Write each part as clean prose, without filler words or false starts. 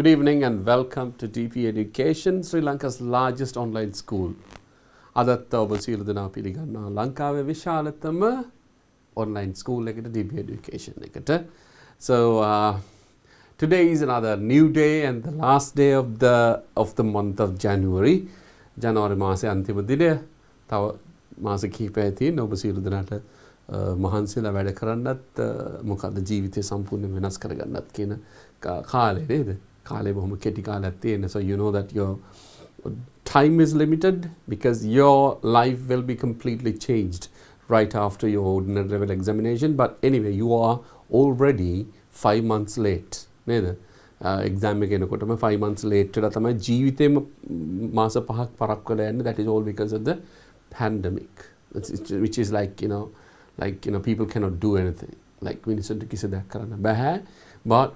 Good evening and welcome to DP Education, Sri Lanka's largest online school. අදත් ඔබ සියලු දෙනා පිළිගන්නවා ලංකාවේ විශාලතම online school එකට DP Education එකට. So today is another new day and the last day of the month of January. ජනවාරි මාසයේ අන්තිම දිනය. තව මාස කිහිපයක් තියෙන ඔබ සියලු දෙනාට මහන්සිලා වැඩ කරන්නත් මොකද ජීවිතය සම්පූර්ණයෙන් වෙනස් කරගන්නත් කියන කාලේ නේද? කාලේ බොහොම කෙටි කාලයක් තියෙන. So you know that your time is limited because your life will be completely changed right after your ordinary level examination. But anyway, you are already 5 months late. නේද? exam එක එනකොටම 5 months late වෙලා තමයි ජීවිතේම මාස 5ක් පරක් වෙලා යන්නේ. That is all because of the pandemic. Which is like people cannot do anything. Like මිනිස්සුන්ට කිසි දෙයක් කරන්න බෑ. But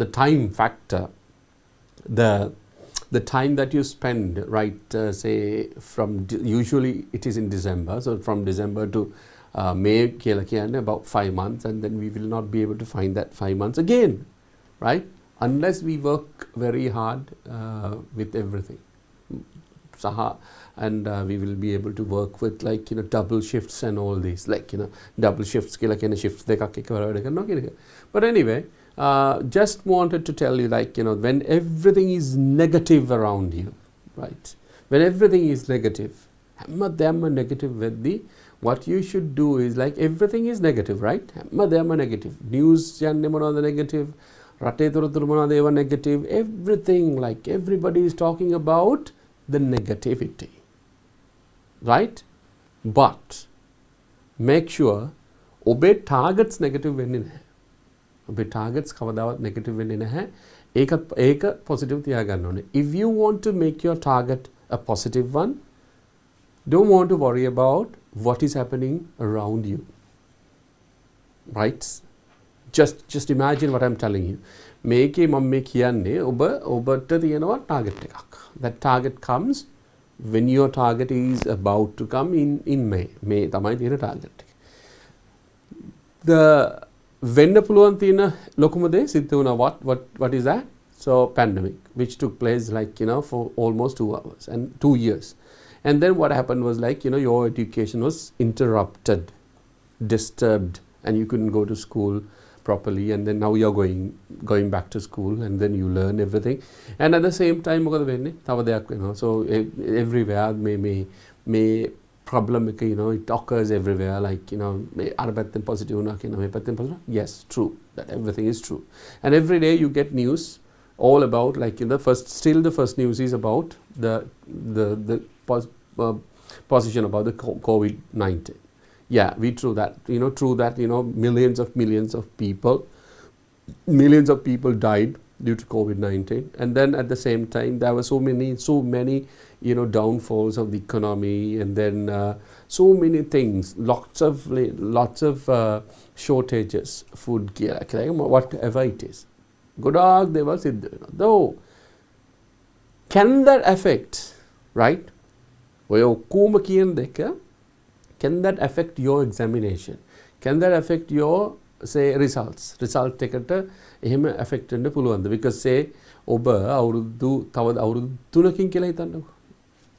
the time factor, the time that you spend, right, say from usually it is in December, so from December to May කියලා කියන්නේ about 5 months, and then we will not be able to find that 5 months again, right, unless we work very hard with everything. And we will be able to work with double shifts and all these, double shifts කියලා කියන්නේ shifts දෙකක් එකවර වැඩ කරනවා කියන එක. But anyway, just wanted to tell you, when everything is negative around you, right, when everything is negative, හැමදේම negative වෙද්දී what you should do is everything is negative, right, හැමදේම negative, news යන්නේ මොනවද negative, රටේ තොරතුරු මොනවද ඒවා negative, everything, everybody is talking about the negativity, right, but make sure ඔබේ targets negative වෙන්නේ නැහැ. ඔබේ targets කවදාවත් negative වෙන්නේ නැහැ. ඒක positive තියාගන්න ඕනේ. If you want to make your target a positive one, don't want to worry about what is happening around you, right? Just imagine what I'm telling you. මේකේ මම මේ කියන්නේ ඔබට තියෙනවා target එකක්. That target comes when your target is about to come in May. මේ තමයි තියෙන target එක. වෙන්න පුළුවන් තියෙන ලොකුම දේ සිද්ධ වුණා. What is that? So pandemic, which took place for almost 2 hours and 2 years. And then what happened was your education was interrupted, disturbed, and you couldn't go to school properly, and then now you're going back to school, and then you learn everything, and at the same time මොකද වෙන්නේ? තව දෙයක් වෙනවා. So everywhere may problem එක it occurs everywhere, අර පැත්තෙන් positive වුණා කියන මේ පැත්තෙන් positive. Yes, true, that everything is true, and every day you get news all about the first news is about the position about the COVID-19. Yeah, true that millions of people died due to COVID-19, and then at the same time there were so many downfalls of the economy, and then so many things, lots of shortages, food, whatever it is. Godak they were siddha වෙනවා. Though can that affect, right, ඔය ඔක්කොම කියන දෙක, can that affect your examination? Can that affect your say result එකට එහෙම affect වෙන්න පුළුවන්ද? Because say ඔබ අවුරුදු 3කින් කියලා හිතන්නකෝ.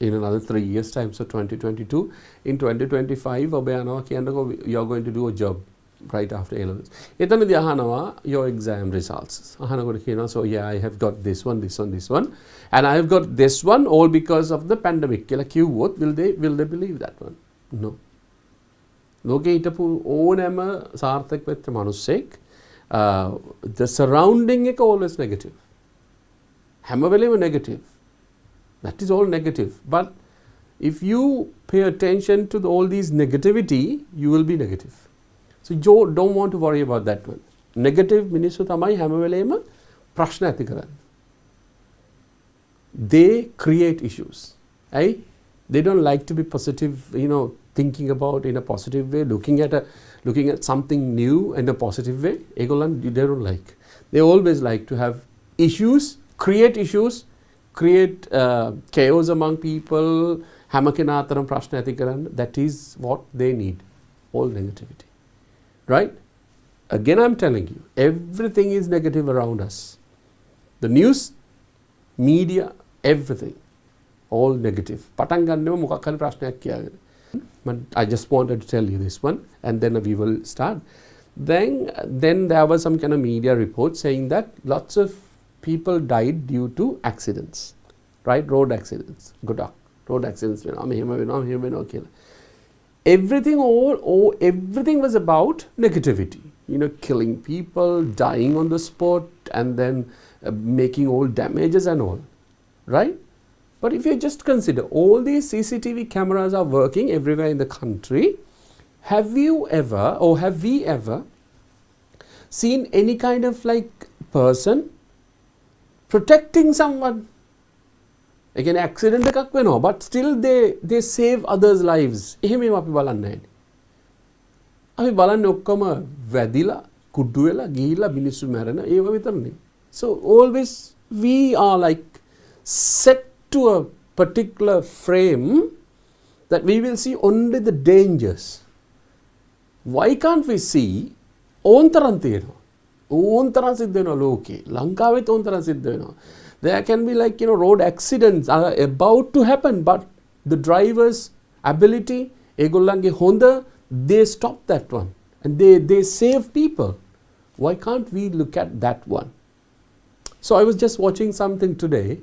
In another 3 years time, so 2022, in 2025 ඔබ යනවා කියන්නකෝ, you are going to do a job right after A-levels. එතනදී අහනවා your exam results. අහනකොට කියනවා, so yeah, I have got this one, and I have got this one all because of the pandemic කියලා කිව්වොත් will they believe that one? No. ලෝකේ හිටපු ඕනෑම සාර්ථක වෙච්ච මිනිස්සෙක් the surrounding එක always negative. හැම වෙලේම negative. That is all negative. But if you pay attention to all these negativity, you will be negative. So you don't want to worry about that one. Negative මිනිස්සු තමයි හැම වෙලේම ප්‍රශ්න ඇති කරන්නේ. They create issues. They don't like to be positive, thinking about in a positive way, looking at something new in a positive way. They don't like. They always like to have issues, create chaos among people. හැම කෙනා අතරම ප්‍රශ්න ඇති කරන්න. That is what they need. All negativity, right? Again, I'm telling you, everything is negative around us. The news, media, everything, all negative. පටන් ගන්නෙම මොකක් හරි ප්‍රශ්නයක් කියාගෙන. But I just wanted to tell you this one, and then we will start. Then there was some kind of media report saying that lots of people died due to accidents, right? Road accidents. Godak. Road accidents. Everything was about negativity. You know, killing people, dying on the spot, and then making all damages and all, right? But if you just consider all these CCTV cameras are working everywhere in the country, have you ever or have we ever seen any kind of like person protecting someone? Again, accident එකක් වෙනවා, but still they save others' lives. එහෙම අපි බලන්නේ නැහැ. අපි බලන්නේ ඔක්කොම වැදිලා කුඩු වෙලා ගිහිල්ලා මිනිස්සු මැරෙන ඒව විතරනේ. So always we are like set to a particular frame that we will see only the dangers. Why can't we see ඕන්තරම් තියෙනවා. ඕන්තරම් සිද්ධ වෙනවා ලෝකේ. ලංකාවෙත් ඕන්තරම් සිද්ධ වෙනවා. There can be like, you know, road accidents are about to happen, but the driver's ability, ඒගොල්ලන්ගේ හොඳ, they stop that one and they save people. Why can't we look at that one? So I was just watching something today.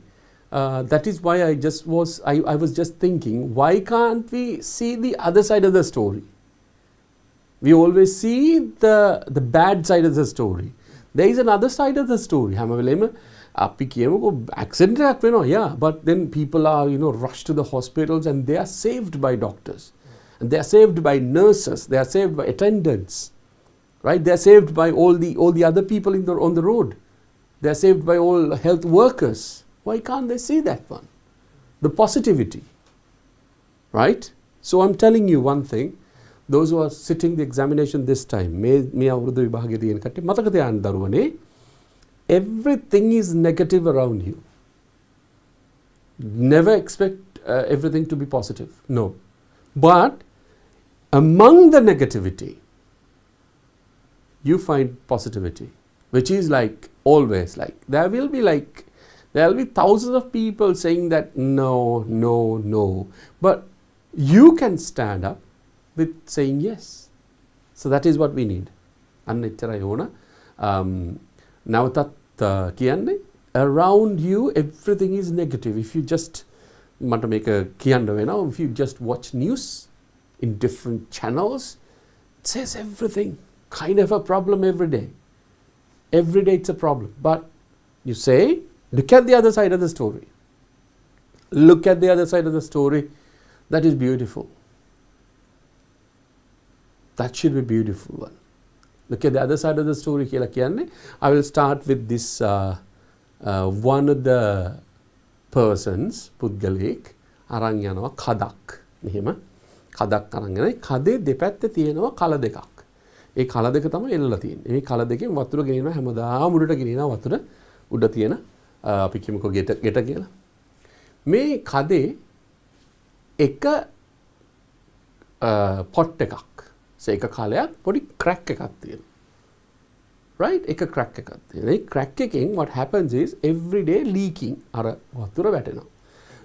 That is why I was just thinking, why can't we see the other side of the story? We always see the bad side of the story. There is another side of the story. හැම වෙලේම අපි කියමුකෝ accident එකක් වෙනවා, yeah, but then people are, you know, rushed to the hospitals and they are saved by doctors. And they are saved by nurses, they are saved by attendants. Right? They are saved by all the other people on the road. They are saved by all health workers. Why can't they see that one? The positivity. Right? So I'm telling you one thing. Those who are sitting the examination this time, මේ අවුරුදු විභාගේ තියෙන කට්ටිය මතක තියාගන්න දරුවනේ, everything is negative around you. Never expect everything to be positive. No. But among the negativity, you find positivity, which is like always like there will be thousands of people saying that no, but you can stand up with saying yes. So that is what we need. අන්නෙච්චරයි ඕන. නැවතත් කියන්නේ around you everything is negative. If you just මට මේක කියන්න වෙනවා, if you just watch news in different channels, it says everything, kind of a problem every day. Every day it's a problem. But you say, look at the other side of the story. Look at the other side of the story. That is beautiful. That should be a beautiful one. Look at the other side of the story. I will start with this one of the persons, පුද්ගලෙක් අරන් යනවා කදක්. මෙහෙම කදක් අරන් යනවා. කදේ දෙපැත්තේ තියෙනවා කල දෙකක්. ඒ කල දෙක තමයි එල්ලලා තියෙන්නේ. මේ කල දෙකෙන් වතුර ගෙනියනවා හැමදාම උඩට ගෙනියනවා වතුර උඩ තියෙන අපි කියමුකෝ ගෙට කියලා. මේ කදේ එක පොට් එකක්. ඒක කාලයක් පොඩි crack එකක් තියෙනවා. Right? එක crack එකක් තියෙනවා. ඒ crack එකෙන් what happens is every day leaking. අර වතුර වැටෙනවා.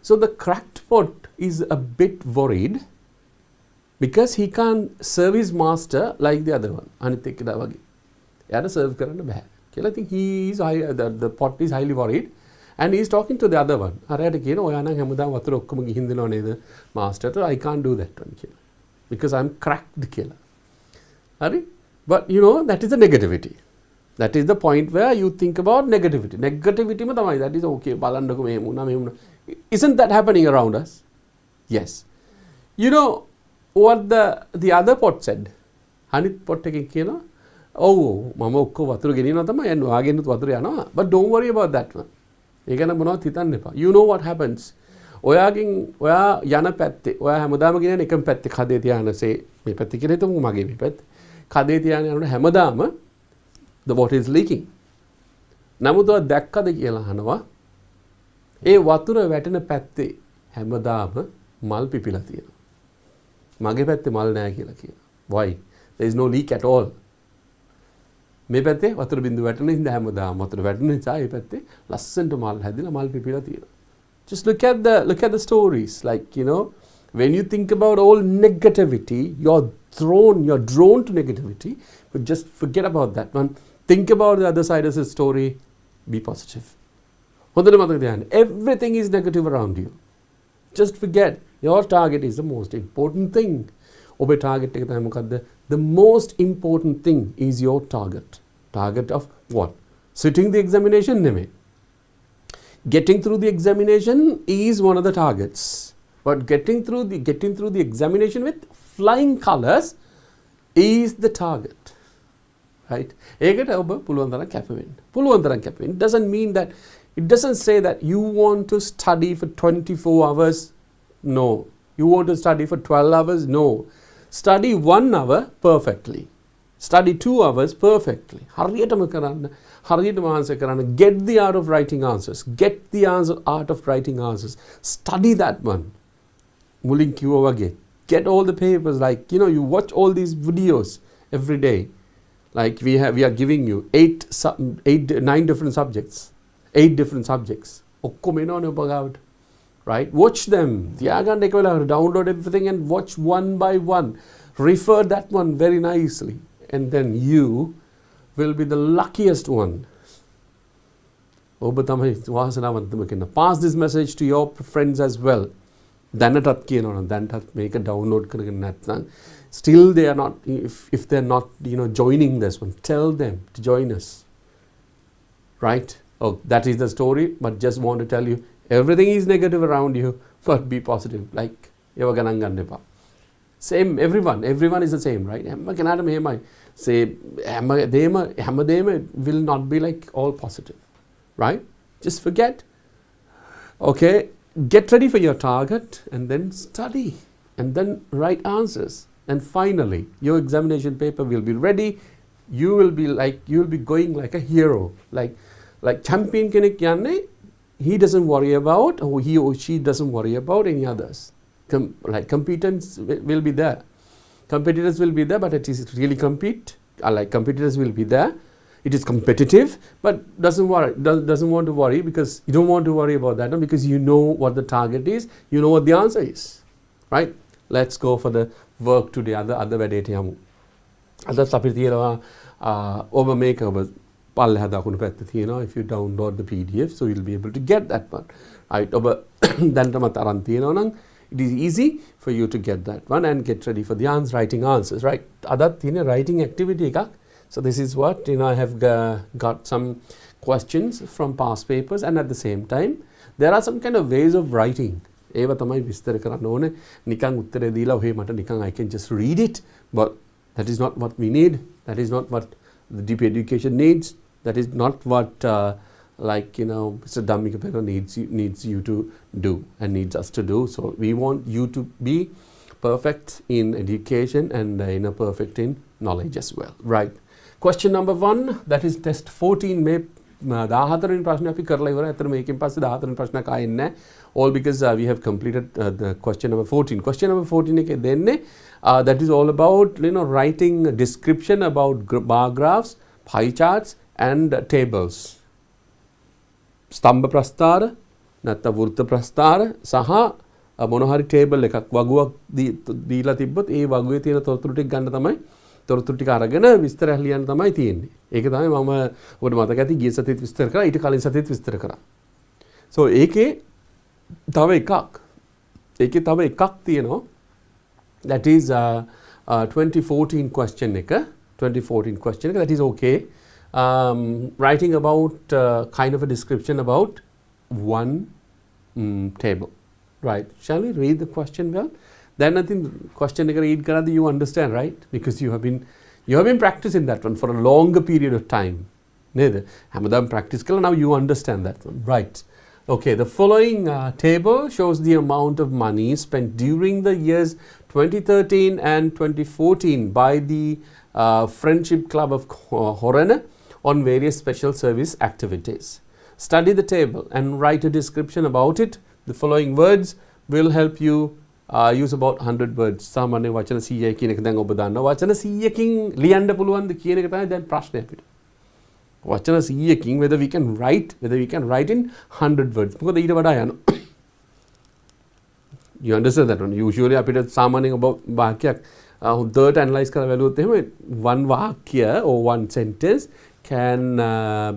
So the cracked pot is a bit worried because he can't serve his master like the other one. අනිත් එක්කදා වගේ. එයාට serve කරන්න බෑ. කියලා I think the pot is highly worried and he is talking to the other one. අරයට කියනවා ඔයා නම් හැමදාම වතුර ඔක්කොම ගිහින් දෙනව නේද master? I can't do that one කියලා. Because I'm cracked කියලා. But you know, that is the negativity. That is the point where you think about negativity. Negativity ma thamai, that is okay. Balannako mehemu na mehemu. Isn't that happening around us? Yes. You know what the other pot said? Hanit pot එකෙන් කියනවා, "ඔව් මම ඔක්කොම වතුර ගෙනියනවා තමයි යන්නේ. ඔයාගෙනුත් වතුර යනවා. But don't worry about that one." ඒ ගැන මොනවද හිතන්න එපා. You know what happens? ඔයා යන පැත්තේ ඔයා හැමදාම ගෙනියන එකම පැත්තේ කදේ තියානසේ මේ පැත්තේ කියලා හිතමු මගේ මේ පැත්තේ. කදේ තියාගෙන යනකොට හැමදාම the water is leaking. නමුත් ඔයා දැක්කද කියලා අහනවා. ඒ වතුර වැටෙන පැත්තේ හැමදාම මල් පිපිලා තියෙනවා. මගේ පැත්තේ මල් නැහැ කියලා කියනවා. Why? There is no leak at all. මේ පැත්තේ වතුර බින්දුව වැටෙන හින්දා හැමදාම වතුර වැටෙන නිසා මේ පැත්තේ ලස්සනට මල් හැදිලා මල් පිපිලා තියෙනවා. Just look at the stories, like, you know, when you think about all negativity, you're drawn to negativity, but just forget about that one. Think about the other side of the story. Be positive. හොඳට මතක තියාගන්න. Everything is negative around you. Just forget. Your target is the most important thing. ඔබේ target එක තමයි මොකද්ද? The most important thing is your target. Target of what? Sitting the examination නෙමෙයි. Getting through the examination is one of the targets. But getting through the examination with flying colors is the target. Right? ඒකට ඔබ පුළුවන් තරම් කැප වෙන්න. පුළුවන් තරම් කැප වෙන්න. It doesn't say that you want to study for 24 hours. No. You want to study for 12 hours? No. Study 1 hour perfectly. Study 2 hours perfectly. හරියටම කරන්න. හරියටම answer කරන්න. Get the art of writing answers. Get the art of writing answers. Study that one. මුලින් කිව්වා වගේ. Get all the papers, like, you know, you watch all these videos every day. Like we are giving you 9 different subjects. 8 different subjects. ඔක්කොම එනවනේ ඔබ ගාවට. Right? Watch them. තියාගන්න එක වෙලාවකට download everything and watch one by one. Refer that one very nicely. And then you will be the luckiest one. ඔබ තමයි වාසනාවන්තම කෙනා. Pass this message to your friends as well. දැනටත් කියනවනම් දැනටත් මේක download කරගෙන නැත්නම් still they are not, if they're not, you know, joining this one, tell them to join us. Right? Oh, that is the story, but just want to tell you, everything is negative around you, but be positive. Like, ඒව ගණන් ගන්න එපා. Same, everyone is the same, right? හැම කෙනාටම එහෙමයි. Say හැමදේම will not be like all positive, right? Just forget. Okay, get ready for your target and then study and then write answers. And finally, your examination paper will be ready. You will be going like a hero, like champion කෙනෙක් යන්නේ. He doesn't worry about, or he or she doesn't worry about any others. Like competence will be there. Competitors will be there, but it is really compete. Like competitors will be there. It is competitive, but doesn't want to worry, because you don't want to worry about that, no? Because you know what the target is, you know what the answer is, right? Let's go for the work today. other වැඩේට යමු. අදත් අපිට තියෙනවා ඔබ මේක ඔබ පල්ලෙහා දකුණු පැත්තේ තියෙනවා. If you download the PDF, so you'll be able to get that one. Right? ඔබ දැනටමත් අරන් තියෙනවා නම් it is easy for you to get that one and get ready for the writing answers, right? අදත් තියෙන writing activity එකක්. So this is what, you know, I have got some questions from past papers, and at the same time there are some kind of ways of writing. ඒව තමයි විස්තර කරන්න ඕනේ. නිකන් උත්තරේ දීලා ඔහේ මට නිකන් I can just read it, but that is not what we need. That is not what the deep education needs. That is not what like, you know, Mr. Dhammika Pera needs you to do and needs us to do. So we want you to be perfect in education and perfect in knowledge as well, right? Question number 1, that is test 14 මේ 14 වෙනි ප්‍රශ්නේ අපි කරලා ඉවරයි. අතන මේකෙන් පස්සේ 14 වෙනි ප්‍රශ්නයක් ආයෙත් නැහැ. All because we have completed the question number 14. Question number 14 එකේ දෙන්නේ that is all about, you know, writing a description about bar graphs, pie charts and tables. ස්තම්භ ප්‍රස්ථාර නැත්නම් වෘත්ත ප්‍රස්ථාර සහ මොන හරි table එකක් වගුවක් දීලා තිබ්බොත් ඒ වගුවේ තියෙන තොරතුරු ටික ගන්න තමයි තොරතුරු ටික අරගෙන විස්තර ලියන්න තමයි තියෙන්නේ. ඒක තමයි මම ඔබට මතක ඇති ගිය සතියේත් විස්තර කරා, ඊට කලින් සතියේත් විස්තර කරා. So ඒකේ තව එකක් තියෙනවා. That is 2014 question එක. That is okay. Writing about kind of a description about one table. Right. Shall we read the question well? Then I think question එක read කරද්දී you understand, right? Because you have been practicing that one for a longer period of time. නේද? හැමදාම practice කළා, now you understand that one. Right. Okay, the following table shows the amount of money spent during the years 2013 and 2014 by the Friendship Club of Horene on various special service activities. Study the table and write a description about it. The following words will help you use about 100 words. සාමාන්‍ය වචන 100 කියන එක දැන් ඔබ දන්නවා. වචන 100කින් ලියන්න පුළුවන්ද කියන එක තමයි දැන් ප්‍රශ්නේ අපිට. වචන 100කින් whether we can write in 100 words. මොකද ඊට වඩා යනවා. You understand that one? Usually අපිට සාමාන්‍යයෙන් වාක්‍යයක් හොඳට analyze කරලා බලුවොත් එහෙම one වාක්‍ය or one sentence can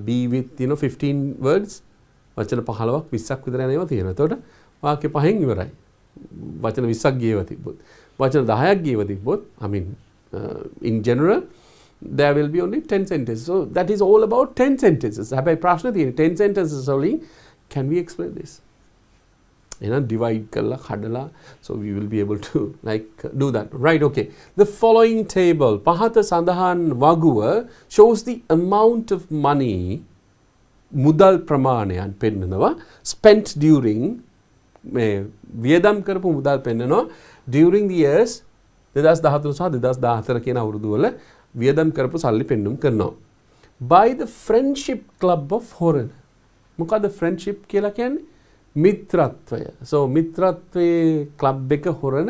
be with 15 words. වචන 15ක් 20ක් විතර යන ඒවා තියෙනවා. එතකොට වාක්‍ය පහෙන් ඉවරයි. වචන 20ක් ගියව තිබ්බොත්. වචන 10ක් ගියව තිබ්බොත් I mean in general there will be only 10 sentences. So that is all about 10 sentences. හැබැයි ප්‍රශ්න තියෙන්නේ 10 sentences only can we explain this? Divide කරලා කඩලා so we will be able to do that. Right, okay. The following table පහත සඳහන් වගුව shows the amount of money මුදල් ප්‍රමාණයන් පෙන්නනවා spent during මේ වියදම් කරපු මුදල් පෙන්නනවා during the years 2013 සහ 2014 කියන අවුරුදු වල වියදම් කරපු සල්ලි පෙන්නුම් කරනවා by the friendship club of Horan. මොකද friendship කියලා කියන්නේ මිත්‍රත්වය. So මිත්‍රත්වයේ club එක Horan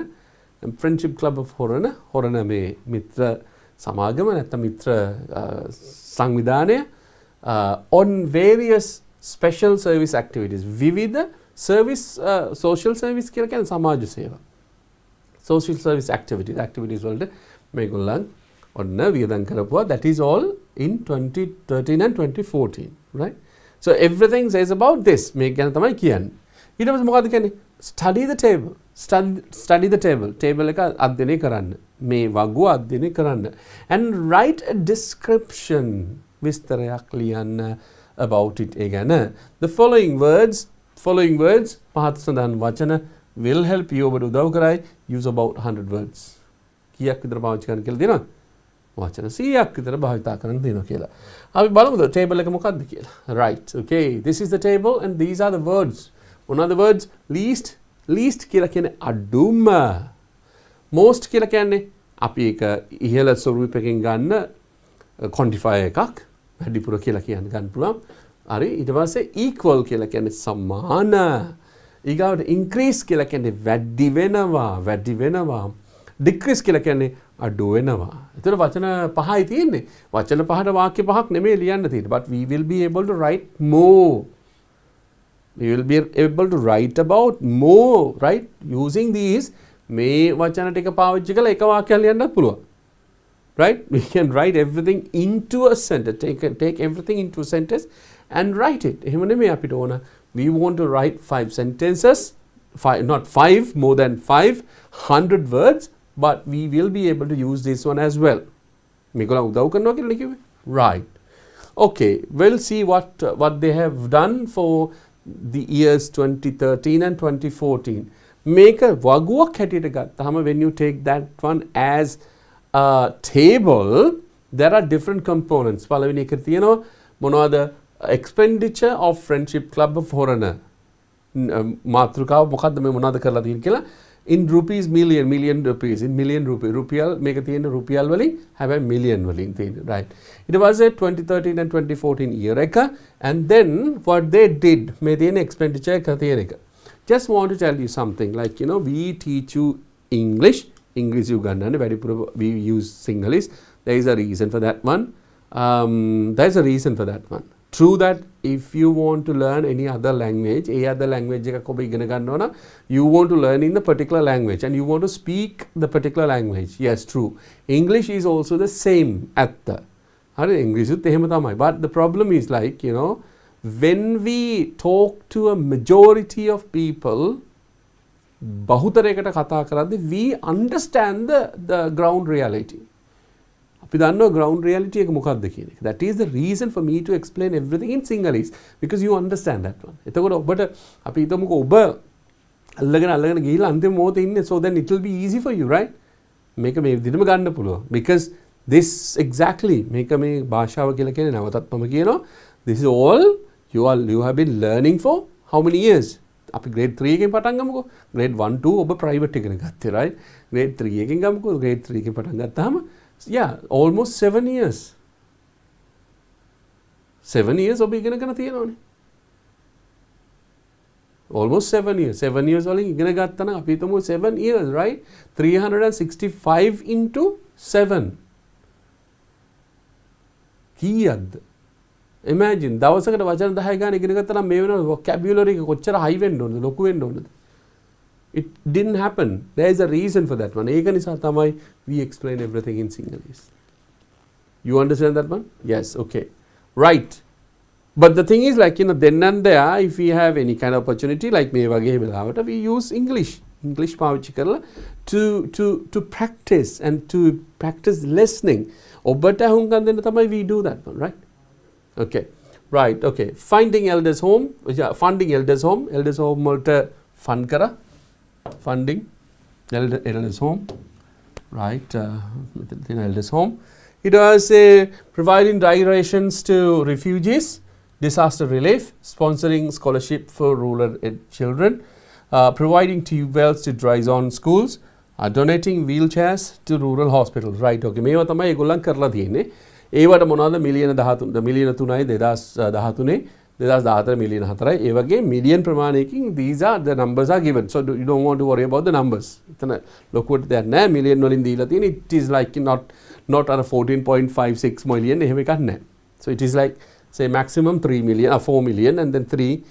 friendship club of Horan මේ මිත්‍ර සමාගම නැත්නම් මිත්‍ර සංවිධානය on various special service activities. විවිධ service social service කියලා කියන්නේ සමාජ සේවා. Social service activities වලට මේගොල්ලන් ඔන්න වියදම් කරපුවා. That is all in 2013 and 2014, right? So everything says about this. මේක ගැන තමයි කියන්නේ. ඊට පස්සේ මොකද්ද කියන්නේ? Study the table. Study the table. Table එක අධ්‍යයනය කරන්න. මේ වගුව අධ්‍යයනය කරන්න. And write a description. විස්තරයක් ලියන්න about it ඒ ගැන. The following words පහත සඳහන් වචන will help you ඔබට උදව් කරයි. Use about 100 words. කීයක් විතර පාවිච්චි කරන්න කියලා දෙනවා? වචන 100ක් විතර භාවිතා කරන්න දෙනවා කියලා. අපි බලමුද table එක මොකක්ද කියලා. Right, okay. This is the table and these are the words. One of the words least කියලා කියන්නේ අඩුම. Most කියලා කියන්නේ අපි එක ඉහළ ස්වරූපයකින් ගන්න quantifier එකක්. වැඩිපුර කියලා කියන්න ගන්න පුළුවන්. හරි ඊට පස්සේ equal කියලා කියන්නේ සමාන. ඊගාවට increase කියලා කියන්නේ වැඩි වෙනවා. Decrease කියලා කියන්නේ අඩු වෙනවා. එතකොට වචන පහයි තියෙන්නේ. වචන පහට වාක්‍ය පහක් නෙමෙයි ලියන්න තියෙන්නේ. But we will be able to write more. We will be able to write about more, right? Using these මේ වචන ටික පාවිච්චි කරලා එක වාක්‍යයක් ලියන්නත් පුළුවන්. Right? We can write everything into a sentence. Take everything into a sentence and write it. එහෙම නෙමෙයි අපිට ඕන. We want to write 5 sentences, not 5, more than 500 words, but we will be able to use this one as well. මේගොල්ලෝ උදව් කරනවා කියලා කිව්වේ. Right. Okay, we'll see what they have done for the years 2013 and 2014. මේක වගුවක් හැටියට ගත්තාම when you take that one as a table, there are different components. පළවෙනි එක තියෙනවා මොනවද? Expenditure of Friendship Club of Horan. මාතෘකාව මොකද්ද මේ මොනවද කරලා තියෙන්නේ කියලා in rupees million rupees in million rupee රුපියල් මේක තියෙන රුපියල් වලින් හැබැයි million වලින් තියෙන right. It was a 2013 and 2014 year එක and then what they did මේ තියෙන expenditure එක තියෙන එක. Just want to tell you something like we teach you English you ගන්නන්නේ වැඩිපුර we use Sinhalese. There is a reason for that one. True that if you want to learn any other language, එකක් ඔබ ඉගෙන ගන්නවා නම් you want to learn in the particular language and you want to speak the particular language. Yes, true. English is also the same at the. හරි ඉංග්‍රීසිත් එහෙම තමයි. But the problem is like, when we talk to a majority of people, බහුතරයකට කතා කරද්දී we understand the ground reality. අපි දන්නවා ground reality එක මොකක්ද කියන එක. That is the reason for me to explain everything in Sinhalese because you understand that one. එතකොට ඔබට අපි හිතමුකෝ ඔබ අල්ලගෙන ගිහිල්ලා අන්තිම මොහොතේ ඉන්නේ so then it will be easy for you, right? මේක මේ විදිහටම ගන්න පුළුවන්. Because this exactly මේක මේ භාෂාව කියලා කියන්නේ නැවතත් මම කියනවා this is all you have been learning for how many years? අපි grade 3 එකෙන් පටන් ගමුකෝ. grade 1 2 ඔබ private ඉගෙන ගත්තේ, right? grade 3 එකෙන් ගමුකෝ. grade 3 එකෙන් පටන් ගත්තාම yeah, almost 7 years. 7 years ඔබ ඉගෙනගෙන තියෙනවනේ. Almost 7 years. 7 years වලින් ඉගෙන ගත්තා නම් අපි හිතමු 7 years, right? 365 into 7. කීයක්ද? imagine දවසකට වචන 10 ගාන ඉගෙන ගත්තා නම් මේ වෙනකොට vocabulary එක කොච්චර high වෙන්න ඕනද ලොකු වෙන්න ඕනද? It didn't happen. There is a reason for that one. ඒක නිසා තමයි we explain everything in Sinhalese. You understand that one? Yes, okay. Right. But the thing is like, then and there, if we have any kind of opportunity, like මේ වගේ වෙලාවට we use English. English පාවිච්චි කරලා to practice and to practice listening. ඔබට අහුම්කම් දෙන්න තමයි we do that one, right? Okay. Right, okay. Finding elders home, funding elders home වලට fund කර. Funding elders home, right? Elders home. It was providing dry rations to refugees, disaster relief, sponsoring scholarship for rural children, providing tube wells to dry zone schools, donating wheelchairs to rural hospitals. Right, okay. මේවා තමයි ඒගොල්ලන් කරලා තියෙන්නේ. ඒවට මොනවද මිලියන 13 මිලියන 3යි 2013 2014 මිලියන 4යි ඒ වගේ million ප්‍රමාණයකින් these are the numbers are given, so you don't want to worry about the numbers. එතන ලොකුවට දෙයක් නැහැ. මිලියන් වලින් දීලා තියෙන it is like not අර 14.56 million එහෙම එකක් නැහැ. So it is like say maximum 3 million or 4 million and then 3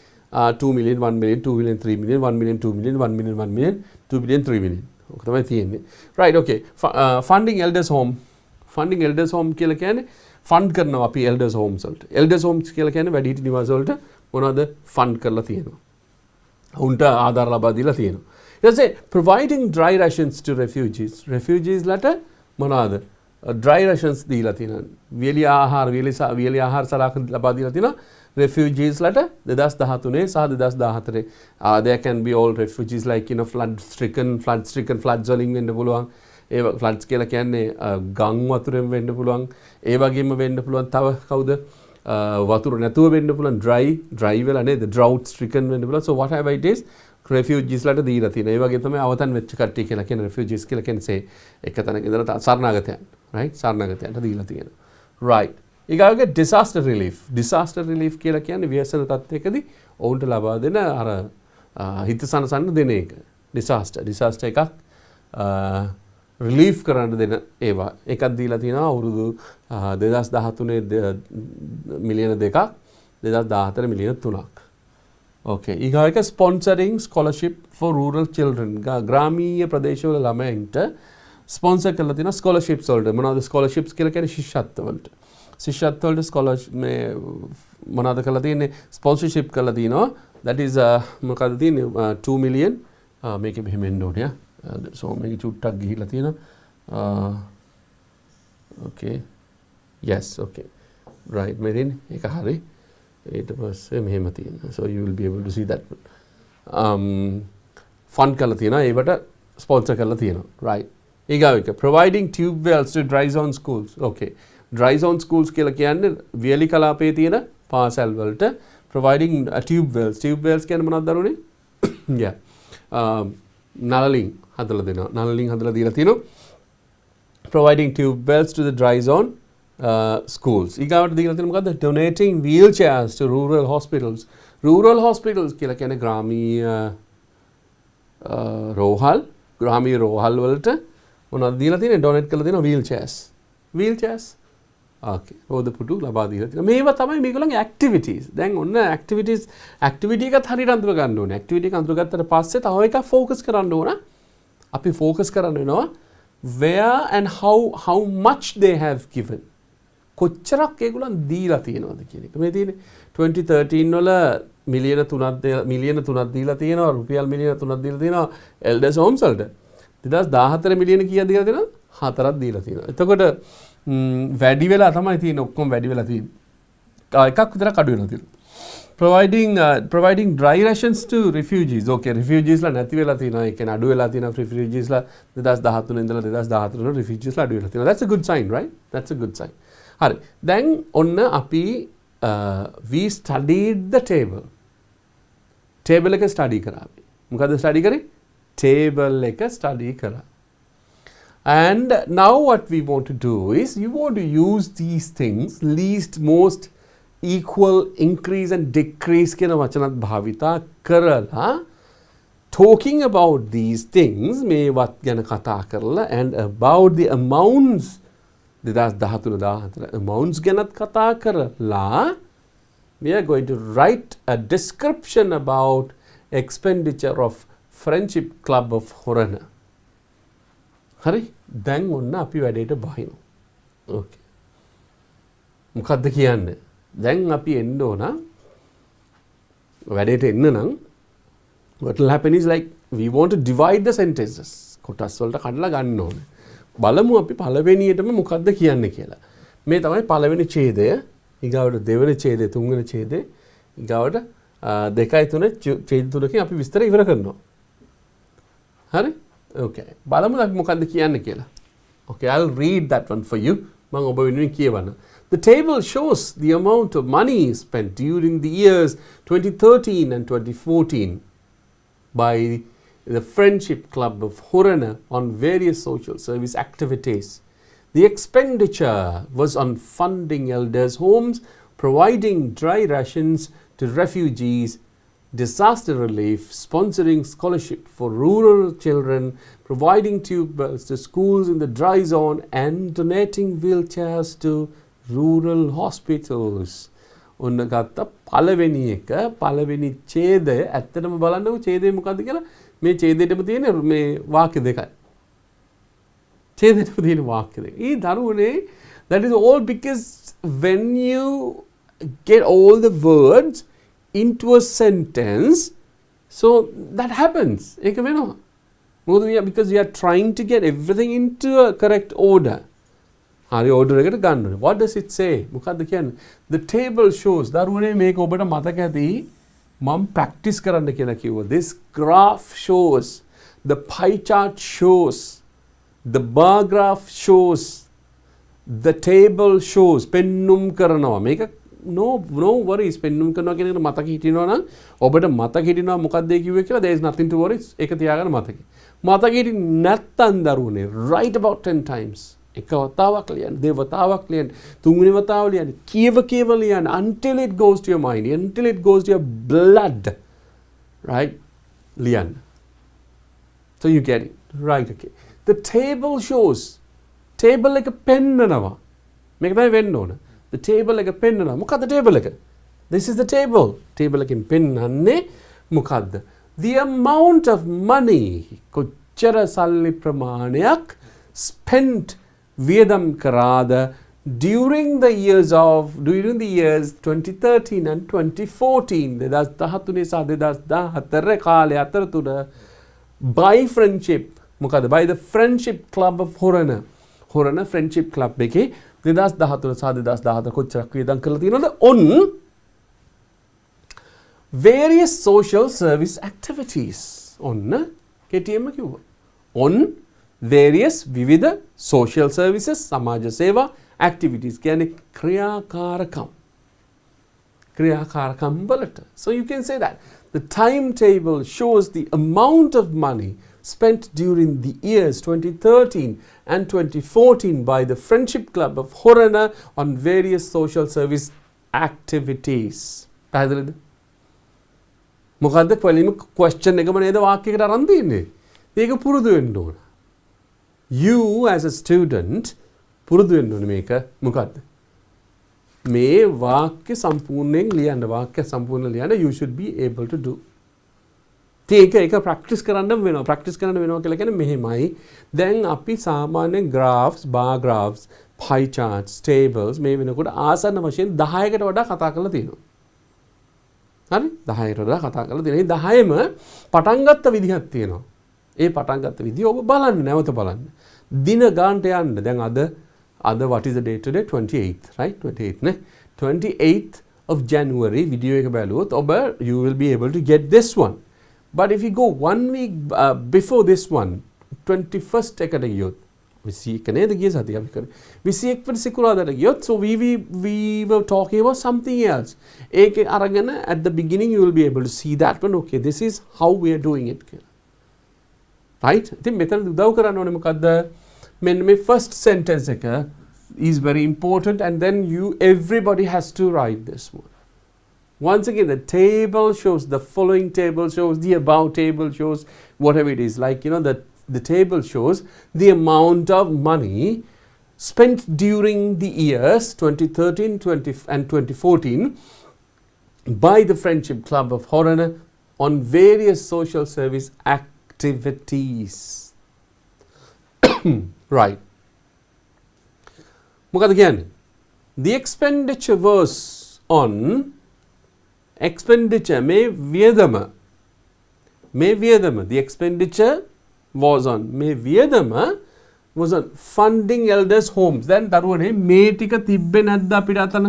2 million 1 million 2 million 3 million 1 million 2 million 1 million 1 million 2 million 3 million. ඔක තමයි තියෙන්නේ. Right, okay. Funding elders home. Funding elders home කියලා කියන්නේ fund කරනවා අපි එල්ඩර්ස් හෝම්ස් වලට. Elders Holmes කියලා කියන්නේ වැඩිහිටි නිවාස වලට මොනවද ෆන්ඩ් කරලා තියෙනවා. උන්ට ආධාර ලබා දීලා තියෙනවා. ඊට පස්සේ providing dry rations to refugees. refugees ලට මොනවද dry rations දීලා තියෙනවා. වියලි ආහාර සලකා ලබා දීලා තියෙනවා. refugees ලට 2013 සහ 2014 there can be all refugees like flood stricken floods වලින් වෙන්න පුළුවන්. ඒ ෆ්ලඩ්ස් කියලා කියන්නේ ගම් වතුරෙන් වෙන්න පුළුවන්. ඒ වගේම වෙන්න පුළුවන් තව කවුද වතුර නැතුව වෙන්න පුළුවන් dry වෙලා නේද drought stricken වෙන්න පුළුවන්. So whatever it is refugees ලට දීලා තියෙනවා. ඒ වගේ තමයි අවතන් වෙච්ච කට්ටිය කියලා කියන refugees කියලා කියන්නේ එක තැනක ඉඳලා සරණාගතයන්, right? සරණාගතයන්ට දීලා තියෙනවා. Right. ඊගාගේ disaster relief කියලා කියන්නේ ව්‍යසන තත්ත්වයකදී ඔවුන්ට ලබා දෙන අර හිත සනසන්න දෙන එක. disaster එකක් රිලීෆ් කරන්න දෙන ඒවා එකක් දීලා තියෙනවා අවුරුදු 2013 මිලියන 2ක් 2014 මිලියන 3ක්. Okay. ඊගා එක sponsoring scholarship for rural children. ග්‍රාමීය ප්‍රදේශවල ළමයින්ට ස්පොන්සර් කරලා තියෙනවා scholarships වලට. මොනවද scholarships කියලා කියන්නේ ශිෂ්‍යත්ව වලට. ශිෂ්‍යත්ව වලට scholarship මේ මොනවද කරලා තියෙන්නේ sponsorship කරලා තියෙනවා. That is මොකද්ද තියෙන්නේ 2 million මේකෙ මෙහෙම එන්න ඕනේ. So මේක චුට්ටක් ගිහිලා තියෙනවා. Okay. Yes, okay. Right, මෙතන ඒක හරි. ඊට පස්සේ මෙහෙම තියෙනවා. So you will be able to see that. Fund කරලා තියෙනවා. ඒවට sponsor කරලා තියෙනවා. Right. ඊගාව එක providing tube wells to dry zone schools. Okay. Dry zone schools කියලා කියන්නේ වියලි කලාපයේ තියෙන පාසල් වලට providing tube wells. Tube wells කියන්නේ මොනවද දරුවනේ? Yeah. නලලින් හදලා දෙනවා. නලලින් හදලා දීලා තියෙනවා. Providing tube wells to the dry zone schools. ඊගාවට දීලා තියෙන මොකද්ද? Donating wheelchairs to rural hospitals. Rural hospitals කියලා කියන්නේ ග්‍රාමීය රෝහල් වලට මොනවද දීලා තියෙන්නේ? donate කරලා දෙනවා wheelchairs. Okay. රෝද පුටු ලබා දීලා තියෙනවා. මේවා තමයි මේගොල්ලන්ගේ activities. දැන් ඔන්න activity එකත් හරියට අඳුර ගන්න ඕනේ. activity එක අඳුරගත්තට පස්සේ තව එකක් focus කරන්න ඕන. අපි focus කරන්න වෙනවා where and how much they have given. කොච්චරක් ඒගොල්ලන් දීලා තියෙනවද කියන එක. මේ තියෙන්නේ 2013 වල මිලියන 3ක් දීලා තියෙනවා. රුපියල් මිලියන 3ක් දීලා තියෙනවා elders homes වලට. 2014 මිලියන කීයක් දීලා තියෙනවද? 4ක් දීලා තියෙනවා. එතකොට වැඩි වෙලා තමයි තියෙන්නේ ඔක්කොම වැඩි වෙලා තියෙන්නේ. එකක් විතරක් අඩු වෙනවා තියෙනවා. Providing dry rations to refugees. Okay, refugees ලා නැති වෙලා තියෙනවා. ඒ කියන්නේ අඩු වෙලා තියෙනවා refugees ලා 2013 ඉඳලා 2014 වල refugees ලා අඩු වෙලා තියෙනවා. That's a good sign, right? That's a good sign. හරි. දැන් ඔන්න අපි we studied the table. Table එක study කරා අපි. මොකද්ද study කරේ? Table එක study කරා. And now what we want to do is you want to use these things least, most, equal, increase and decrease කියන වචනත් භාවිතා කරලා talking about these things මේවත් ගැන කතා කරලා and about the amounts 2013 amounts ගැනත් කතා කරලා we are going to write a description about expenditure of Friendship Club of Horana. හරි දැන් ඔන්න අපි වැඩේට බහිනවා. ඕකේ. මොකද්ද කියන්නේ? දැන් අපි එන්න ඕන වැඩේට එන්න නම් what will happen is like we want to divide the sentences. කොටස් වලට කඩලා ගන්න ඕනේ. බලමු අපි පළවෙනියටම මොකද්ද කියන්නේ කියලා. මේ තමයි පළවෙනි ඡේදය. ඊගාවට දෙවෙනි ඡේදය, තුන්වෙනි ඡේදය, ඊගාවට දෙකයි තුන ඡේද තුනකින් අපි විස්තර ඉවර කරනවා. හරි? Okay. බලමු අපි මොකද්ද කියන්නේ කියලා. Okay, I'll read that one for you. මම ඔබ වෙනුවෙන් කියවන්න. The table shows the amount of money spent during the years 2013 and 2014 by the Friendship Club of Horana on various social service activities. The expenditure was on funding elders' homes, providing dry rations to refugees, disaster relief, sponsoring scholarship for rural children, providing tubewells to schools in the dry zone, and donating wheelchairs to rural hospitals. ඔන්න ගත්ත පළවෙනි එක පළවෙනි ඡේදය ඇත්තටම බලන්නකො ඡේදය මොකද්ද කියලා. මේ ඡේදෙටම තියෙන මේ වාක්‍ය දෙකයි. ඡේදෙටම තියෙන වාක්‍ය දෙක. ඊ දරුවනේ that is all because when you get all the words into a sentence, so that happens. ඒක වෙනවා. මොකද because we are trying to get everything into a correct order. හරි order එකට ගන්න ඕනේ. What does it say? මොකද්ද කියන්නේ? The table shows. දරුවනේ මේක ඔබට මතක ඇති මම practice කරන්න කියලා කිව්වා. This graph shows, the pie chart shows, the bar graph shows, the table shows. පෙන්눔 කරනවා. මේක no worries. පෙන්눔 කරනවා කියන එකට මතක හිටිනවා නම් ඔබට මතක හිටිනවා මොකක්ද ඒ කිව්වේ කියලා there is nothing to worry. ඒක තියාගන්න මතකේ. මතක හිටින් නැත්තම් දරුවනේ write about 10 times. එක වතාවක් ලියන්න, දෙවතාවක් ලියන්න, තුන්වෙනි වතාව ලියන්න, කියව ලියන්න until it goes to your mind, until it goes to your blood. Right? ලියන්න. So you get it. Right, okay. The table shows. Table එක පෙන්නනවා. මේක තමයි වෙන්න ඕන. The table එක පෙන්නනවා. මොකද්ද table එක? This is the table. Table එකෙන් පෙන්නන්නේ මොකද්ද? The amount of money කොච්චර සල්ලි ප්‍රමාණයක් spent වියදම් කරාද during the years 2013 and 2014 2013 සහ 2014 කාලය අතරතුර by friendship මොකද by the Friendship Club of Horana Friendship Club එකේ 2013 සහ 2014 කොච්චරක් වියදම් කරලා තියෙනවද on various social service activities ඔන්න කෙටියෙන්ම කිව්වා on various විවිධ social services සමාජ සේවා activities කියන්නේ ක්‍රියාකාරකම් වලට. So you can say that the timetable shows the amount of money spent during the years 2013 and 2014 by the Friendship Club of Horana on various social service activities. පැහැදිලිද? මොකද්ද පළවෙනි question එකම නේද වාක්‍යයකට අරන් තියන්නේ? ඒක පුරුදු වෙන්න ඕන. You as a student පුරුදු වෙන්න ඕනේ මේක මොකද්ද? මේ වාක්‍ය සම්පූර්ණයෙන් ලියන්න වාක්‍ය සම්පූර්ණ ලියන්න you should be able to do. ඒක ප්‍රැක්ටිස් කරන්න වෙනවා. ප්‍රැක්ටිස් කරන්න වෙනවා කියලා කියන්නේ මෙහෙමයි. දැන් අපි සාමාන්‍ය graphs, bar graphs, pie charts, tables මේ වෙනකොට ආසන්න වශයෙන් 10කට වඩා කතා කරලා තියෙනවා. හරි? 10කට වඩා කතා කරලා තියෙනවා. මේ 10ම පටන් ගත්ත විදිහක් තියෙනවා. ඒ පටන් ගත්ත විදිහ ඔබ බලන්න නැවත බලන්න. දින ගානට යන්න. දැන් අද what is the date today? 28th, right? 28th නේ. 28th of January video එක බලුවොත් ඔබ you will be able to get this one. But if you go 1 week before this one, 21st එකට ගියොත් 21 නේද ගිය සතිය අපි කරේ. 21 වෙනි සිකුරාදාට ගියොත් so we were talking about something else. ඒක අරගෙන at the beginning you will be able to see that one. Okay, this is how we are doing it. Right? ඉතින් මෙතන උදව් කරන්න ඕනේ මොකද්ද? මෙන්න මේ first sentence එක is very important and then everybody has to write this one. Once again, the table shows, the following table shows, the above table shows, whatever it is. Like, the table shows the amount of money spent during the years 2013 and 2014 by the Friendship Club of Horana on various social service activities. Right. මොකද කියන්නේ? The expenditure was on expenditure මේ වියදම the expenditure was on මේ වියදම was on funding elders homes. දැන් දරුවනේ මේ ටික තිබ්බේ නැද්ද අපිට අතන?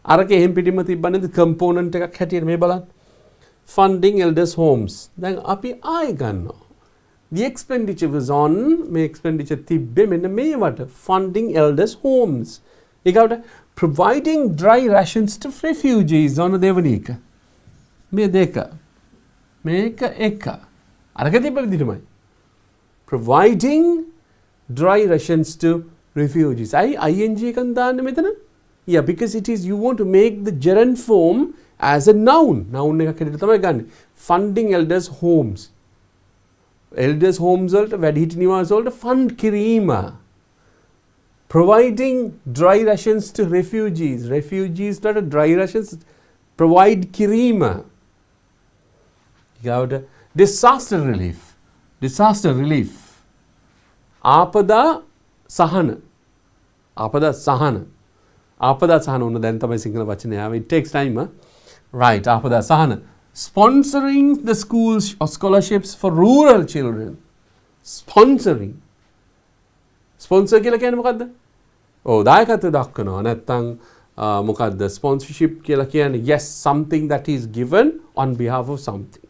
අරක එහෙම් පිටින්ම තිබ්බනේ component එකක් හැටියට මේ බලන්න. Funding elders homes. දැන් අපි ආයෙ ගන්නවා. The expenditure was on මේ expenditure තිබ්බේ මෙන්න මේවට funding elders homes. ඒකට providing dry rations to refugees on දෙවනි එක. මේ දෙක. මේක එක. අරක තිබ්බ විදිහමයි. Providing dry rations to refugees. ing එකෙන් දාන්න මෙතන? Yeah, because it is you want to make the gerund form as a noun. Noun එකක් හැටියට තමයි ගන්න. Funding elders homes. Elders homes වලට වැඩිහිටි නිවාස වලට fund කිරීම. Providing dry rations to refugees. Refugees වලට dry rations provide කිරීම. ඊගාවට disaster relief. Disaster relief. ආපදා සහන. ආපදා සහන. ආපදා සහන උන දැන් තමයි සිංහල වචනේ ආවේ. It takes time. Right. ආපදා සහන. Sponsoring the schools or scholarships for rural children. Sponsoring. Sponsor කියලා කියන්නේ මොකද්ද? ඔව් දායකත්වය දක්වනවා. නැත්නම් මොකද්ද? Sponsorship කියලා කියන්නේ yes something that is given on behalf of something.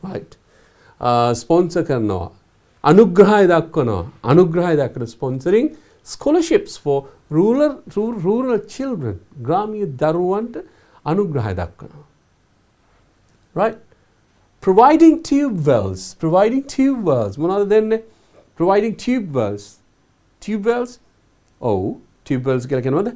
Right. Sponsor කරනවා. අනුග්‍රහය දක්වනවා. අනුග්‍රහය දක්වන sponsoring scholarships for rural children. ග්‍රාමීය දරුවන්ට අනුග්‍රහය දක්වනවා. Right? Providing tube wells. Providing tube wells. මොනවද දෙන්නේ? Providing tube wells. Tube wells? Oh, tube wells කියලා කියනවද?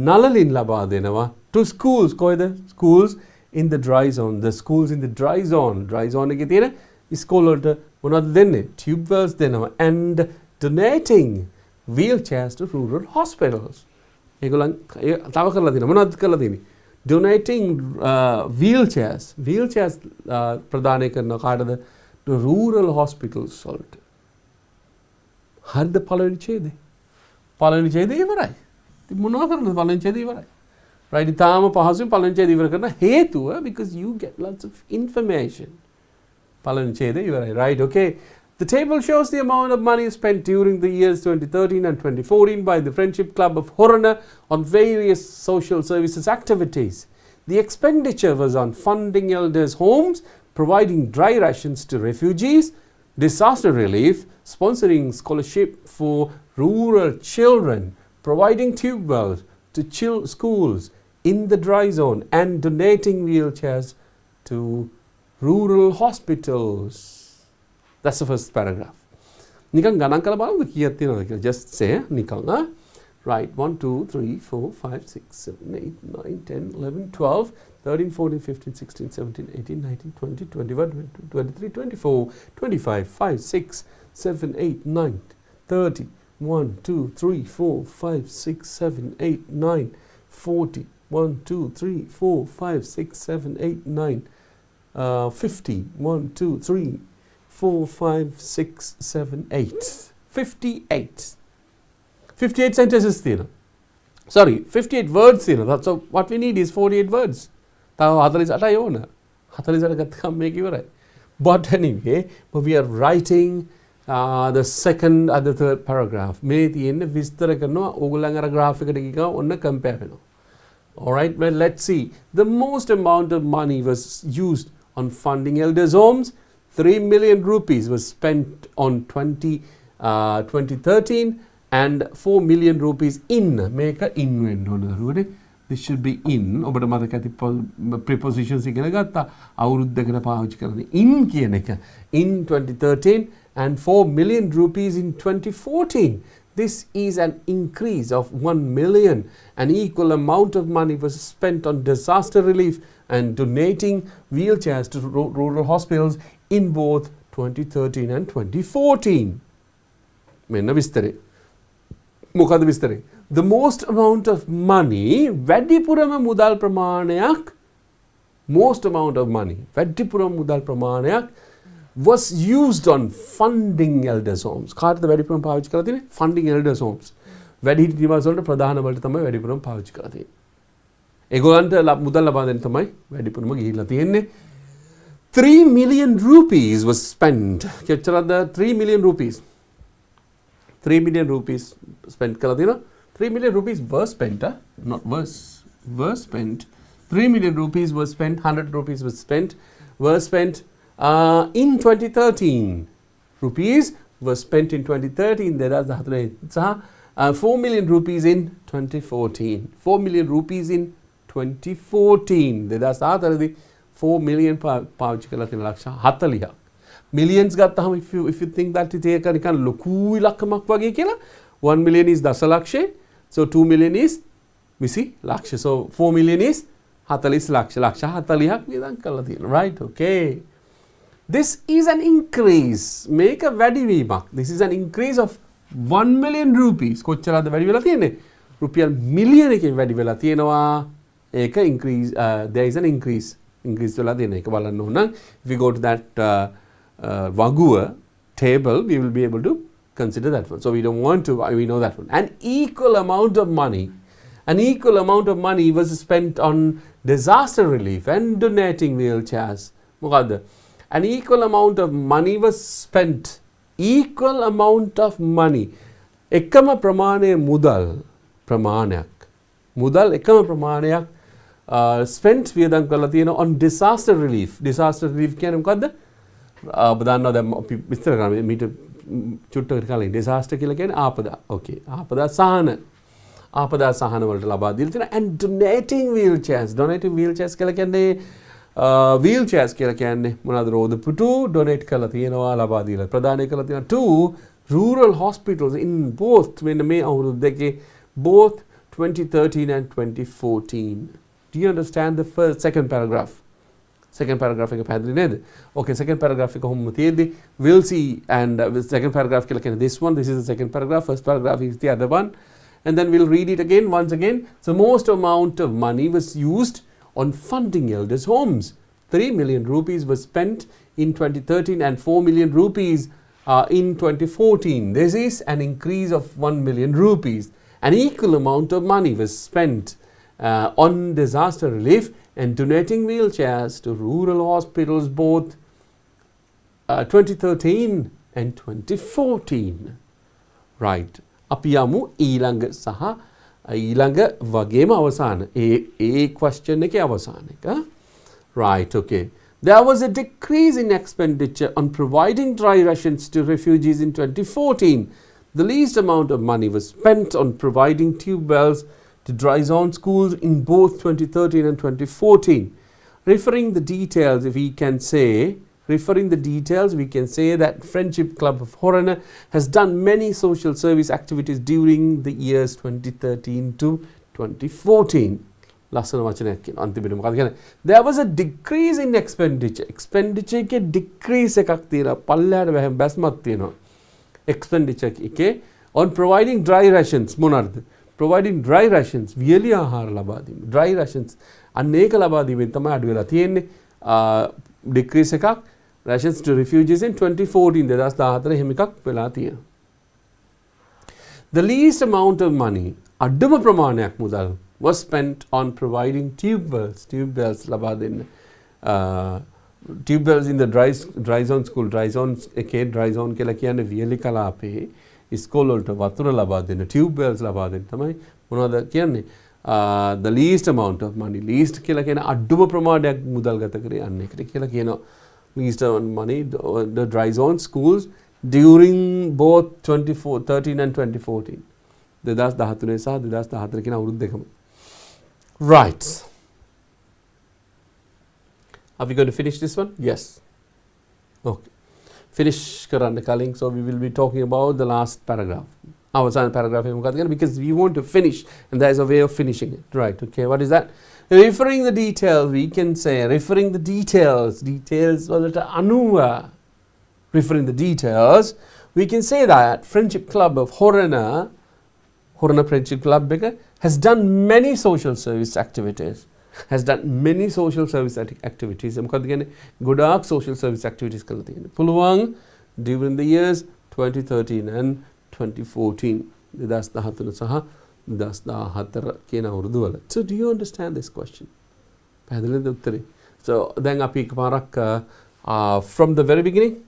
නළලින් ලබා දෙනවා to schools. කොහෙද? Schools in the dry zone. The schools in the dry zone. Dry zone එකේ තියෙන ස්කෝල් වලට මොනවද දෙන්නේ? Tube wells දෙනවා. And donating wheelchairs to rural hospitals. ඒගොල්ලන් තව කරලා තියෙනවා. මොනවද කරලා තියෙන්නේ? Donating wheelchairs ප්‍රදානය කරන කාටද? To rural hospitals වලට. හරිද පළවෙනි ඡේදය? පළවෙනි ඡේදය ඉවරයි. ඉතින් මොනවා කරන්නද පළවෙනි ඡේදය ඉවරයි. Right? ඊටාම පහසුවෙන් පළවෙනි ඡේදය ඉවර කරන හේතුව because you get lots of information. පළවෙනි ඡේදය ඉවරයි. Right? Okay. The table shows the amount of money spent during the years 2013 and 2014 by the Friendship Club of Horana on various social services activities. The expenditure was on funding elders' homes, providing dry rations to refugees, disaster relief, sponsoring scholarship for rural children, providing tube wells to schools in the dry zone, and donating wheelchairs to rural hospitals. That's the first paragraph. නිකන් ගණන් කරලා බලන්න කීයක් තියෙනවද කියලා. Just say නිකන් Right. 1, 2, 3, 4, 5, 6, 7, 8, 9, 10, 11, 12, 13, 14, 15, 16, 17, 18, 19, 20, 21, 22, 23, 24, 25, 5, 6, 7, 8, 9, 30, 1, 2, 3, 4, 5, 6, 7, 8, 9, 40, 1, 2, 3, 4, 5, 6, 7, 8, 9, 50, 1, 2, 3, 4, 5, 6, 7, 8. 58. 58 sentences තියෙනවා. Sorry, 58 words තියෙනවා. So what we need is 48 words. තව 48යි ඕන. 48 ගත්තකම් මේක ඉවරයි. But anyway, but we are writing the second and the third paragraph. මේ තියෙන්නේ විස්තර කරනවා ඕගොල්ලන් අර graph එකට ගිහම ඔන්න compare වෙනවා. All right, well let's see. The most amount of money was used on funding elders' homes. 3 million rupees was spent on 2013 and 4 million rupees in. Make a in වෙන්න ඕනේ. This should be in. ඔබට මතක ඇති prepositions ඉගෙන ගත්තා. අවුරුද්දකට පාවිච්චි කරන්නේ in කියන එක. In 2013 and 4 million rupees in 2014. This is an increase of 1 million. An equal amount of money was spent on disaster relief and donating wheelchairs to rural hospitals in both 2013 and 2014. මෙන්න විස්තරේ. මොකද විස්තරේ? the most amount of money වැඩිපුරම මුදල් ප්‍රමාණයක් most amount of money වැඩිපුරම මුදල් ප්‍රමාණයක් was used on funding elders homes. කාටද වැඩිපුරම පාවිච්චි කරලා තියෙන්නේ? funding elders homes. වැඩිහිටි නිවාස වලට ප්‍රධාන වලට තමයි වැඩිපුරම පාවිච්චි කරලා තියෙන්නේ. ඒගොල්ලන්ට මුදල් ලබා දෙන්න තමයි වැඩිපුරම ගිහිල්ලා තියෙන්නේ. 3 million rupees was spent. කෙච්චරද 3 million rupees. 3 million rupees spent කරලා තියෙනවා. 3 million rupees were spent, not were spent. 3 million rupees was spent, 100 rupees was spent, were spent in 2013. Rupees were spent in 2013. That's the 4 million rupees in 2014. 4 million rupees in 2014. That's the 4 million පාවිච්චි කරලා තියෙන ලක්ෂ 40ක්. Millions ගත්තහම if you think that it ඒක නිකන් ලොකු ඉලක්කමක් වගේ කියලා 1 million is දසලක්ෂය. So 2 million is 20 ලක්ෂ. So 4 million is 40 ලක්ෂ. ලක්ෂ 40ක් වියදම් කරලා තියෙනවා. Right? Okay. This is an increase. මේක වැඩිවීමක්. This is an increase of 1 million rupees. කොච්චරද වැඩි වෙලා තියෙන්නේ? රුපියල් මිලියන එකකින් වැඩි වෙලා තියෙනවා. ඒක increase there is an increase. Increase වෙලා තියෙන එක බලන්න ඕන නම් if we go to that වගුව table we will be able to consider that one. So we don't want to, we know that one. An equal amount of money was spent on disaster relief and donating wheelchairs. මොකද්ද? An equal amount of money was spent. Equal amount of money. එකම ප්‍රමාණයේ මුදල් එකම ප්‍රමාණයක් spent වියදම් කරලා තියෙනවා on disaster relief. Disaster relief කියන්නේ මොකද්ද? ඔබ දන්නවා දැන් අපි විස්තර කරා මීට චුට්ටකට කලින් disaster කියලා කියන්නේ ආපදා. Okay. ආපදා සහන වලට ලබා දීලා තියෙනවා and donating wheelchairs. Donating wheelchairs කියලා කියන්නේ wheelchairs කියලා කියන්නේ මොනවාද? රෝද පුටු donate කරලා තියෙනවා ලබා දීලා ප්‍රදානය කරලා තියෙනවා to rural hospitals in both මෙන්න මේ අවුරුදු දෙකේ both 2013 and 2014. Do you understand the second paragraph? Second paragraph එක පැහැදිලි නේද? Okay, second paragraph එක කොහොමද තියෙන්නේ? We'll see. And second paragraph කියලා කියන්නේ this one. This is the second paragraph. First paragraph is the other one. And then we'll read it again once again. So most amount of money was used on funding elders homes. 3 million rupees was spent in 2013 and 4 million rupees in 2014. This is an increase of 1 million rupees. An equal amount of money was spent on disaster relief and donating wheelchairs to rural hospitals both 2013 and 2014. Right. අපි යමු ඊළඟ සහ ඊළඟ වගේම අවසාන ඒ question එකේ අවසාන එක. Right. Okay. There was a decrease in expenditure on providing dry rations to refugees in 2014. The least amount of money was spent on providing tube wells to dry zone schools in both 2013 and 2014. Referring the details, we can say that Friendship Club of Horana has done many social service activities during the years 2013 to 2014. ලස්සන වචනයක් කියන අන්තිමට මොකක්ද කියන්නේ? There was a decrease in expenditure. Expenditure එකේ decrease එකක් තියෙනවා. පල්ලෙහාට බැස්මක් තියෙනවා. Expenditure එකේ on providing dry rations මොනවාද? Providing dry rations වියලි ආහාර ලබා දීම. Dry rations අන්න ඒක ලබා දීමෙන් තමයි අඩු වෙලා තියෙන්නේ. Decrease එකක් rations to refugees in 2014 2014 එහෙම එකක් වෙලා තියෙනවා. The least amount of money අඩුම ප්‍රමාණයක් මුදල් was spent on providing tube wells ලබා දෙන්න. Tube wells in the dry zone school. Dry zone කියලා කියන්නේ වියලි කලාපේ ඉස්කෝල වලට වතුර ලබා දෙන්න tube wells ලබා දෙන්න තමයි මොනවද කියන්නේ? The least amount of money. Least කියලා කියන අඩුම ප්‍රමාණයක් මුදල් ගත කරේ අන්න එකට කියලා කියනවා. Least amount of money the dry zone schools during both 2013 and 2014. 2013 සහ 2014 කියන අවුරුදු දෙකම. Right. Are we going to finish this one? Yes. Okay. Finish කරන්න කලින්, so we will be talking about the last paragraph. අවසාන paragraph එක මොකක්ද කියන්නේ? Because we want to finish and there is a way of finishing it. Right. Okay. What is that? Referring the details, we can say referring the details වලට අනුව referring the details, we can say that Friendship Club of Horana Horana Friendship Club has done many social service activities. Has done many social service activities. Godak social service activities Pulwang during the years 2013 and 2014. That's the Hatana Saha. That's the Hatara Kena Urdu. So do you understand this question? So then from the very beginning,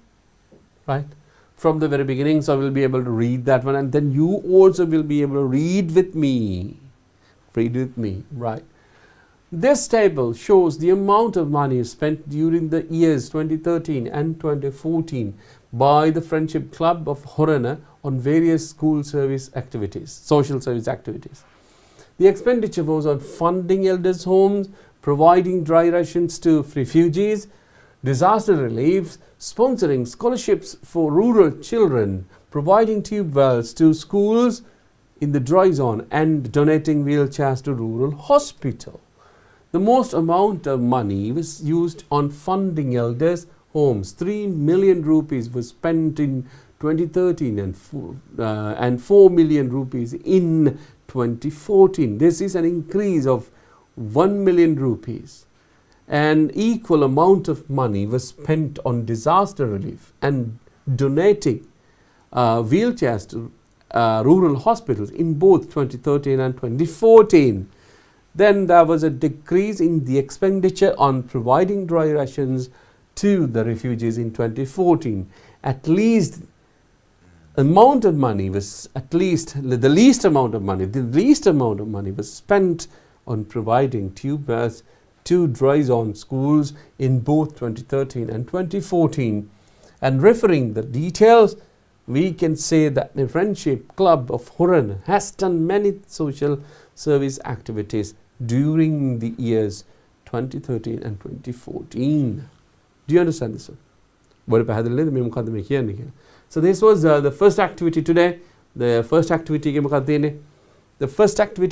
right? From the very beginning, so I will be able to read that one, and then you also will be able to read with me. Read with me, right? This table shows the amount of money spent during the years 2013 and 2014 by the Friendship Club of Horana on various school service activities, social service activities. The expenditure was on funding elders' homes, providing dry rations to refugees, disaster relief, sponsoring scholarships for rural children, providing tube wells to schools in the dry zone, and donating wheelchairs to rural hospital. The most amount of money was used on funding elders' homes. 3 million rupees was spent in 2013 and 4 million rupees in 2014. This is an increase of 1 million rupees. An equal amount of money was spent on disaster relief and donating wheelchairs to rural hospitals in both 2013 and 2014. Then there was a decrease in the expenditure on providing dry rations to the refugees in 2014. At least amount of money was the least amount of money was spent on providing tube wells to dry zone schools in both 2013 and 2014. And referring the details, we can say that the Friendship Club of Horana has done many social service activities during the years 2013 and 2014. Do you understand this one? So this was the first activity today. The first activity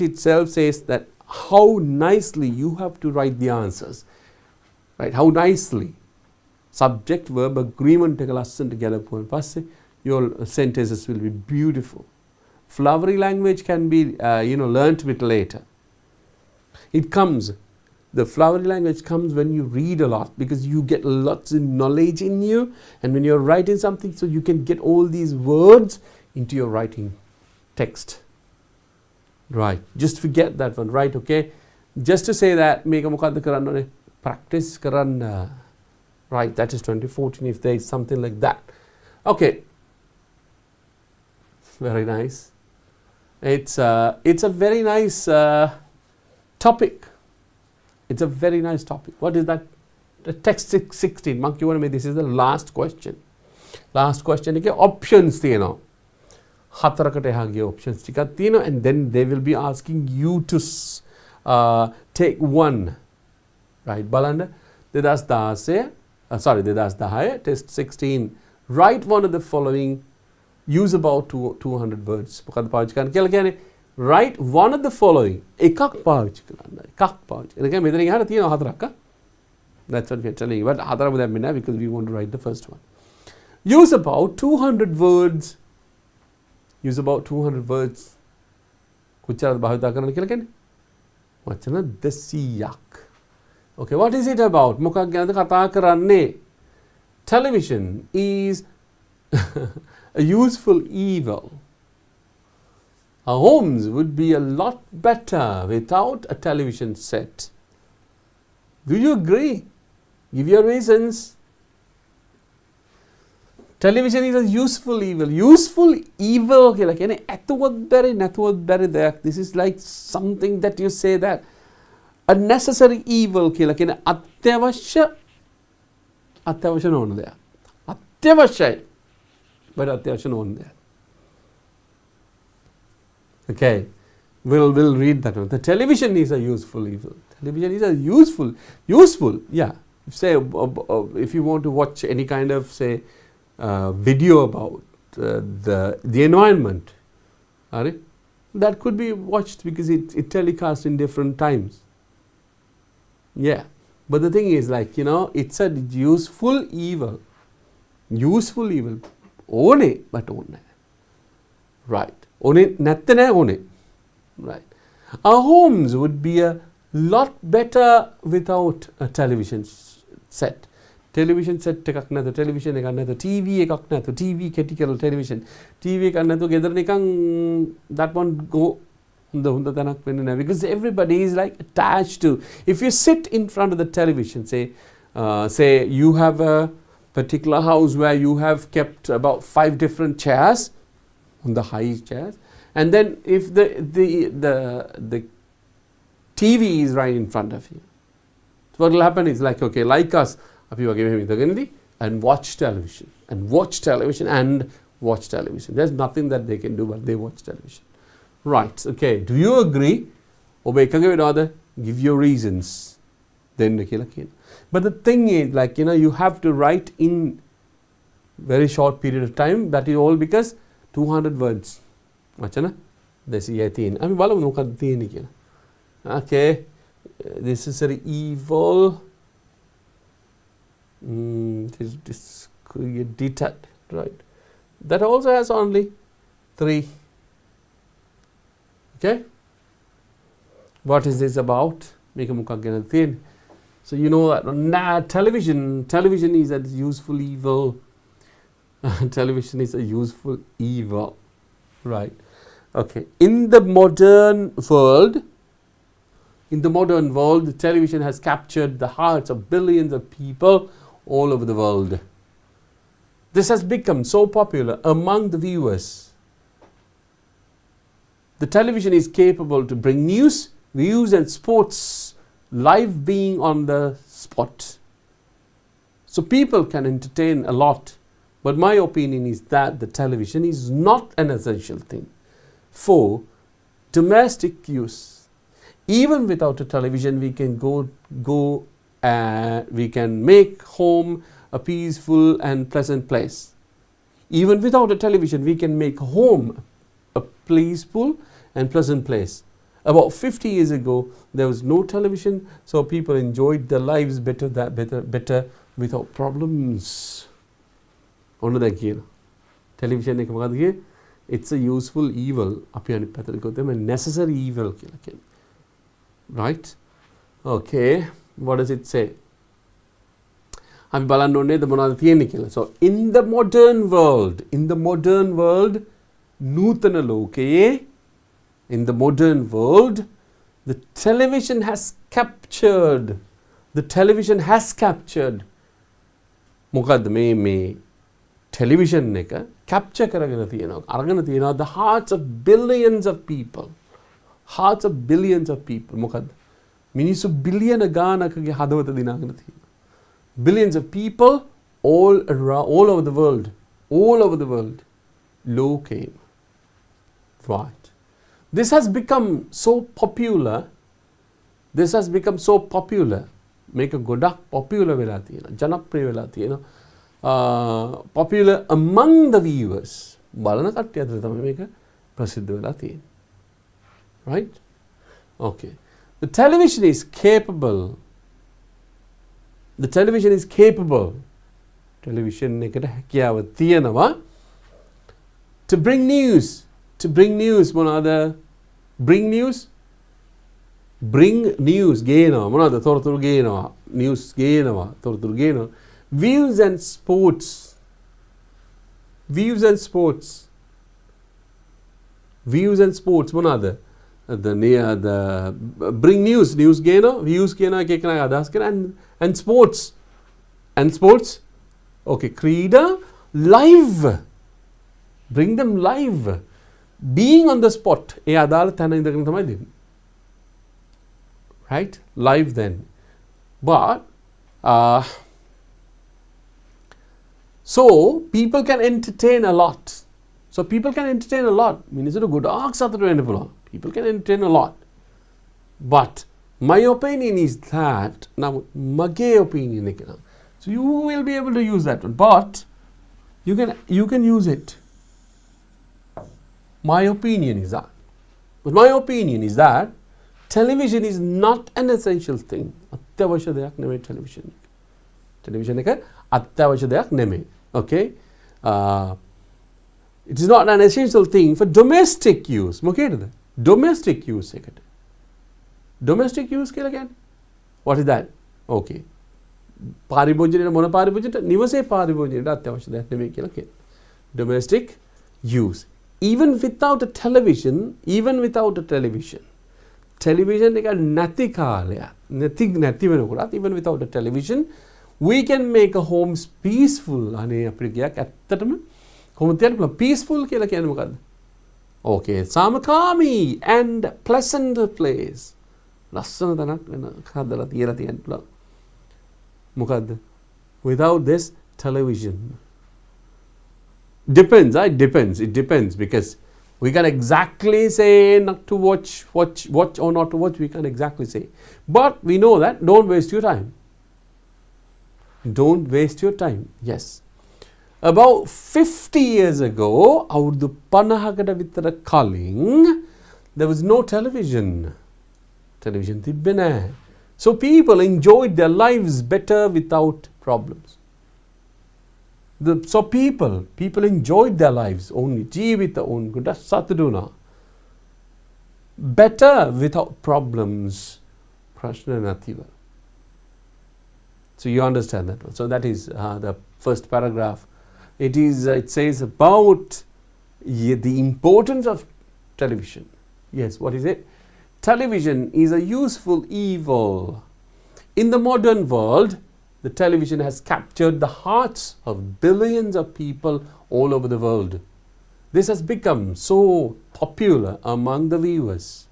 itself says that how nicely you have to write the answers. Right? How nicely. Subject, verb, agreement together. Your sentences will be beautiful. Flowery language can be learnt a bit later. The flowery language comes when you read a lot, because you get lots of knowledge in you, and when you're writing something, so you can get all these words into your writing text. Right, just forget that one, right? Okay, just to say that, practice karan. Right, that is 2014, if there is something like that. Okay, very nice. It's a very nice topic. It's a very nice topic. What is that? The text 16. Mark, you want to make this is the last question. Last question. Okay, options. Options. And then they will be asking you to take one. Right? Balanda. Test 16. Write one of the following. Use about 200 words. Write one of the following. That's what we are telling you. But because we want to write the first one. Use about 200 words. Use about 200 words. Okay, what is it about? Television is a useful evil. Our homes would be a lot better without a television set. Do you agree? Give your reasons. Television is a useful evil. Useful evil. Okay, like this is like something that you say that a necessary evil. Okay, like atyavashya no there. Atyavashya, but atyavashya no there. Okay, we'll read that one. The television is a useful evil. Television is a useful, yeah. Say, if you want to watch any kind of, say, video about the environment, that could be watched because it telecasts in different times. Yeah, but the thing is, like, it's a useful evil. Useful evil. One, but one. Right. One nattane one. Right. Our homes would be a lot better without a television set. Television set එකක් නැතුව, television එකක් නැතුව, TV එකක් නැතුව, TV කෙටි කරලා television, TV එකක් නැතුව ගෙදර නිකන් that won't go හොඳ තැනක් වෙන්නේ නැහැ, because everybody is like attached to. If you sit in front of the television, say you have a particular house where you have kept about 5 different chairs, on the high chairs, and then if the TV is right in front of you, so what will happen is like, okay, like us, and watch television and watch television and watch television. There's nothing that they can do but they watch television. Right, okay, do you agree? Give your reasons. Then but the thing is, like, you have to write in very short period of time. That is all because 200 words. Okay, this is very evil. This detached, right? That also has only 3. Okay, what is this about? So you know that television is a useful evil. Television is a useful evil, right? Okay, in the modern world, the television has captured the hearts of billions of people all over the world. This has become so popular among the viewers. The television is capable to bring news, views and sports live, being on the spot. So people can entertain a lot. But my opinion is that the television is not an essential thing for domestic use. Even without a television, we can we can make home a peaceful and pleasant place. Even without a television, we can make home a peaceful and pleasant place. About 50 years ago, there was no television, so people enjoyed their lives better without problems. Television, it's a useful evil, a necessary evil. Right? Okay, what does it say? So in the modern world, nutana loke, in the modern world, the television has captured television එක capture කරගෙන තියෙනවා, අරගෙන තියෙනවා the hearts of billions of people. මොකද්ද? මිනිස්සු බිලියන ගානකගේ හදවත දිනාගෙන තියෙනවා. Billions of people all over the world. ලෝකේ. Right. This has become so popular. මේක ගොඩක් popular වෙලා තියෙනවා. ජනප්‍රිය වෙලා තියෙනවා. Popular among the viewers. බලන කට්ටිය අතර තමයි මේක ප්‍රසිද්ධ වෙලා තියෙන්නේ. Right? Okay. The television is capable. Television එකට හැකියාව තියෙනවා to bring news. මොනවාද? Bring news ගේනවා. මොනවාද? තොරතුරු ගේනවා. News ගේනවා. තොරතුරු ගේනවා. Views and sports. මොනවාද? The bring news ගේනවා. Views කියනවා එක එකනා අදහස් කරන and sports. Okay, ක්‍රීඩා live. Bring them live. Being on the spot. ඒ අදාළ තැන ඉඳගෙන තමයි දෙන්නේ. Right? Live then. But so people can entertain a lot. Minisuru ගොඩාක් සතුට වෙන්න පුළුවන්. People can entertain a lot. But my opinion is that, now මගේ opinion එක නම්, so you will be able to use that one, but you can use it. My opinion is that television is not an essential thing. අත්‍යවශ්‍ය දෙයක් නෙමෙයි television. Television එක අත්‍යවශ්‍ය දෙයක් නෙමෙයි. Okay? It is not an essential thing for domestic use. මොකේද? domestic use එකට. Domestic use කියලා කියන්නේ what is that? Okay. පාරිභෝජනයේ මොන පාරිභෝජනයට? නිවසේ පාරිභෝජනයට අත්‍යවශ්‍ය දෙයක් නෙමෙයි කියලා කියනවා. Domestic use. Even without a television, television එක නැති කාලයක් නැති වෙනකොට even without a television we can make a homes peaceful. අනේ අපිට ගියක් ඇත්තටම කොහොමද කියන්නේ peaceful කියලා කියන්නේ මොකද්ද? Okay, සාමකාමී and pleasant place. ලස්සන තැනක් වෙන හදලා තියලා තියෙන්න පුළුවන්. මොකද්ද? Without this television. Depends, it depends because we can exactly say not to watch or not to watch, we can exactly say. But we know that don't waste your time. Don't waste your time. Yes. About 50 years ago, අවුරුදු 50කට විතර කලින් there was no television. Television තිබ්බේ නැහැ. So people enjoyed their lives better without problems. So people enjoyed their lives only. ජීවිත ඕන් ගොඩක් සතුටු වුණා. Better without problems. ප්‍රශ්න නැතිව. So you understand that one. So that is the first paragraph. It says about the importance of television. Yes, what is it? Television is a useful evil. In the modern world, the television has captured the hearts of billions of people all over the world. This has become so popular among the viewers.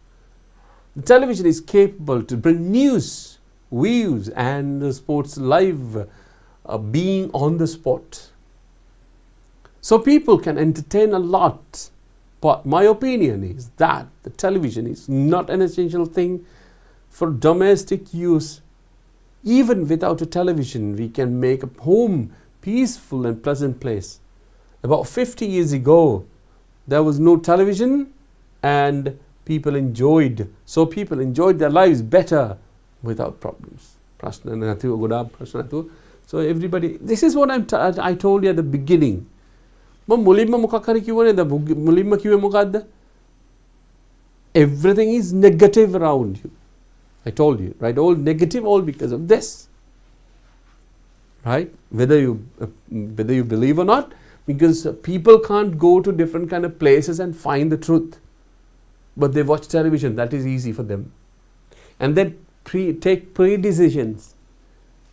The television is capable to bring news, views and sports live, being on the spot. So people can entertain a lot. But my opinion is that the television is not an essential thing for domestic use. Even without a television, we can make a home peaceful and pleasant place. About 50 years ago, there was no television and people enjoyed their lives better without problems. So everybody, this is what I told you at the beginning. මුලින්ම මොකක් හරි කිව්වනේ මුලින්ම කිව්වේ මොකද්ද? Everything is negative around you. I told you, right? All negative, all because of this. Right? Whether you believe or not, because people can't go to different kind of places and find the truth. But they watch television, that is easy for them. And they take pre-decisions.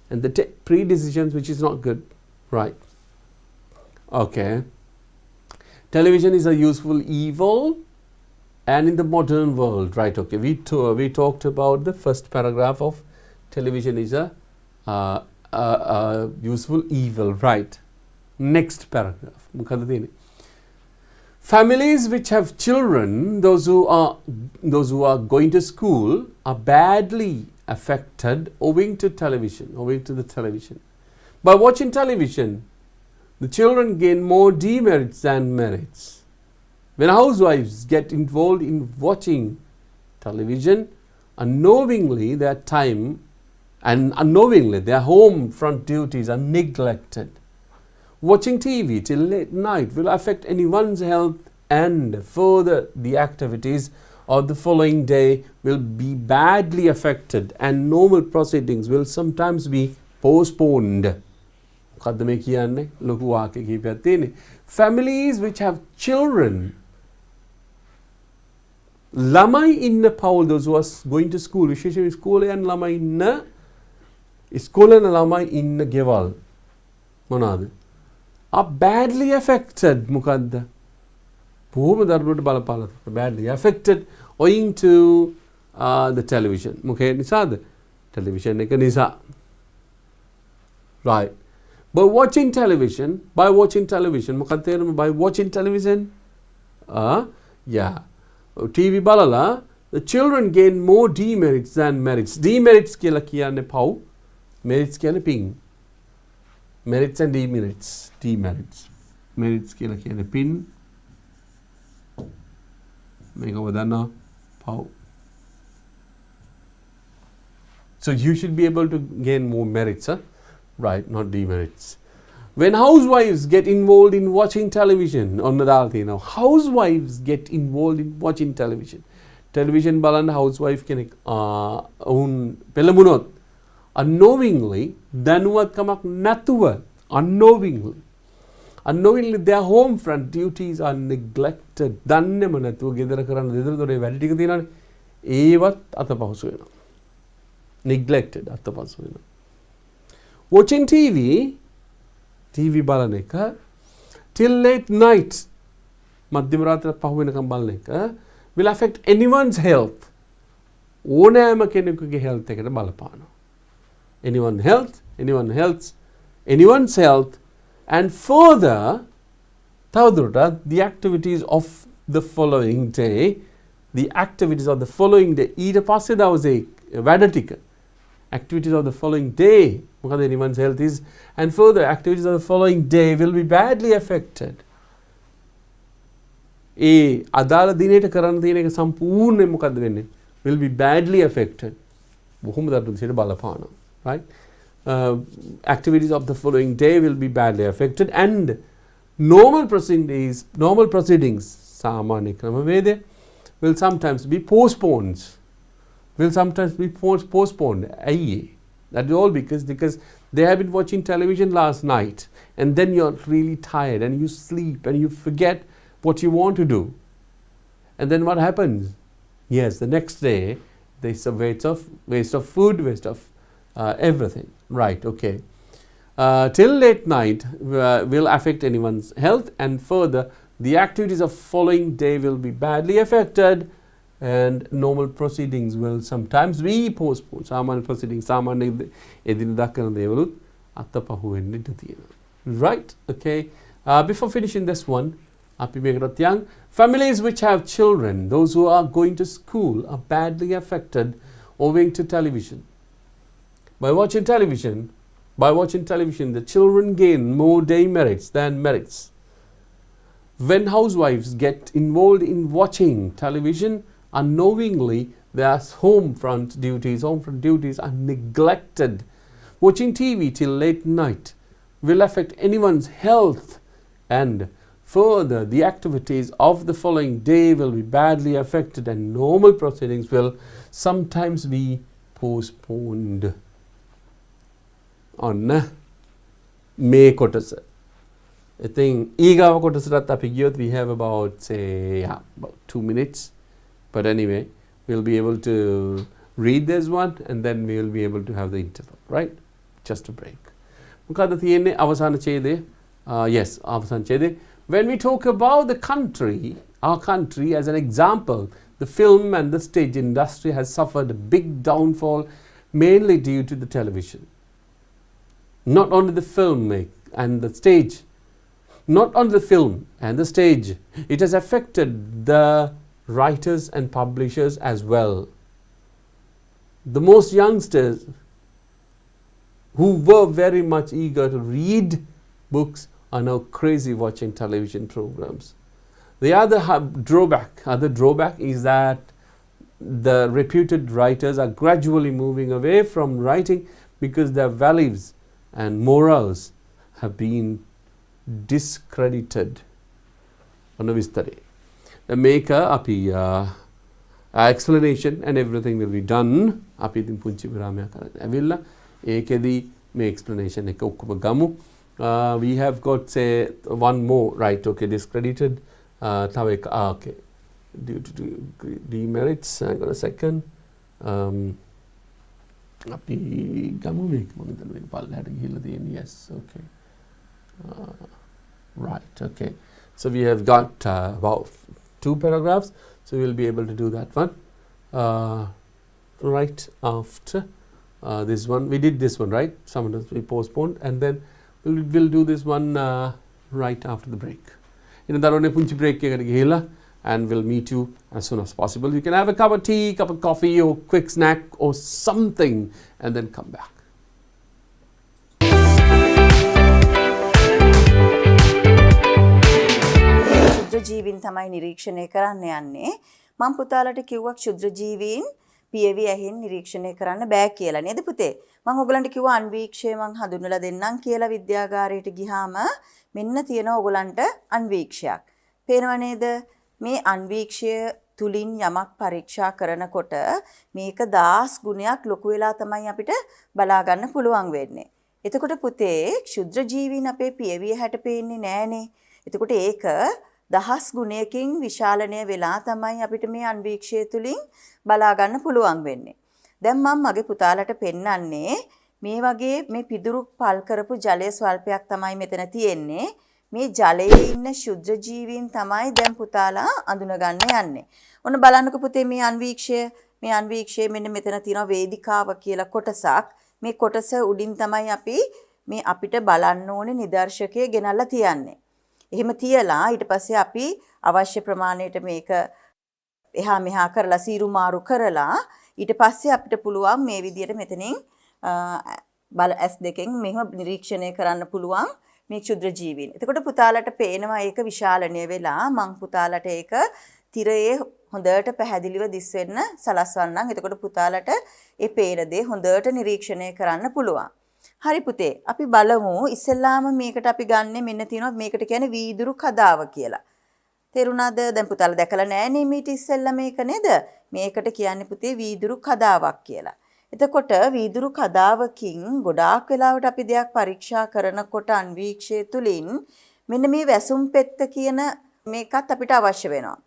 And they take pre-decisions which is not good. Right? Okay. Television is a useful evil and in the modern world, right? Okay, we talked about the first paragraph of television is a useful evil, right? Next paragraph. Families which have children, those who are going to school, are badly affected owing to the television. By watching television, the children gain more demerits than merits. When housewives get involved in watching television, unknowingly their home front duties are neglected. Watching TV till late night will affect anyone's health and further the activities of the following day will be badly affected and normal proceedings will sometimes be postponed. Families which have children, ළමයි ඉන්න පවුල්, those who are going to school, විශේෂයෙන් ඉස්කෝලේ යන ළමයි ඉන්න ගෙවල් මොනවාද? Are badly affected. මොකද්ද? බොහොම දරුණුවට බලපාලා badly affected owing to the television. මොකේ නිසාද? television එක නිසා. Right. By watching television, මොකක්ද තේරුම by watching television? TV බලලා the children gain more demerits than merits. Demerits කියලා කියන්නේ පව්. Merits කියන්නේ පින්. Merits and demerits. Merits කියලා කියන්නේ පින්. මේක ඔබ දන්නවා පව්. So you should be able to gain more merits, huh? Right, not demerits. When housewives get involved in watching television, housewives get involved in watching television. television බලන housewife කෙනෙක් වුන් පෙළඹුණොත් unknowingly දැනුවත්කමක් නැතුව unknowingly their home front duties are neglected. දන්නේම නැතුව ගෙදර කරන ගෙදර දොරේ වැඩ ටික තියෙනවානේ. ඒවත් අතපහසු වෙනවා. neglected අතපහසු වෙනවා. watching TV බලන එක till late night මධ්‍යම රාත්‍රියට පහු වෙනකම් බලන එක will affect anyone's health. ඕනෑම කෙනෙකුගේ health එකට බලපානවා. anyone's health and further තවදුරටත් the activities of the following day ඊට පස්සේ දවසේ වැඩ ටික activities of the following day මොකද anyone's health is and further activities of the following day will be badly affected. ඒ අදාළ දිනේට කරන්න තියෙන එක සම්පූර්ණයෙන් මොකද්ද වෙන්නේ? will be badly affected. බොහොම දරුණු බලපානවා. Right? Activities of the following day will be badly affected and normal proceedings සාමාන්‍ය ක්‍රමවේදය will sometimes be postponed. ඇයි? That's all because they have been watching television last night and then you're really tired and you sleep and you forget what you want to do. And then what happens? Yes, the next day there's a waste of food, waste of everything. Right, okay. Till late night will affect anyone's health and further the activities of following day will be badly affected and normal proceedings will sometimes be postponed. සාමාන්‍ය proceedings සාමාන්‍ය එදිනදා කරන දේවලුත් අතපහුව වෙන්න ඉඩ තියෙනවා. Right, okay. Before finishing this one, අපි මේකට young families which have children, those who are going to school are badly affected owing to television. By watching television, the children gain more demerits than merits. When housewives get involved in watching television, unknowingly their home front duties are neglected. Watching TV till late night will affect anyone's health and further the activities of the following day will be badly affected and normal proceedings will sometimes be postponed. ඔන්න මේ කොටස. ඉතින් ඊගාව කොටසට අපි ගියොත් we have about about 2 minutes. But anyway, we'll be able to read this one and then we will be able to have the interval, right? Just a break. මොකද තියෙන්නේ අවසාන ඡේදය? Yes, අවසාන ඡේදය. When we talk about the country, our country as an example, the film and the stage industry has suffered a big downfall mainly due to the television. Not only the film and the stage, it has affected the writers and publishers as well. The most youngsters who were very much eager to read books are now crazy watching television programs. The other drawback is that the reputed writers are gradually moving away from writing because their values and morals have been discredited. Anavistare. The maker api explanation and everything will be done. Api din punchi viramaya karana. Avilla ekedi me explanation එක ඔක්කොම ගමු. We have got say one more, right? Okay, discredited. තව එක okay. Due to demerits. Hang on a second. අපි ගමු මේක මම හිතන්නේ මේක පල්ලෙහාට ගිහිල්ලා තියෙන්නේ. Yes, okay. Right, okay. So we have got about 2 paragraphs. So we'll be able to do that one right after this one. We did this one, right? Sometimes we postponed and then we'll do this one right after the break. In the punchi break and we'll meet you as soon as possible. You can have a cup of tea, cup of coffee or quick snack or something and then come back. ජීවීන් තමයි නිරීක්ෂණය කරන්න යන්නේ. මම පුතාලට කිව්වා ක්ෂුද්‍ර ජීවීන් පියවි ඇහෙන් නිරීක්ෂණය කරන්න බෑ කියලා නේද පුතේ? මම ඔයගලන්ට කිව්වා අන්වීක්ෂය මම හඳුන්වලා දෙන්නම් කියලා විද්‍යාගාරයට ගියාම මෙන්න තියෙනවා ඔයගලන්ට අන්වීක්ෂයක්. පේනව නේද? මේ අන්වීක්ෂය තුලින් යමක් පරීක්ෂා කරනකොට මේක 1000 ගුණයක් ලොකු වෙලා තමයි අපිට බලා ගන්න පුළුවන් වෙන්නේ. එතකොට පුතේ ක්ෂුද්‍ර ජීවීන් අපේ පියවිය හැට පේන්නේ නෑනේ. එතකොට ඒක 1000 ගුණයකින් විශාලණය වෙලා තමයි අපිට මේ අන්වීක්ෂය තුලින් බලා ගන්න පුළුවන් වෙන්නේ. දැන් මම මගේ පුතාලට පෙන්නන්නේ මේ වගේ මේ පිදුරු පල් කරපු ජලය ස්වල්පයක් තමයි මෙතන තියෙන්නේ. මේ ජලයේ ඉන්න ශුද්ධ ජීවීන් තමයි දැන් පුතාලා අඳුනගන්න යන්නේ. ඔන්න බලන්නකෝ පුතේ මේ අන්වීක්ෂය මෙන්න මෙතන තියෙනවා වේදිකාව කියලා කොටසක්. මේ කොටස උඩින් තමයි අපි මේ අපිට බලන්න ඕනේ නිදර්ශකය ගෙනල්ලා තියන්නේ. එහෙම තියලා ඊට පස්සේ අපි අවශ්‍ය ප්‍රමාණයට මේක එහා මෙහා කරලා සීරු මාරු කරලා ඊට පස්සේ අපිට පුළුවන් මේ විදියට මෙතනින් S2කින් මෙහෙම නිරීක්ෂණය කරන්න පුළුවන් මේ ක්ෂුද්‍ර ජීවීන්. එතකොට පුතාලට පේනවා ඒක විශාලණය වෙලා මං පුතාලට ඒක තිරයේ හොඳට පැහැදිලිව දිස් වෙන්න සලස්වන්නම්. එතකොට පුතාලට ඒ පේන දේ හොඳට නිරීක්ෂණය කරන්න පුළුවන්. හරි පුතේ අපි බලමු ඉස්සෙල්ලාම මේකට අපි ගන්නෙ මෙන්න තියෙනවා මේකට කියන්නේ වීදුරු කදාව කියලා. තේරුණාද? දැන් පුතාලා දැකලා නෑනේ මේක ඉස්සෙල්ලා මේක නේද? මේකට කියන්නේ පුතේ වීදුරු කදාවක් කියලා. එතකොට වීදුරු කදාවකින් ගොඩාක් වෙලාවට අපි දෙයක් පරීක්ෂා කරනකොට අන්වීක්ෂය තුලින් මෙන්න මේ වැසුම් පෙත්ත කියන මේකත් අපිට අවශ්‍ය වෙනවා.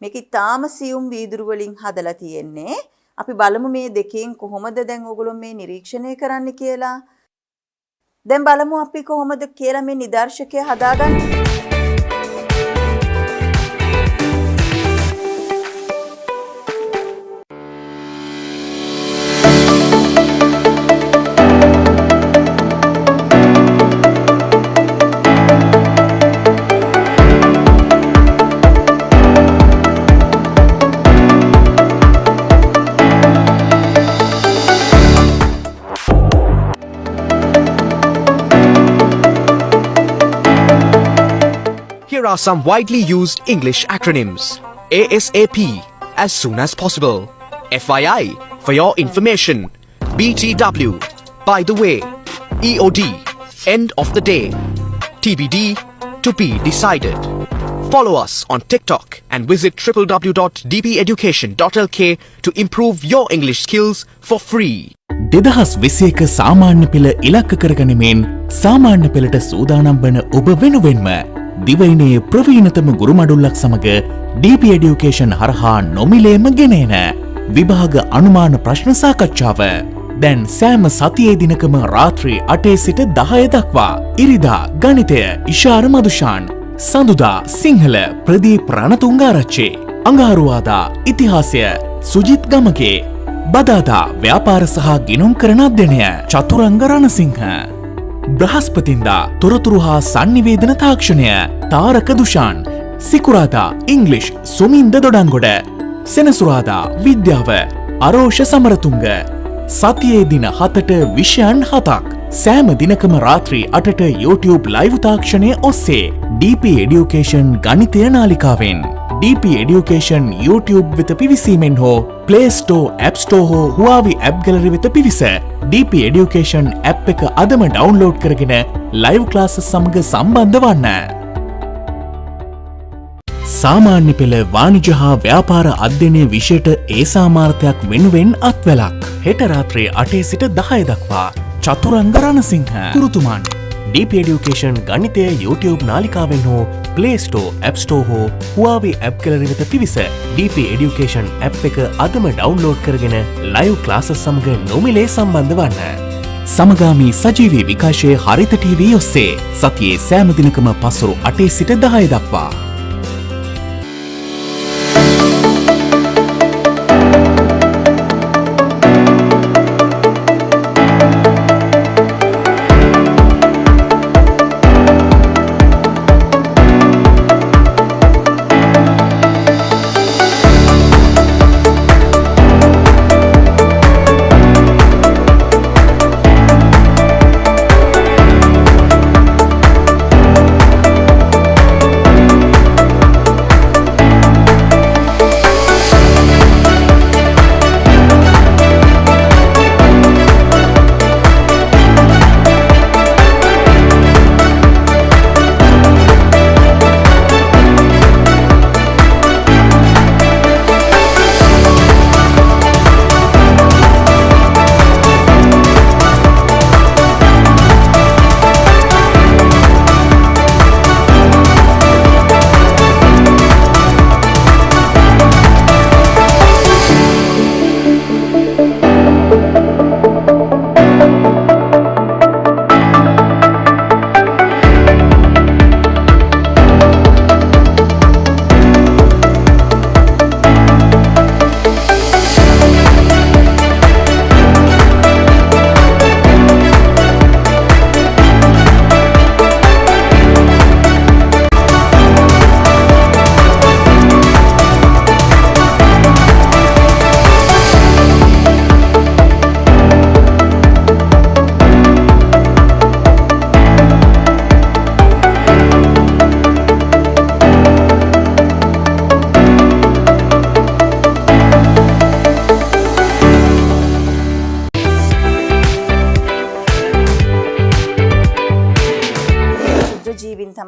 මේක ඊටාම සියුම් වීදුරු වලින් හදලා තියෙන්නේ. අපි බලමු මේ දෙකෙන් කොහොමද දැන් ඔයගොල්ලෝ මේ නිරීක්ෂණය කරන්න කියලා. දැන් බලමු අපි කොහොමද කියලා මේ නිදර්ශකය හදාගන්නේ. Here are some widely used English acronyms. ASAP, as soon as possible. FYI, for your information. BTW, by the way. EOD, end of the day. TBD, to be decided. Follow us on TikTok and visit www.dbeducation.lk to improve your English skills for free. 2021 සාමාන්‍ය පෙළ ඉලක්ක කරගනිමින් සාමාන්‍ය පෙළට සූදානම් වන ඔබ වෙනුවෙන්ම දිවයිනේ ප්‍රවීණතම ගුරු මඩුල්ලක් සමග DP Education හරහා නොමිලේම ගෙනෙන විභාග අනුමාන ප්‍රශ්න සාකච්ඡාව දැන් සෑම සතියේ දිනකම රාත්‍රී 8 සිට 10 දක්වා ඉරිදා ගණිතය ඉෂාර මදුෂාන් සඳුදා සිංහල ප්‍රදීප් රණතුංගාරච්චි අඟහරුවාදා ඉතිහාසය සුජිත් ගමගේ බදාදා ව්‍යාපාර සහ ගිණුම් කරන අධ්‍යයනය චතුරංග රණසිංහ බ්‍රහස්පතින්දා තොරතුරු හා සංනිවේදන තාක්ෂණය තාරක දුෂාන් සිකුරාදා ඉංග්ලිෂ් සුමින්ද දොඩංගොඩ සෙනසුරාදා විද්‍යාව අරෝෂ සමරතුංග සතියේ දින 7ට විෂයන් 7ක් සෑම දිනකම රාත්‍රී 8ට YouTube ලයිව් තාක්ෂණය ඔස්සේ DP Education ගණිතය නාලිකාවෙන් DP Education YouTube වෙත පිවිසීමෙන් හෝ Play Store, App Store හෝ Huawei App Gallery වෙත පිවිස DP Education app එක අදම ඩවුන්ලෝඩ් කරගෙන ලයිව් ක්ලාසස් සමග සම්බන්ධ වන්න. සාමාන්‍ය පෙළ වාණිජ හා ව්‍යාපාර අධ්‍යයනය විෂයට ඒ සාමාර්ථයක් වෙනුවෙන් අත්වැලක් හෙට රාත්‍රී 8 සිට 10 දක්වා චතුරංග රණසිංහ ගුරුතුමන් DP Education ගණිතය YouTube නාලිකාවෙන් හෝ Play Store, App Store හෝ Huawei App Gallery වෙත පිවිස DP Education app එක අදම ඩවුන්ලෝඩ් කරගෙන ලයිව් ක්ලාසස් සමග නොමිලේ සම්බන්ධ වන්න. සමගාමී සජීවී විකාශය හරිත TV ඔස්සේ සතියේ සෑම දිනකම පසුරු 8 සිට 10 දක්වා.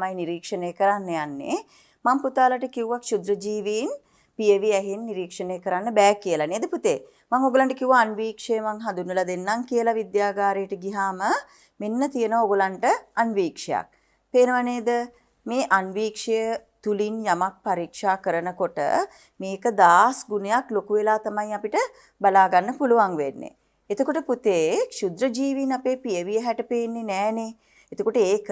තමයි නිරීක්ෂණය කරන්න යන්නේ. මම පුතාලට කිව්වා ක්ෂුද්‍ර ජීවීන් පියවි ඇහෙන් නිරීක්ෂණය කරන්න බෑ කියලා නේද පුතේ? මම ඔයගලන්ට කිව්වා අන්වීක්ෂය මං හඳුන්වලා දෙන්නම් කියලා විද්‍යාගාරයට ගියාම මෙන්න තියෙන ඔයගලන්ට අන්වීක්ෂයක්. පේනව නේද? මේ අන්වීක්ෂය තුලින් යමක් පරීක්ෂා කරනකොට මේක 10 ගුණයක් ලොකු වෙලා තමයි අපිට බලා ගන්න පුළුවන් වෙන්නේ. එතකොට පුතේ ක්ෂුද්‍ර ජීවීන් අපේ පියවිය හැට පේන්නේ නෑනේ. එතකොට ඒක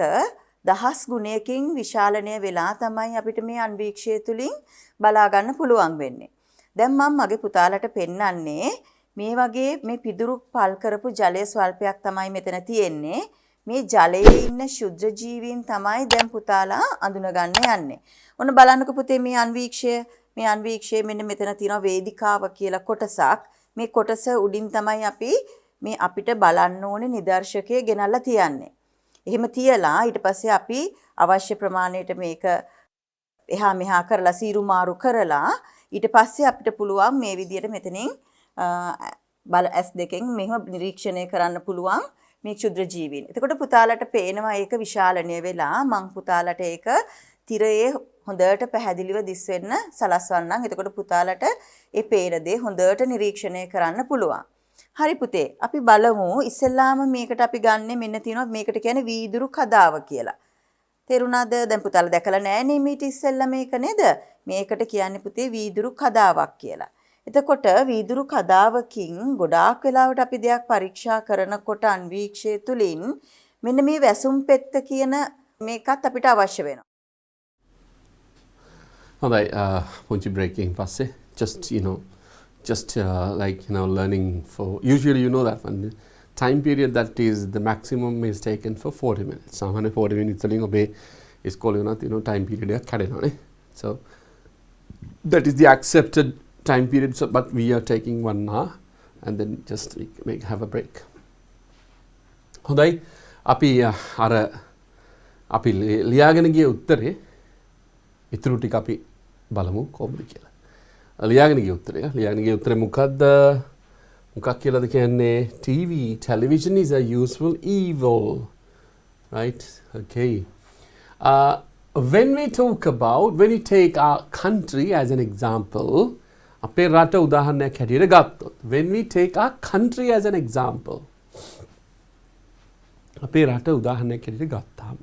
10 ගුණයකින් විශාලණය වෙලා තමයි අපිට මේ අන්වීක්ෂය තුලින් බලා ගන්න පුළුවන් වෙන්නේ. දැන් මම මගේ පුතාලට පෙන්නන්නේ මේ වගේ මේ පිදුරු පල් කරපු ජලය ස්වල්පයක් තමයි මෙතන තියෙන්නේ. මේ ජලයේ ඉන්න ශුද්ධ ජීවීන් තමයි දැන් පුතාලා අඳුනගන්න යන්නේ. ඔන්න බලන්නකෝ පුතේ මේ අන්වීක්ෂයේ මෙන්න මෙතන තියෙනවා වේදිකාව කියලා කොටසක්. මේ කොටස උඩින් තමයි අපි මේ අපිට බලන්න ඕනේ නිදර්ශකය ගෙනල්ලා තියන්නේ. එහෙම තියලා ඊට පස්සේ අපි අවශ්‍ය ප්‍රමාණයට මේක එහා මෙහා කරලා සීරු මාරු කරලා ඊට පස්සේ අපිට පුළුවන් මේ විදියට මෙතනින් S2කින් මෙහෙම නිරීක්ෂණය කරන්න පුළුවන් මේ ක්ෂුද්‍ර ජීවීන්. එතකොට පුතාලට පේනවා ඒක විශාලණය වෙලා මං පුතාලට ඒක තිරයේ හොඳට පැහැදිලිව දිස් වෙන්න සලස්වන්නම්. එතකොට පුතාලට ඒ පේන දේ හොඳට නිරීක්ෂණය කරන්න පුළුවන්. හරි පුතේ අපි බලමු ඉස්සෙල්ලාම මේකට අපි ගන්නෙ මෙන්න තියෙනවා මේකට කියන්නේ වීදුරු කදාව කියලා. තේරුණාද? දැන් පුතාලා දැකලා නැහැ මේට ඉස්සෙල්ලා මේක නේද? මේකට කියන්නේ පුතේ වීදුරු කදාවක් කියලා. එතකොට වීදුරු කදාවකින් ගොඩාක් වෙලාවට අපි දෙයක් පරීක්ෂා කරනකොට අන්වීක්ෂය තුලින් මෙන්න මේ වැසුම් පෙත්ත කියන මේකත් අපිට අවශ්‍ය වෙනවා. හොඳයි පුංචි බ්‍රේකින් පස්සේ just like learning for usually that one time period that is the maximum is taken for 40 minutes. සාමාන්‍ය 40 minutes වලින් ඔබේ ඉස්කෝලේ වුණත් time period එකක් කැඩෙනවානේ. So that is the accepted time period, so but we are taking 1 hour and then just have a break. හොඳයි අපි අර අපි ලියාගෙන ගිය උත්තරේ ඉතුරු ටික අපි බලමු කොහොමද කියලා. ලියාගෙන ගිය උත්තරේ මොකක් කියලාද කියන්නේ? television is a useful evil, right? Okay. When we take our country as an example, අපේ රට උදාහරණයක් හැටියට ගත්තොත්, when we take our country as an example, අපේ රට උදාහරණයක් හැටියට ගත්තාම,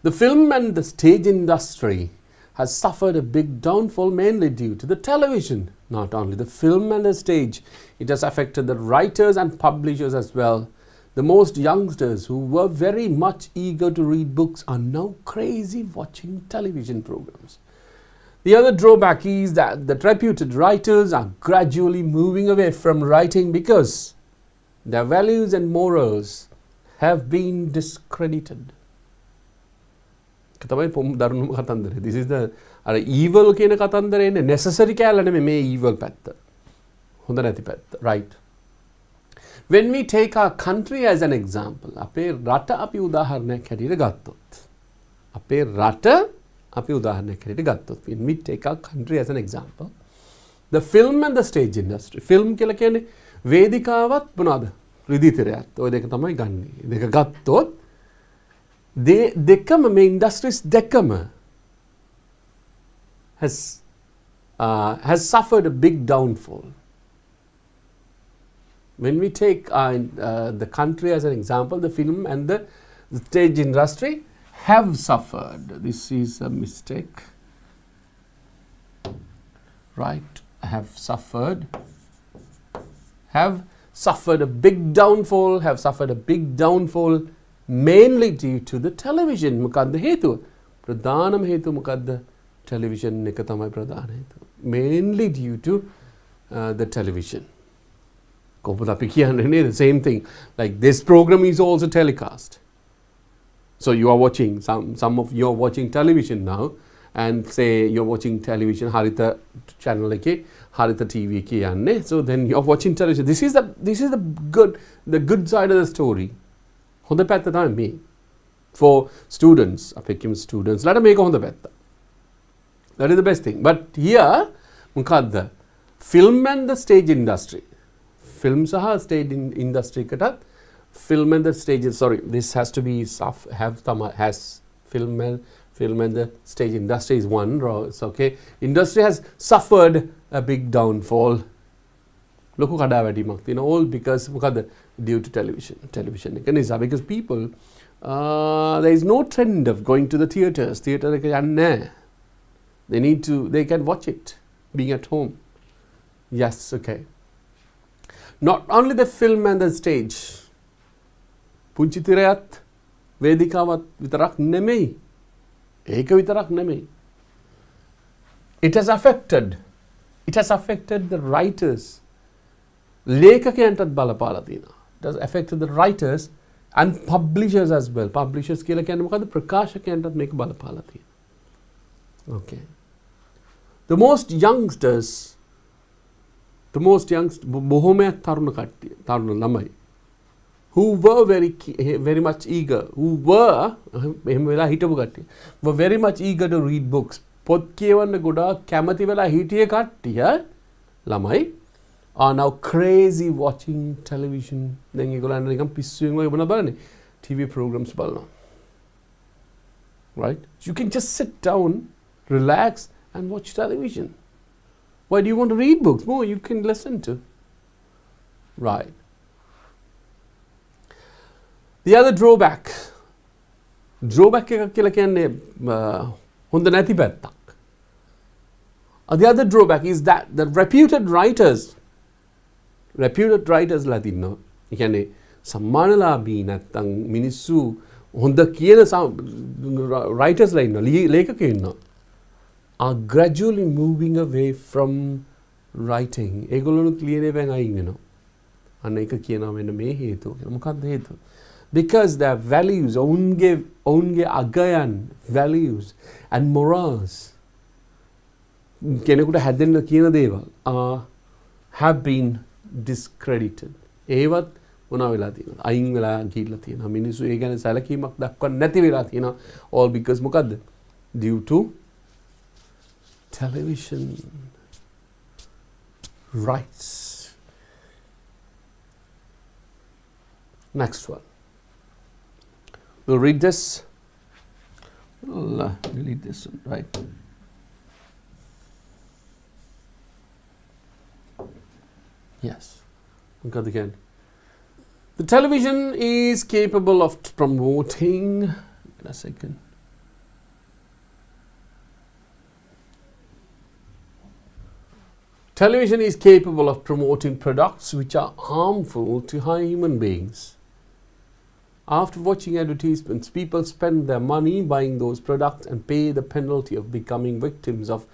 the film and the stage industry has suffered a big downfall mainly due to the television. Not only the film and the stage, it has affected the writers and publishers as well. The most youngsters who were very much eager to read books are now crazy watching television programs. The other drawback is that reputed writers are gradually moving away from writing because their values and morals have been discredited. තමයි දරුණුම කතන්දරේ. This is the evil කියන කතන්දරේ එන්නේ necessary කියලා නෙමෙයි මේ evil පැත්ත. හොඳ නැති පැත්ත. Right. When we take our country as an example, අපේ රට අපි උදාහරණයක් හැටියට ගත්තොත්, when we take our country as an example, the film and the stage industry. Film කියලා කියන්නේ වේදිකාවත් මොනවාද? රිදීතරයත්. ඔය දෙක තමයි ගන්නෙ. දෙක ගත්තොත් දෙකම මේ industries දෙකම has suffered a big downfall. When we take the country as an example, the film and the stage industry have suffered. This is a mistake. Right, have suffered a big downfall mainly due to the television. මොකද්ද හේතුව? ප්‍රධානම හේතුව මොකද්ද? television එක තමයි ප්‍රධාන හේතුව. Mainly due to the television. කොහොමද අපි කියන්නේ නේද? Same thing. Like this program is also telecast. So you are watching, some of you are watching television now, and say you're watching television, Haritha channel එකේ Haritha TV කියන්නේ. So then you're watching television. This is the good side of the story. හොඳ පැත්ත තමයි මේ. For students, අපේ කිව්ව students ලාට මේක හොඳ පැත්ත. That is the best thing. But here මොකද්ද? Film and the stage industry. Film සහ stage industry එකටත් film and the stage, sorry, this has to be has film and the stage industry is one. Okay, industry has suffered a big downfall. Loku kadawadimak, all because due to television. Because people, there is no trend of going to the theatres. Theatre they can watch it being at home. Yes, okay. Not only the film and the stage. Punchi tirayat vedikavat vitarak nemei. Eka vitarak nemei. It has affected the writers. Lekakayantad balapala thina. It has affected the writers and publishers as well. Publishers kila kiyane mokada prakashakayantad make balapala thina. Okay. The most youngsters bohomayak taruna lamai who were very much eager, were very much eager to read books. Pොත් කියවන්න ගොඩාක් කැමති වෙලා හිටිය කට්ටිය ළමයි are now crazy watching television. දැන් ඒගොල්ලන් නිකන් පිස්සුවෙන් වගේ මොනවද බලන්නේ? TV programs බලනවා. Right? You can just sit down, relax and watch television. Why do you want to read books? More you can listen to. Right. The other drawback එකක් කියලා කියන්නේ හොඳ නැති පැත්තක්. The other drawback is that the reputed writers ලා තින්නවා. ඒ කියන්නේ සම්මානලාභී නැත්තම් මිනිස්සු හොඳ කියන writers ලා ඉන්නවා, ලේඛකයෝ ඉන්නවා. Are gradually moving away from writing. ඒගොල්ලොනුත් ලියන ඒවායින් අයින් වෙනවා. අන්න ඒක කියනවා මෙන්න මේ හේතුව කියලා. මොකක්ද හේතුව? Because their values, ඔවුන්ගේ අගයන්, values and morals කෙනෙකුට හැදෙන්න කියන දේවල් have been discredited. ඒවත් මොනවා වෙලා තියෙනවද? අයින් වෙලා ගිහිල්ලා තියෙනවා. මිනිස්සු ඒ ගැන සැලකීමක් දක්වන්න නැති වෙලා තියෙනවා. All because මොකද්ද? Due to television rights. Next one. We'll read this. We'll delete this one, right? Yes. Look at again. The television is capable of promoting. Wait a second. Television is capable of promoting products which are harmful to human beings. After watching advertisements, people spend their money buying those products and pay the penalty of becoming victims of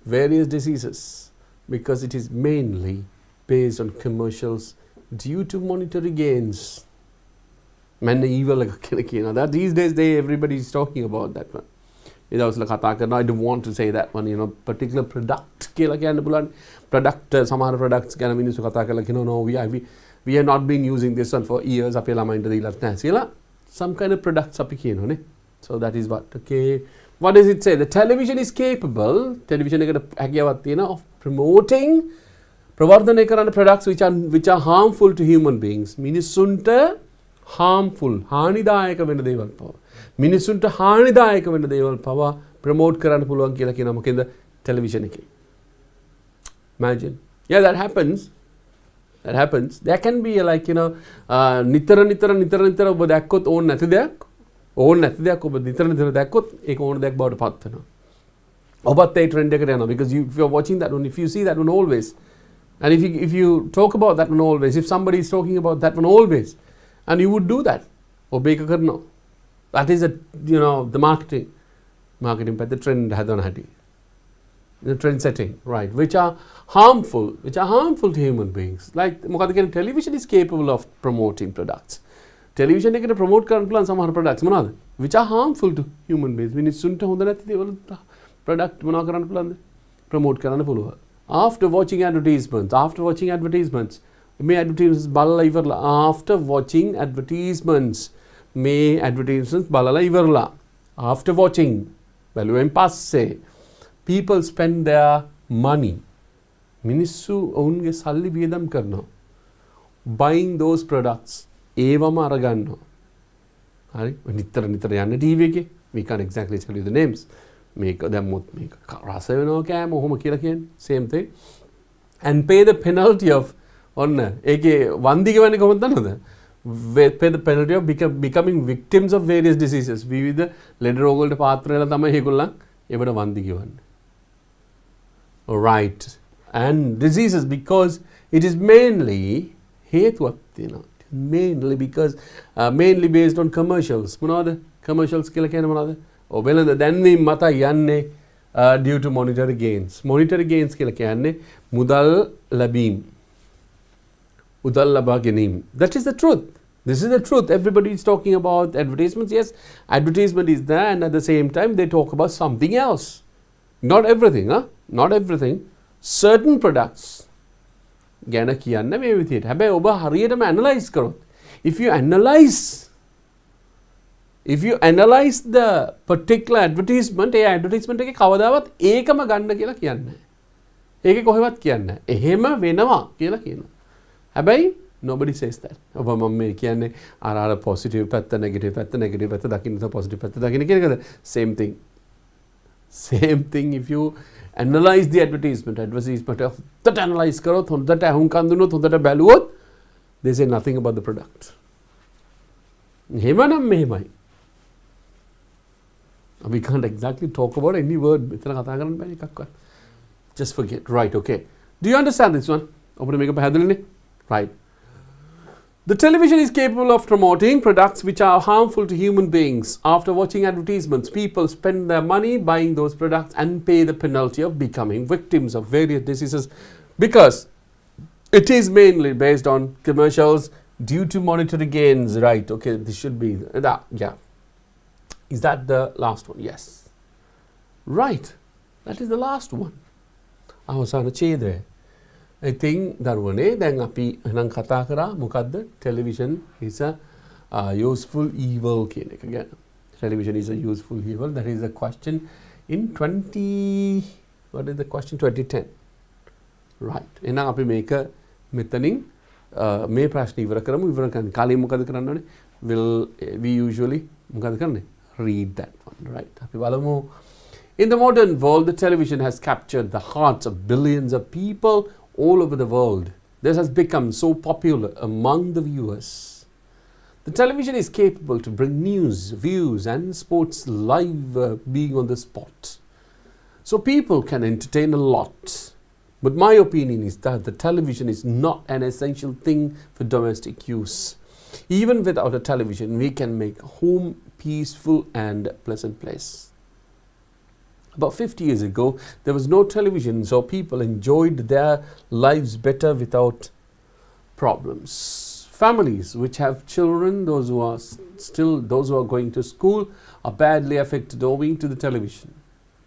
various diseases because it is mainly based on commercials due to monetary gains. Man, evil that these days everybody is talking about that one. I don't want to say that one, particular product. Product, some products, no, we have not been using this one for years. Some kind of products. So that is what. Okay. What does it say? The television is capable of promoting products which are harmful to human beings. Minisunta harmful. Hanidayaka wenna deval pawa. Minisunta hanidayaka wenna deval pawa promote karanna puluwan kiyala kiyana mokenda television එකේ. Imagine. Yeah, that happens. There can be like, නිතර ඔබ දැක්කොත් ඕන නැති දෙයක් ඔබ නිතර දැක්කොත් ඒක ඕන දෙයක් බවට පත් වෙනවා. ඔබත් ඒ trend එකට යනවා because if you are watching that one, if you see that one always, and if you talk about that one always, if somebody is talking about that one always, and you would do that, ඔබ ඒක කරනවා. That is the marketing but the trend හදන හැටි. The trend setting, right, which are harmful to human beings. Like television is capable of promoting products. Television ekata promote කරන්න පුළුවන් සමහර products මොනවාද? Which are harmful to human beings. මිනිස්සුන්ට හොඳ නැති දේවල් product මොනවා කරන්න පුළුවන්ද? Promote කරන්න පුළුවන්. After watching advertisements, may advertisements බලලා ඉවරලා. After watching advertisements, may advertisements බලලා ඉවරලා. After watching, බැලුවෙන් පස්සේ people spend their money. මිනිස්සු ඔවුන්ගේ සල්ලි වියදම් කරනවා. Buying those products. ඒවම අරගන්නවා. හරි? නිතර යන්න TV එකේ. We can't exactly tell you the names. Make them make රස වෙනවා කෑම ඔහොම කියලා කියන්නේ. Same thing. And pay the penalty of ඔන්න ඒකේ වන්දි ගෙවන්නේ කොහොමද දන්නවද? Pay the penalty of becoming victims of various diseases. විවිධ ලෙඩ රෝග වලට පාත්‍ර වෙලා තමයි ඒගොල්ලන් ඒවට වන්දි ගෙවන්නේ. Right. And diseases, because it is mainly හේතුවක් තියෙනවා. Mainly because mainly based on commercials. මොනවද? Commercials කියලා කියන්නේ මොනවද? ඔය වෙළඳ දැන්වීම මත යන්නේ due to monetary gains. Monetary gains කියලා කියන්නේ මුදල් ලැබීම. මුදල් ලබා ගැනීම. That is the truth. This is the truth. Everybody is talking about advertisements. Yes, advertisement is there, and at the same time they talk about something else. Not everything, huh? Not everything. Certain products ගැන කියන්න මේ විදිහට. හැබැයි ඔබ හරියටම analyze කරොත්, if you analyze the particular advertisement, A advertisement එකේ කවදාවත් ඒකම ගන්න කියලා කියන්නේ නැහැ. ඒකේ කොහෙවත් කියන්නේ නැහැ. එහෙම වෙනවා කියලා කියනවා. හැබැයි nobody says that. ඔබ මම මේ කියන්නේ අර positive පැත්ත, negative පැත්ත දකින්න තව positive පැත්ත දකින්න කියන එකද? Same thing. Same thing if you analyze the advertisement හොඳට analyze කරොත්, හොඳට අහුම්කම් දුන්නොත්, හොඳට බැලුවොත්, they say nothing about the product. එහෙමනම් මෙහෙමයි. We can't exactly talk about any word. මෙතන කතා කරන්න බෑ එකක්වත්. Just forget. Right, okay. Do you understand this one? ඔබට මේක පැහැදිලිනේ? Right. The television is capable of promoting products which are harmful to human beings. After watching advertisements, people spend their money buying those products and pay the penalty of becoming victims of various diseases because it is mainly based on commercials due to monetary gains. Right, okay, this should be that, yeah. Is that the last one? Yes. Right, that is the last one. අවසාන ඡේදය. I think දරුවනේ දැන් අපි එහෙනම් කතා කරා මොකද්ද? Television is a useful evil කියන එක ගැන. Television is a useful evil. That is the question in 2010. Right. එහෙනම් අපි මේක මෙතනින් මේ ප්‍රශ්න ඉවර කරමු. ඉවර කරන්න කලින් මොකද කරන්න ඕනේ? We usually මොකද කරන්නේ? Read that one. Right. අපි බලමු. In the modern world, the television has captured the hearts of billions of people all over the world. This has become so popular among the viewers. The television is capable to bring news, views and sports live being on the spot. So people can entertain a lot. But my opinion is that the television is not an essential thing for domestic use. Even without a television, we can make home peaceful and pleasant place. About 50 years ago, there was no television, so people enjoyed their lives better without problems. Families which have children, those who are going to school, are badly affected owing to the television.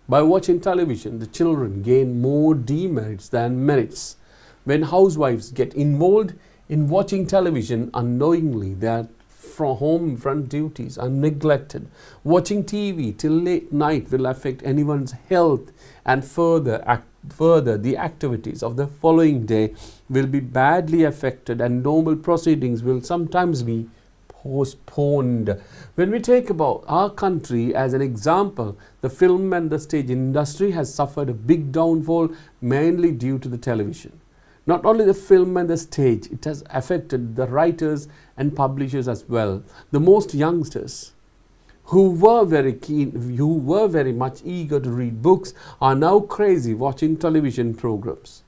By watching television, the children gain more demerits than merits. When housewives get involved in watching television unknowingly, their home front duties are neglected. Watching TV till late night will affect anyone's health, and further the activities of the following day will be badly affected, and normal proceedings will sometimes be postponed. When we take about our country as an example, the film and the stage industry has suffered a big downfall mainly due to the television. Not only the film and the stage, it has affected the writers and publishers as well. The most youngsters who were very much eager to read books are now crazy watching television programs.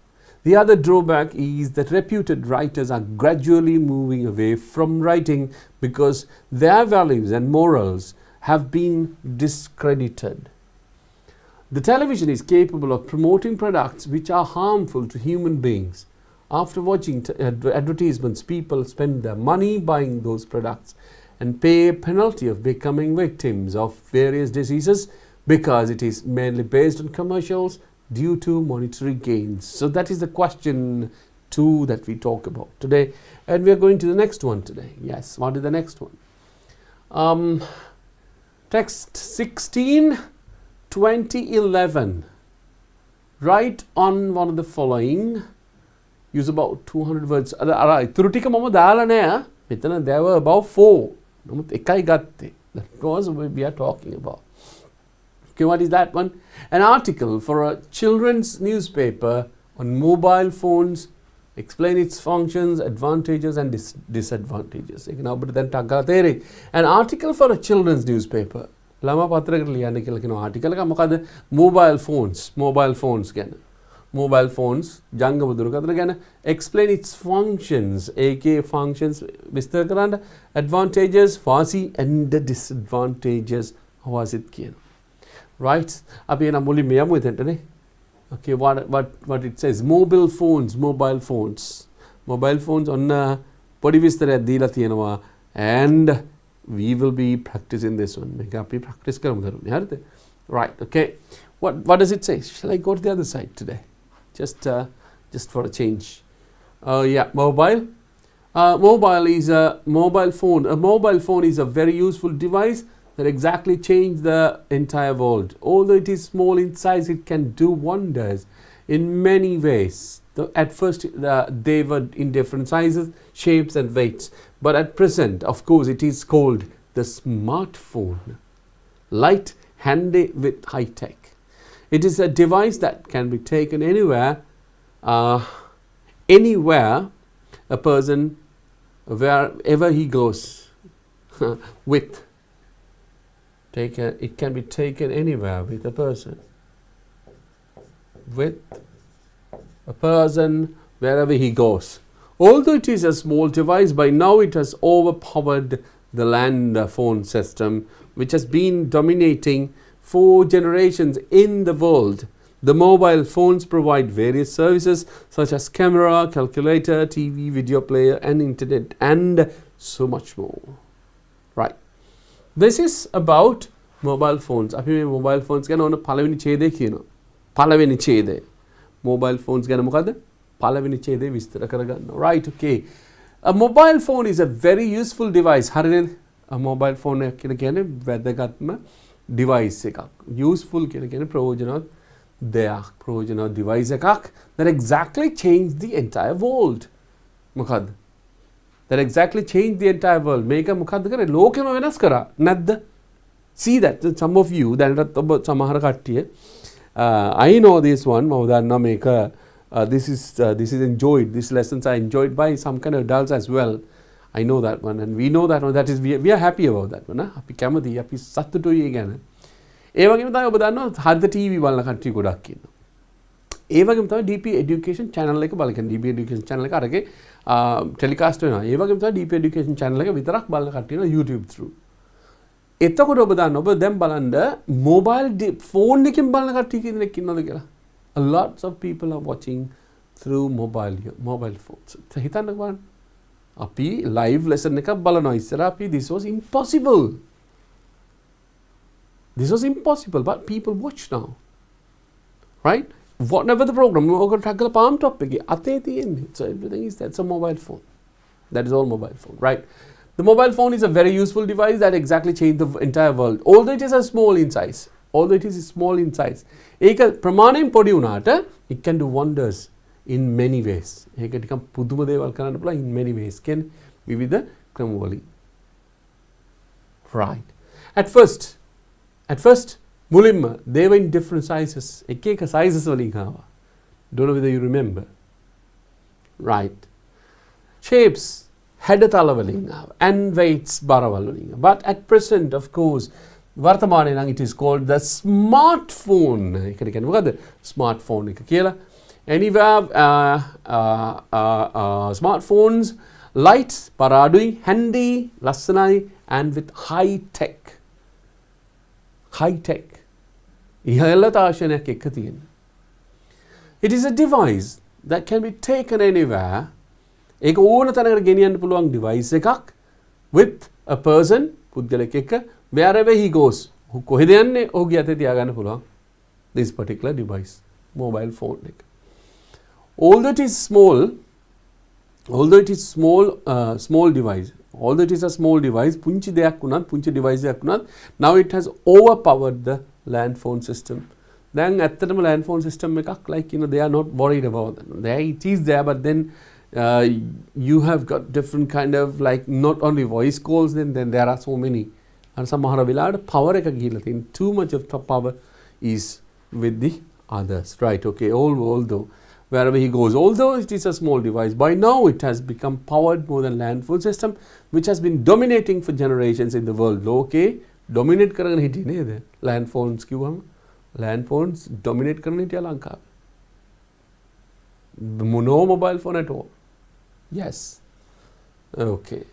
The other drawback is that reputed writers are gradually moving away from writing because their values and morals have been discredited. The television is capable of promoting products which are harmful to human beings. After watching advertisements, people spend their money buying those products and pay a penalty of becoming victims of various diseases because it is mainly based on commercials due to monetary gains. So that is the question 2 that we talk about today, and we are going to the next one today. Yes, what is the next one? Text 16, 2011. Write on one of the following. Use about 200 words. ඉතුරු ටික මම දාලා නෑ. මෙතන there were about 4. නමුත් එකයි ගත්තේ. That was what we are talking about. Okay, what is that one? An article for a children's newspaper on mobile phones, explain its functions, advantages and disadvantages. An article for a children's newspaper. Lama patharaකට ලියන්න කියලා කියන ආටිකල් එක මොකද? mobile phones ගැන. Mobile phones ජංගම දුරකථන ගැන explain its functions, aka functions විස්තර කරන්න, advantages වාසි and the disadvantages වාසිත් කියන. Right? අපි එන මුලින්ම යමු එතනටනේ. Okay, what it says, mobile phones ඔන්න පොඩි විස්තරයක් දීලා තියෙනවා, and we will be practicing this one. මේක අපි practice කරමු දරුවනේ. හරිද? Right, okay. What does it say? Shall I go to the other side today? Just for a change. Yeah, mobile. Mobile is a mobile phone. A mobile phone is a very useful device that exactly changed the entire world. Although it is small in size, it can do wonders in many ways. At first, they were in different sizes, shapes and weights. But at present, of course, it is called the smartphone. Light, handy with high tech. It is a device that can be taken anywhere, a person, wherever he goes, with. It can be taken anywhere with a person. With a person, wherever he goes. Although it is a small device, by now it has overpowered the land phone system, which has been dominating for generations in the world. The mobile phones provide various services such as camera, calculator, TV, video player and internet and so much more. Right. This is about mobile phones. අපි මේ mobile phones ගැන ඕන පළවෙනි ඡේදය කියනවා. පළවෙනි ඡේදය. Mobile phones ගැන මොකද? පළවෙනි ඡේදය විස්තර කරගන්න. Right, okay. A mobile phone is a very useful device. හරිනේ? A mobile phone එක කියලා කියන්නේ වැදගත්ම device එකක්. Useful කියලා කියන්නේ ප්‍රයෝජනවත් දෙයක්. ප්‍රයෝජනවත් device එකක් that exactly changed the entire world. මොකද්ද? That exactly changed the entire world. මේක මොකද්ද කරේ? ලෝකෙම වෙනස් කරා. නැද්ද? See that some of you දැනටත් ඔබ සමහර කට්ටිය I know this one මම දන්නවා මේක this is enjoyed, these lessons are enjoyed by some kind of adults as well. I know that one and we know that one. That is we are happy about that one. අපි කැමතියි, අපි සතුටුයි ඒ ගැන. ඒ වගේම තමයි ඔබ දන්නවා හරිද TV බලන කට්ටිය ගොඩක් ඉන්නවා. ඒ වගේම තමයි DP education channel එක බලන DP education channel එක අරගේ ටෙලිකාස්ට් වෙනවා. ඒ වගේම තමයි DP education channel එක විතරක් බලන කට්ටිය ඉන්නවා YouTube through. එතකොට ඔබ දන්න ඔබ දැන් බලන්න mobile phone එකෙන් බලන කට්ටිය කෙනෙක් ඉන්නවද කියලා. A lots of people are watching through mobile phones. හිතන්න බලන්න. අපි live lesson එකක් බලනවා ඉස්සර අපි this was impossible. This was impossible but people watch now. Right? Whatever the program ඔක ටක් කරලා palm top එකේ අතේ තියෙන්නේ. So everything is that's a mobile phone. That is all mobile phone, right? The mobile phone is a very useful device that exactly changed the entire world. Although it is a small in size. ඒක ප්‍රමාණයෙන් පොඩි වුණාට it can do wonders in many ways. ඒක ටිකක් පුදුම දේවල් කරන්න පුළුවන් in many ways. කියන්නේ විවිධ ක්‍රම වලින්. Right. At first මුලින්ම they were in different sizes. එක sizes වලින් ආවා. Don't know whether you remember. Right. Shapes හැඩතල වලින් ආවා and weights බරවල් වලින්. But at present of course වර්තමානයේ නම් it is called the smartphone. ඒකට කියන්නේ මොකද්ද? smartphone එක කියලා. Anywhere smartphones light පරාඩුයි handy ලස්සනයි and with high tech. ඉහළ තාක්ෂණයක් එක්ක තියෙන. It is a device that can be taken anywhere. ඒක ඕන තැනකට ගෙනියන්න පුළුවන් device එකක් with a person පුද්ගලෙක් එක්ක wherever he goes. කොහෙද යන්නේ ඔහුගේ අතේ තියාගන්න පුළුවන් this particular device mobile phone එක. Although it is small device, although it is a small device, පුංචි දෙයක් වුණත් පුංචි device එකක් වුණත් now it has overpowered the land phone system. දැන් ඇත්තටම land phone system එකක් like they are not worried about that. It is there but then you have got different kind of like not only voice calls then there are so many and සමහර වෙලාවට power එක ගිහිල්ලා තියෙන too much of power is with the others, right? Okay, although wherever he goes, although it is a small device, by now it has become powered more than land phone system, which has been dominating for generations in the world. Okay, dominate කරගෙන හිටියේ නේද? land phones කිව්වම land phones dominate කරගෙන හිටියා ලංකාවේ. No mobile phone at all. Yes. Okay.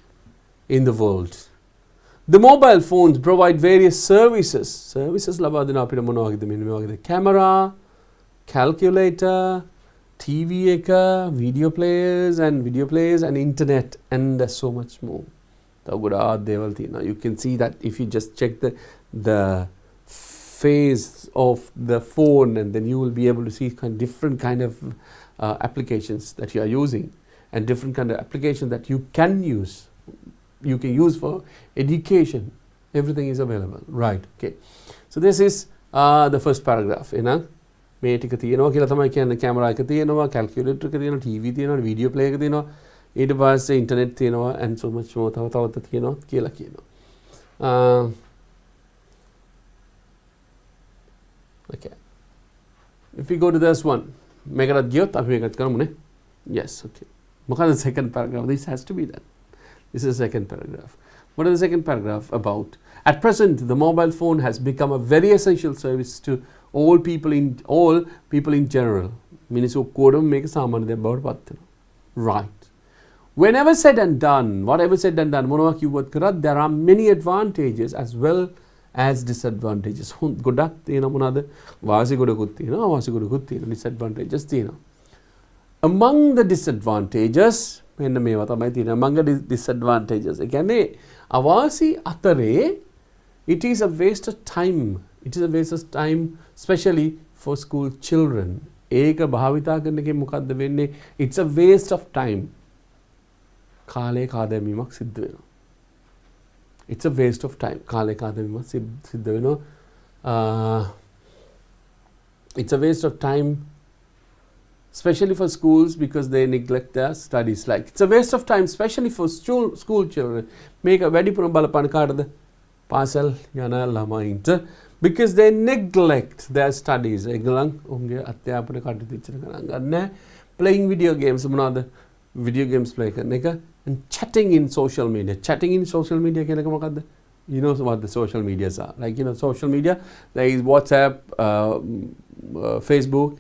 In the world. The mobile phones provide various services. Services ලබා දෙන අපිට මොනවා වගේද මෙන්න මේ වගේද? camera, calculator, TV එක, video players and internet and so much more. තව ගොඩාක් දේවල් තියෙනවා. You can see that if you just check the face of the phone, and then you will be able to see different kind of applications that you are using, and different kind of applications that you can use. You can use for education. Everything is available, right? Okay. So this is the first paragraph. මේ ටික තියෙනවා කියලා තමයි කියන්නේ. Camera එක තියෙනවා, calculator එක තියෙනවා, TV තියෙනවා, video player එක තියෙනවා, ඊට පස්සේ internet තියෙනවා, and so much more. තව තියෙනවා කියලා කියනවා. Okay. If we go to this one, මේකටත් ගියොත් අපි මේකත් කරමුනේ. Yes, okay. මොකද second paragraph? This has to be done. This is the second paragraph. What is the second paragraph about? At present, the mobile phone has become a very essential service to all people in general. මිනිස්සු කොඩම මේක සාමාන්‍ය දෙයක් බවට පත් වෙනවා. Right. Whenever said and done, whatever said and done, මොනවා කිව්වත් කරත් there are many advantages as well as disadvantages. ගොඩක් තියෙනවා මොනවාද? වාසි ගොඩකුත් තියෙනවා, අවාසි ගොඩකුත් තියෙනවා, disadvantages තියෙනවා. Among the disadvantages, මෙන්න මේවා තමයි තියෙනවා. Among the disadvantages. ඒ කියන්නේ අවාසි අතරේ it is a waste of time. It is a waste of time, especially for school children. ඒක භාවිතා කරන එකෙන් මොකද්ද වෙන්නේ? It's a waste of time. කාලේ කාදැමීමක් සිද්ධ වෙනවා. It's a waste of time. කාලේ කාදැමීමක් සිද්ධ වෙනවා. It's a waste of time, especially for schools, because they neglect their studies. Like, it's a waste of time, especially for school children. මේක වැඩිපුරම බලපාන කාටද? පාසල් යන ළමයින්ට. Because they neglect their studies. ඒගොල්ලන් උන්ගේ අධ්‍යාපන කටයුතු ඉච්චර කරන් ගන්න. Playing video games මොනවාද? Video games play කරන එක. And chatting in social media. Chatting in social media කියන එක මොකද්ද? You know what the social medias are. Like, you know, social media, there is WhatsApp, Facebook,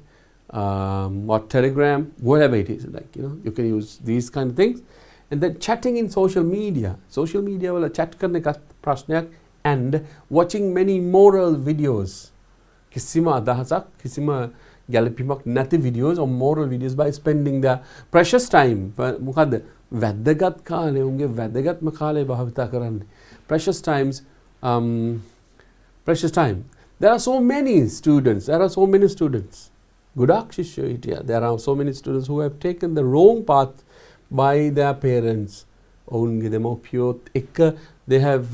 what Telegram, whatever it is. Like, you know, you can use these kind of things. And then chatting in social media. Social media වල chat කරන එක ප්‍රශ්නයක්. And watching many moral videos. කිසිම අදහසක්, කිසිම ගැළපීමක් නැති videos or moral videos by spending their precious time. මොකද්ද? වැදගත් කාලේ, උන්ගේ වැදගත්ම කාලේ භාවිතා කරන්නේ. Precious times, precious time. There are so many students. ගොඩක් ශිෂ්‍යයෝ හිටියා. There are so many students who have taken the wrong path by their parents. ඔවුන්ගේ දෙමව්පියොත් එක්ක they have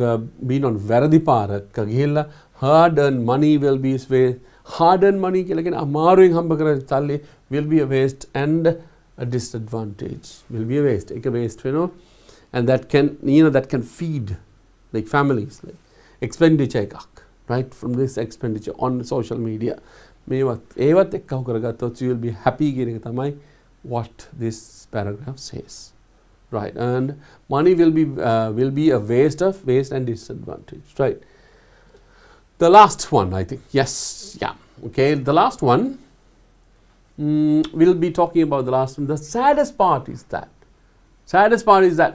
been on වැරදි පාරක ගිහිල්ලා hard earned money will be waste. Hard earned money කියලා කියන්නේ අමාරුවෙන් හම්බ කරන සල්ලි will be a waste and a disadvantage. Will be a waste. ඒක waste වෙනවා. And that can, you know, that can feed like families, like expenditure එකක්, right? From this expenditure on social media. ඒවත් එක්ක කරගත්තොත් you will be happy කියන එක තමයි what this paragraph says. Right, and money will be a waste and disadvantage, right? The last one, I think. Yes, yeah. Okay, the last one. We'll be talking about the last one. The saddest part is that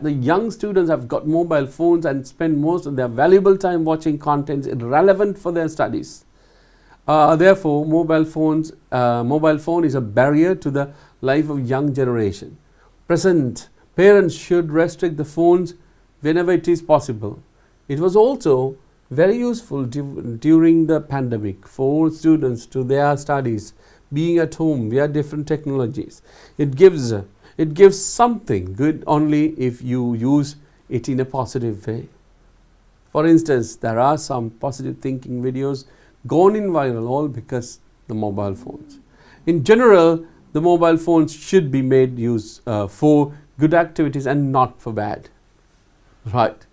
the young students have got mobile phones and spend most of their valuable time watching contents irrelevant for their studies. Therefore, mobile phone is a barrier to the life of young generation. Parents should restrict the phones whenever it is possible. It was also very useful during the pandemic for students to their studies, being at home via different technologies. It gives something good only if you use it in a positive way. For instance, there are some positive thinking videos gone in viral all because the mobile phones. In general, the mobile phones should be made use for good activities and not for bad. Right.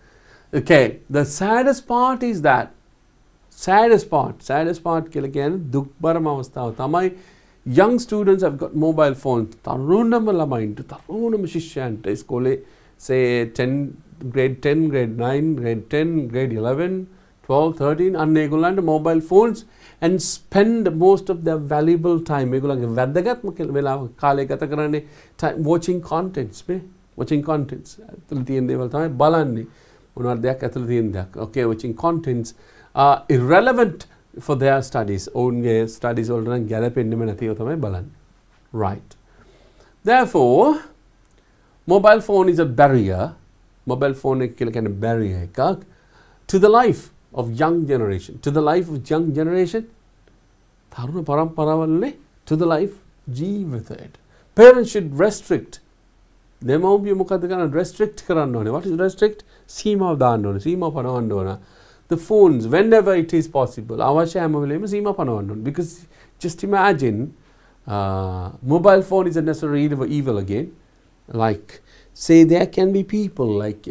Okay. The saddest part is that saddest part කියලා කියන්නේ දුක්බරම අවස්ථාව තමයි young students have got mobile phones. තරුණම ළමයින්ට තරුණම ශිෂ්‍යයන්ට ඉස්කෝලේ say 10 grade 10 grade 9 grade 10 grade 11 12 13 අන්න ඒගොල්ලන්ට mobile phones and spend most of their valuable time ඒගොල්ලන්ගේ වැදගත්ම වෙලාව කාලය ගත කරන්නේ watching contents watching contents ඇතුළේ තියෙන දේවල් තමයි බලන්නේ මොනවද දෙයක් ඇතුළේ තියෙන දෙයක් okay watching contents are irrelevant for their studies ඔවුන්ගේ studies වලට නම් ගැලපෙන්නෙම නැතිව තමයි බලන්නේ right therefore mobile phone is a barrier mobile phone එක කියලා කියන්නේ barrier එකක් to the life of young generation තරුණ පරම්පරාවල්නේ to the life ජීවිතයට parents should restrict දෙමව්පියෝ මොකද කරන්නේ restrict කරන්න ඕනේ what is restrict සීමාව දාන්න ඕනේ සීමාව පනවන්න ඕන the phones whenever it is possible අවශ්‍ය හැම වෙලෙම සීමාව පනවන්න ඕනේ because just imagine mobile phone is a necessary evil again like say there can be people like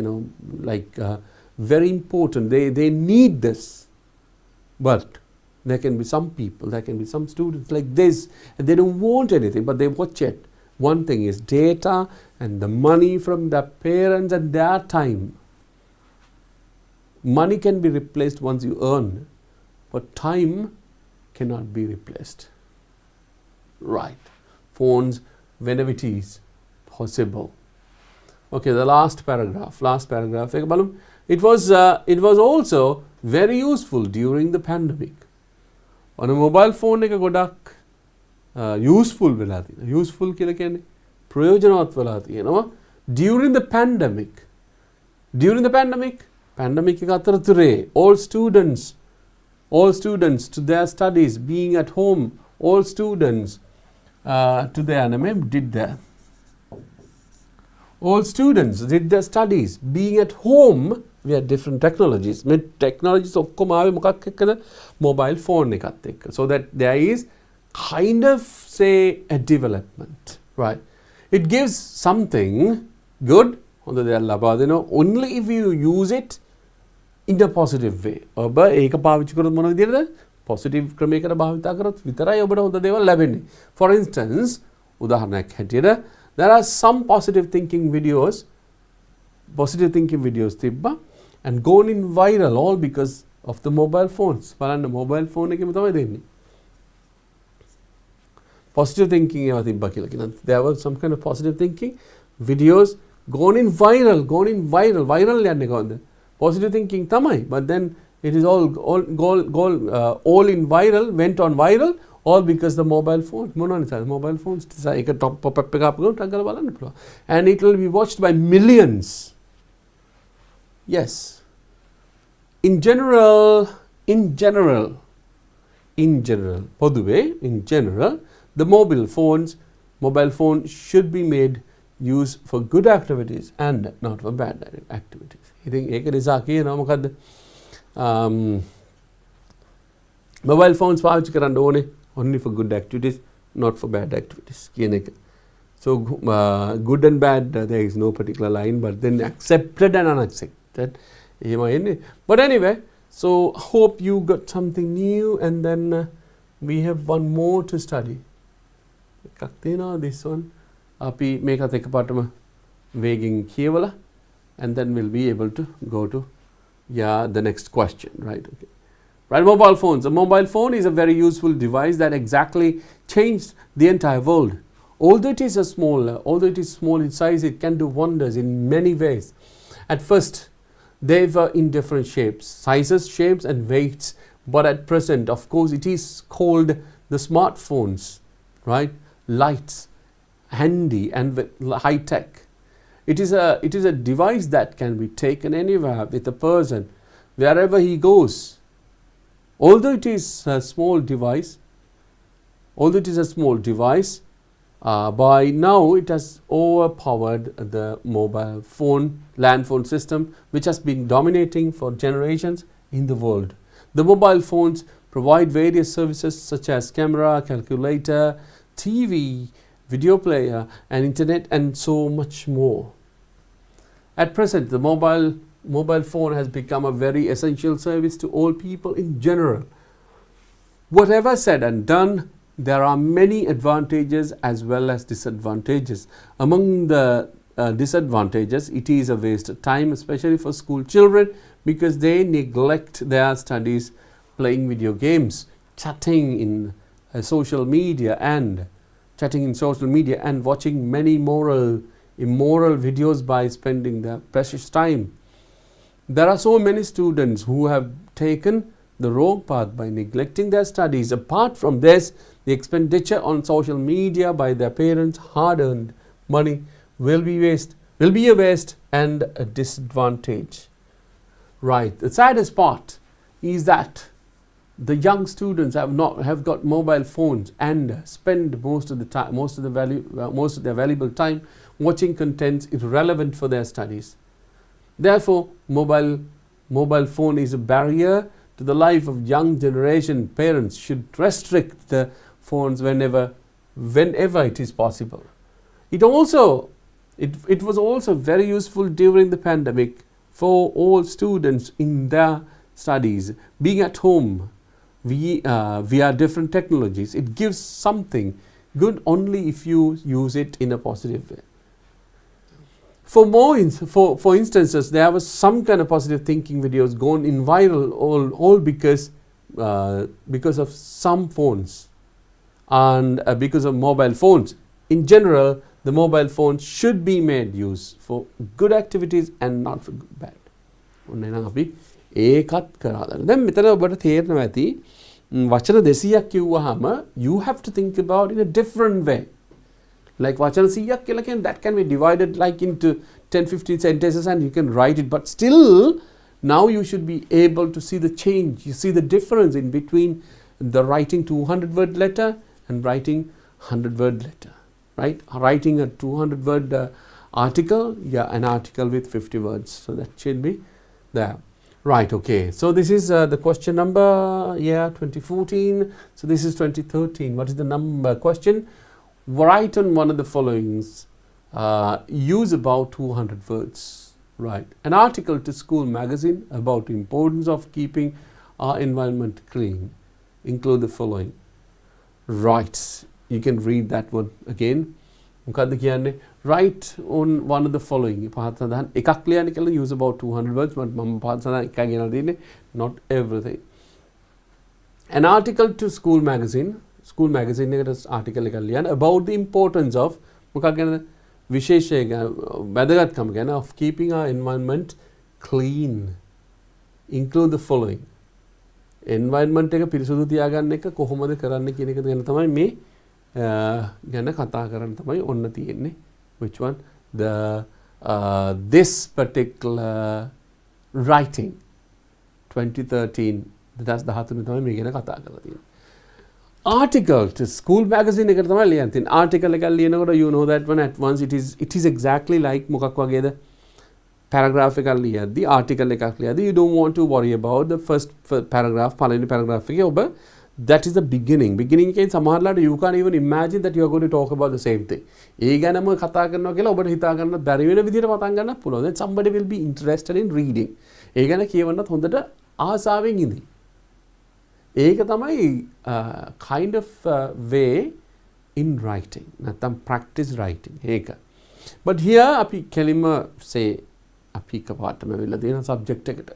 very important they need this but there can be some people there can be some students like this and they don't want anything but they watch it one thing is data and the money from the parents and their time money can be replaced once you earn but time cannot be replaced right phones whenever it is possible okay the last paragraph it was also very useful during the pandemic on a mobile phone එක ගොඩක් useful වෙලා තියෙනවා useful කියලා කියන්නේ ප්‍රයෝජනවත් වෙලා තියෙනවා during the pandemic pandemic එක අතරතුරේ all students to their studies being at home all students to their all students did their studies being at home we have different technologies technologies ඔක්කොම ආවේ මොකක් එක්කද mobile phone එකත් එක්ක so that there is kind of say a development right it gives something good හොඳ දෙයක් ලබා දෙනවා only if you use it in a positive way ඔබ ඒක පාවිච්චි කරොත් මොන විදිහටද positive ක්‍රමයකට භාවිතා කරොත් විතරයි ඔබට හොඳ දේවල් ලැබෙන්නේ for instance උදාහරණයක් හැටියට there are some positive thinking videos තිබ්බා and gone in viral all because of the mobile phones බලන්න mobile phone එකෙම තමයි දෙන්නේ positive thinking ඒවා තිබ්බා කියලා කියනවා there was some kind of positive thinking videos gone in viral යන්නේ කොහොමද positive thinking තමයි but then it is all in viral went on viral all because the mobile phone මොනවා නිසාද mobile phones නිසා ඒක top pop up එක අපගොන් ටක් ගාලා බලන්න පුළුවන් and it will be watched by millions yes in general පොදුවේ in general the mobile phone should be made used for good activities and not for bad activities ඉතින් ඒක නිසා කියනවා මොකද්ද mobile phones පාවිච්චි කරන්න ඕනේ only for good activities not for bad activities කියන එක so good and bad there is no particular line but then accepted and unaccepted එහෙම එන්නේ but anyway so hope you got something new and then we have one more to study එකක් තියෙනවා this one අපි මේකත් එකපාරටම වේගෙන් කියවලා and then we'll be able to go to the next question right okay right mobile phones a mobile phone is a very useful device that exactly changed the entire world although it is small in size it can do wonders in many ways at first they were in different sizes shapes and weights but at present of course it is called the smartphones right lights handy and high tech it is a device that can be taken anywhere with a person wherever he goes although it is a small device by now it has overpowered the mobile phone land phone system which has been dominating for generations in the world the mobile phones provide various services such as camera calculator TV video player and internet and so much more at present the mobile mobile phone has become a very essential service to all people in general. Whatever said and done, there are many advantages as well as disadvantages. Among the disadvantages, it is a waste of time, especially for school children, because they neglect their studies playing video games, chatting in social media and watching many immoral videos by spending their precious time. There are so many students who have taken the wrong path by neglecting their studies. Apart from this, the expenditure on social media by their parents' hard-earned money will be a waste and a disadvantage. Right. The saddest part is that the young students have got mobile phones and spend most of their valuable time watching contents irrelevant for their studies. Therefore, mobile phone is a barrier to the life of young generation. Parents should restrict the phones whenever it is possible. It was also very useful during the pandemic for all students in their studies. Being at home via different technologies, it gives something good only if you use it in a positive way. For instances, there was some kind of positive thinking videos gone in viral all because of some phones and because of mobile phones. In general, the mobile phone should be made use for good activities and not for bad. ඒකත් කරාද දැන් මෙතන ඔබට තේරෙනවා ඇති වචන 200ක් කිව්වහම you have to think about in a different way. Like වචන 100ක් කියලා කියන්නේ that can be divided like into 10-15 sentences and you can write it, but still now you should be able to see the change. You see the difference in between the writing 200-word letter and writing 100-word letter, right? Writing a 200-word article, an article with 50 words. So that should be there. Right, okay. So this is the question number, 2014. So this is 2013. What is the number question? Write on one of the followings. Use about 200 words. Right. An article to school magazine about the importance of keeping our environment clean. Include the following. Right. You can read that one again. Write on one of the following. Use about 200 words, but not everything. An article to school magazine article about the importance of of keeping our environment clean. Include the following. Environment එක පිරිසුදු තියාගන්න එක කොහොමද කරන්න කියන එක ගැන තමයි මේ ගැන කතා කරන්න තමයි ඔන්න තියෙන්නේ. Which one? This particular writing 2013 that's the හතුනේ තමයි මේ ගැන කතා කරලා තියෙන්නේ. Article to school magazine එකට තමයි ලියන්න තියෙන්නේ. Article එකක් ලියනකොට you know that one at once it is exactly like මොකක් වගේද? Paragraph එකක් ලියද්දි article එකක් ලියද්දි you don't want to worry about the first paragraph පළවෙනි paragraph එකේ ඔබ that is the beginning එකෙන් සමහරලාට you can't even imagine that you are going to talk about the same thing. ඒ ගැනම කතා කරනවා කියලා ඔබට හිතා ගන්න බැරි වෙන විදිහට පටන් ගන්නත් පුළුවන්. Then somebody will be interested in reading. ඒ ගැන කියවන්නත් හොඳට ආසාවෙන් ඉඳි. ඒක තමයි kind of way in writing. නැත්නම් practice writing. ඒක. But here අපි කෙලින්ම say අපි එකපාරටම වෙලා තියෙන subject එකට.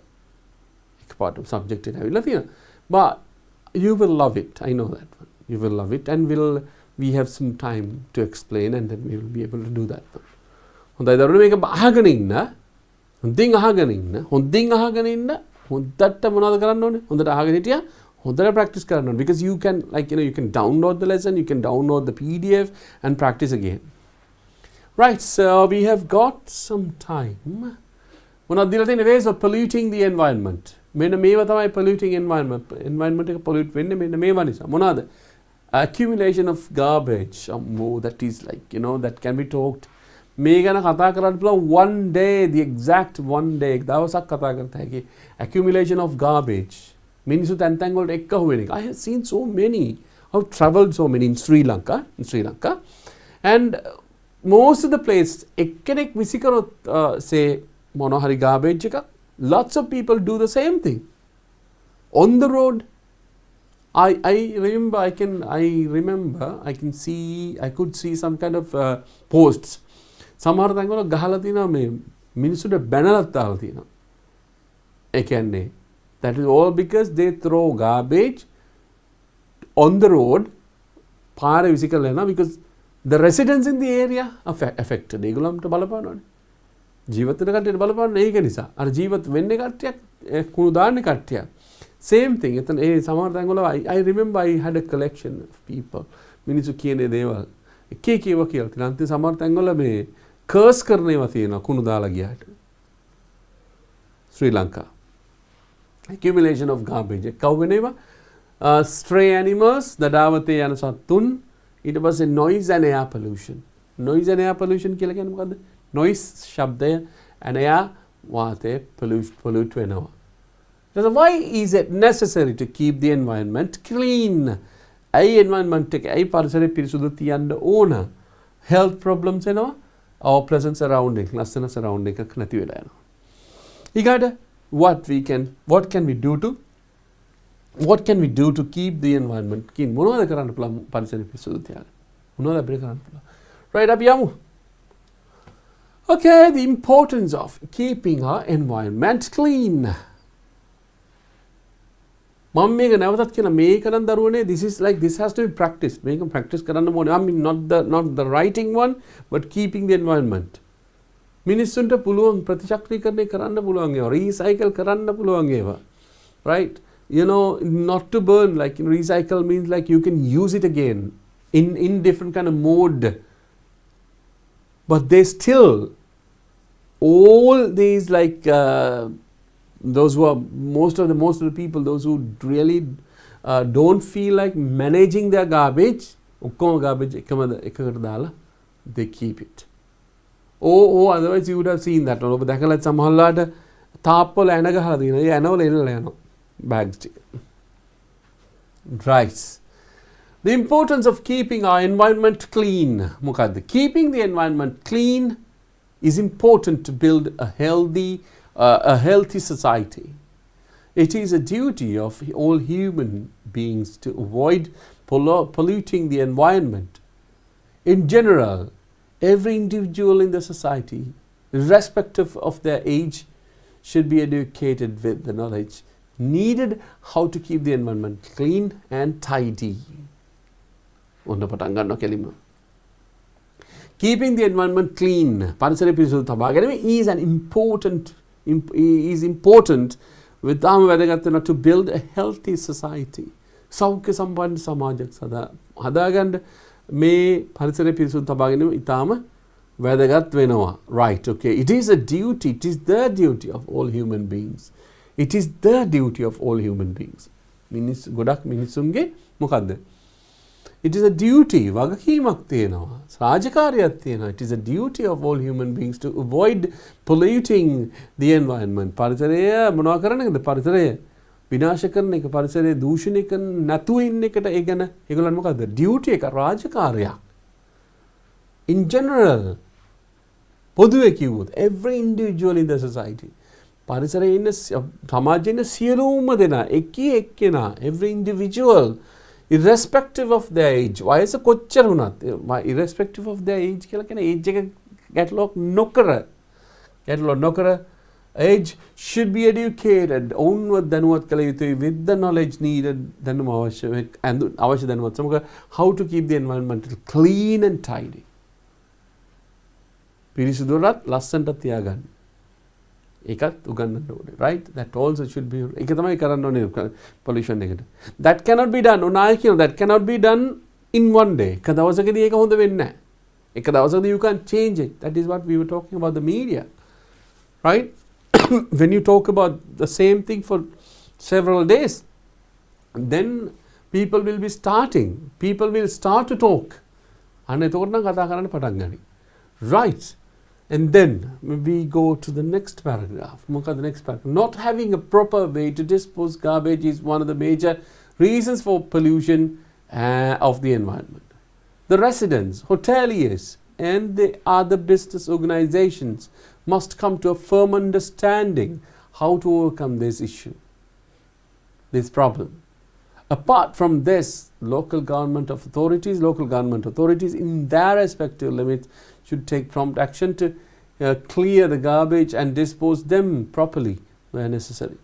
එකපාරටම subject එකට ඇවිල්ලා තියෙනවා. But you will love it. I know that one. You will love it and we have some time to explain and then we will be able to do that one. හොඳයි දරුවෝ මේක අහගෙන ඉන්න. හොඳින් අහගෙන ඉන්න. හොඳට මොනවද කරන්න ඕනේ? හොඳට අහගෙන හිටියා. හොඳට practice කරන්න ඕනේ because you can you can download the lesson, you can download the PDF and practice again. Right, so we have got some time. මොනවද දීලා තියෙන්නේ ways of polluting the environment. මෙන්න මේවා තමයි polluting environment එක pollute වෙන්නේ මෙන්න මේවා නිසා. මොනවාද? Accumulation of garbage. That is like that can be talked. මේ ගැන කතා කරන්න පුළුවන් one day, the exact one day දවසක් කතා කරත හැකි. Accumulation of garbage. මිනිස්සු තැන් තැන් වලට එක්ක හුවෙන එක. I have seen so many. I've traveled so many in Sri Lanka. And most of the place එක්කෙනෙක් විසි කරොත් say මොන හරි garbage එකක් Lots of people do the same thing. On the road, I could see some kind of posts. සමහර තැන්වල ගහලා තියෙනවා මේ මිනිස්සුන්ට බැනලත් දාලා තියෙනවා. ඒ කියන්නේ that is all because they throw garbage on the road. පාරේ විසිකලා යනවා because the residents in the area are affected. ඒගොල්ලන්ට බලපානවානේ. ජීවත් වෙන කට්ටියට බලපාන්නේ ඒක නිසා. අර ජීවත් වෙන්නේ කට්ටියක් කුණු දාන්නේ කට්ටියක්. Same thing. එතන ඒ සමහර තැන්වල I remember I had a collection of people. මිනිස්සු කියන දේවල් එක එක ඒවා කියලා තියෙනවා. අන්තිම සමහර තැන්වල මේ කර්ස් කරන ඒවා තියෙනවා කුණු දාලා ගියාට. ශ්‍රී ලංකා. Accumulation of garbage. කව් වෙන ඒවා stray animals දඩාවතේ යන සත්තුන් ඊට පස්සේ noise and air pollution. Noise and air pollution කියලා කියන්නේ මොකද්ද? Noise ශබ්දය and air වාතය pollute වෙනවා. So why is it necessary to keep the environment clean? ඇයි environment එක ඇයි පරිසරය පිරිසුදු තියන්න ඕන? Health problems එනවා. Our pleasant surrounding, ලස්සන surrounding එකක් නැති වෙලා යනවා. ඊගාට what can we do to keep the environment clean? මොනවද කරන්න පුළුවන් පරිසරය පිරිසුදු තියාගන්න? මොනවද අපිට කරන්න පුළුවන්? Right, අපි යමු. Okay, the importance of keeping our environment clean. මම මේක නැවතත් කියන මේක නම් දරුවනේ this has to be practiced. මේක practice කරන්න ඕනේ. I mean not the writing one but keeping the environment. මිනිස්සුන්ට පුළුවන් ප්‍රතිචක්‍රීකරණය කරන්න පුළුවන් ඒවා. recycle කරන්න පුළුවන් ඒවා. Right? You know, not to burn, like recycle means like you can use it again in different kind of mode. But they still all these like those who are most of the people, those who really don't feel like managing their garbage, garbage එකකට දාලා they keep it. Otherwise you would have seen that. ඔබ දැකලා සමහරලාට තාප්පවල ඇන ගහලා තියෙනවා. ඒ ඇනවල එල්ලලා යනවා bags ටික. Right. The importance of keeping our environment clean. මොකද්ද? Keeping the environment clean is important to build a healthy society. It is a duty of all human beings to avoid polluting the environment. In general, every individual in the society, irrespective of their age, should be educated with the knowledge needed how to keep the environment clean and tidy. Keeping the environment clean is important විතාම වැදගත් වෙනවා to build a healthy society. සෞඛ්‍ය සම්පන්න සමාජයක් හදාගන්න මේ පරිසරය පිරිසුදු තබා ගැනීම ඉතාම වැදගත් වෙනවා. Right, okay. It is the duty of all human beings. It is the duty of all human beings. ගොඩක් මිනිස්සුන්ගේ මොකද්ද? It is a duty, වගකීමක් තියෙනවා. රාජකාරියක් තියෙනවා. It is a duty of all human beings to avoid polluting the environment. පරිසරය මොනවා කරන එකද? පරිසරය විනාශ කරන එක, පරිසරය දූෂණය කරන නැතුව ඉන්න එකට ඒ ගැන ඒගොල්ලන් මොකද්ද? duty එක, රාජකාරියක්. In general, පොදුවේ කිව්වොත් every individual in the society, පරිසරයේ ඉන්න සමාජයේ ඉන්න සියලුම දෙනා, එක්කෙනා, every individual, irrespective of their age, වයස කොච්චර වුණත්, irrespective of their age කියලා කියන age එක ගැටලුවක් නොකර age should be educated, ඔවුන්ව දැනුවත් කළ යුතුයි with the knowledge needed, දැනුම අවශ්‍ය දැනුවත් සමග how to keep the environment clean and tidy. පිරිසිදුවත් ලස්සනට තියාගන්න. ඒකත් උගන්වන්න ඕනේ. Right? That also should be. ඒක තමයි කරන්න ඕනේ pollution එකට. That cannot be done. ඔනායි කියන that cannot be done in one day. එක දවසකදී ඒක හොඳ වෙන්නේ නැහැ. එක දවසකදී you can't change it. That is what we were talking about the media. Right? When you talk about the same thing for several days, then people will start to talk. අන්න එතකොට නම් කතා කරන්න පටන් ගනී. Right. And then we go to the next paragraph. The next paragraph. Not having a proper way to dispose garbage is one of the major reasons for pollution of the environment. The residents, hoteliers, and the other business organizations must come to a firm understanding how to overcome this issue, this problem. Apart from this, local government authorities in their respective limits should take prompt action to clear the garbage and dispose them properly where necessary.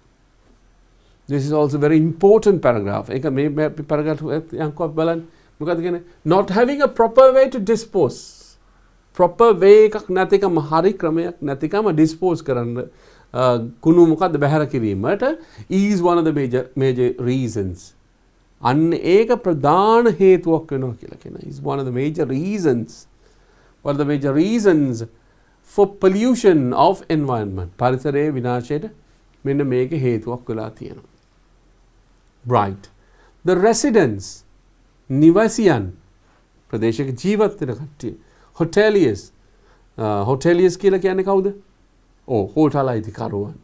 This is also very important paragraph. Not having a proper way to dispose. Proper way එකක් නැතිකම හරි ක්‍රමයක් නැතිකම dispose කරන්න කුණු මොකද්ද බැහැර කිරීමට is one of the major reasons. අන්න ඒක ප්‍රධාන හේතුවක් වෙනවා කියලා කියනවා. Is one of the major reasons. One of the major reasons for pollution of environment. පරිසරයේ විනාශයට මෙන්න මේක හේතුවක් වෙලා තියෙනවා. Right. The residents, නිවාසියන් ප්‍රදේශයක ජීවත් වෙන කට්ටිය, hoteliers කියලා කියන්නේ කවුද? Hotel අයිතිකරුවන්.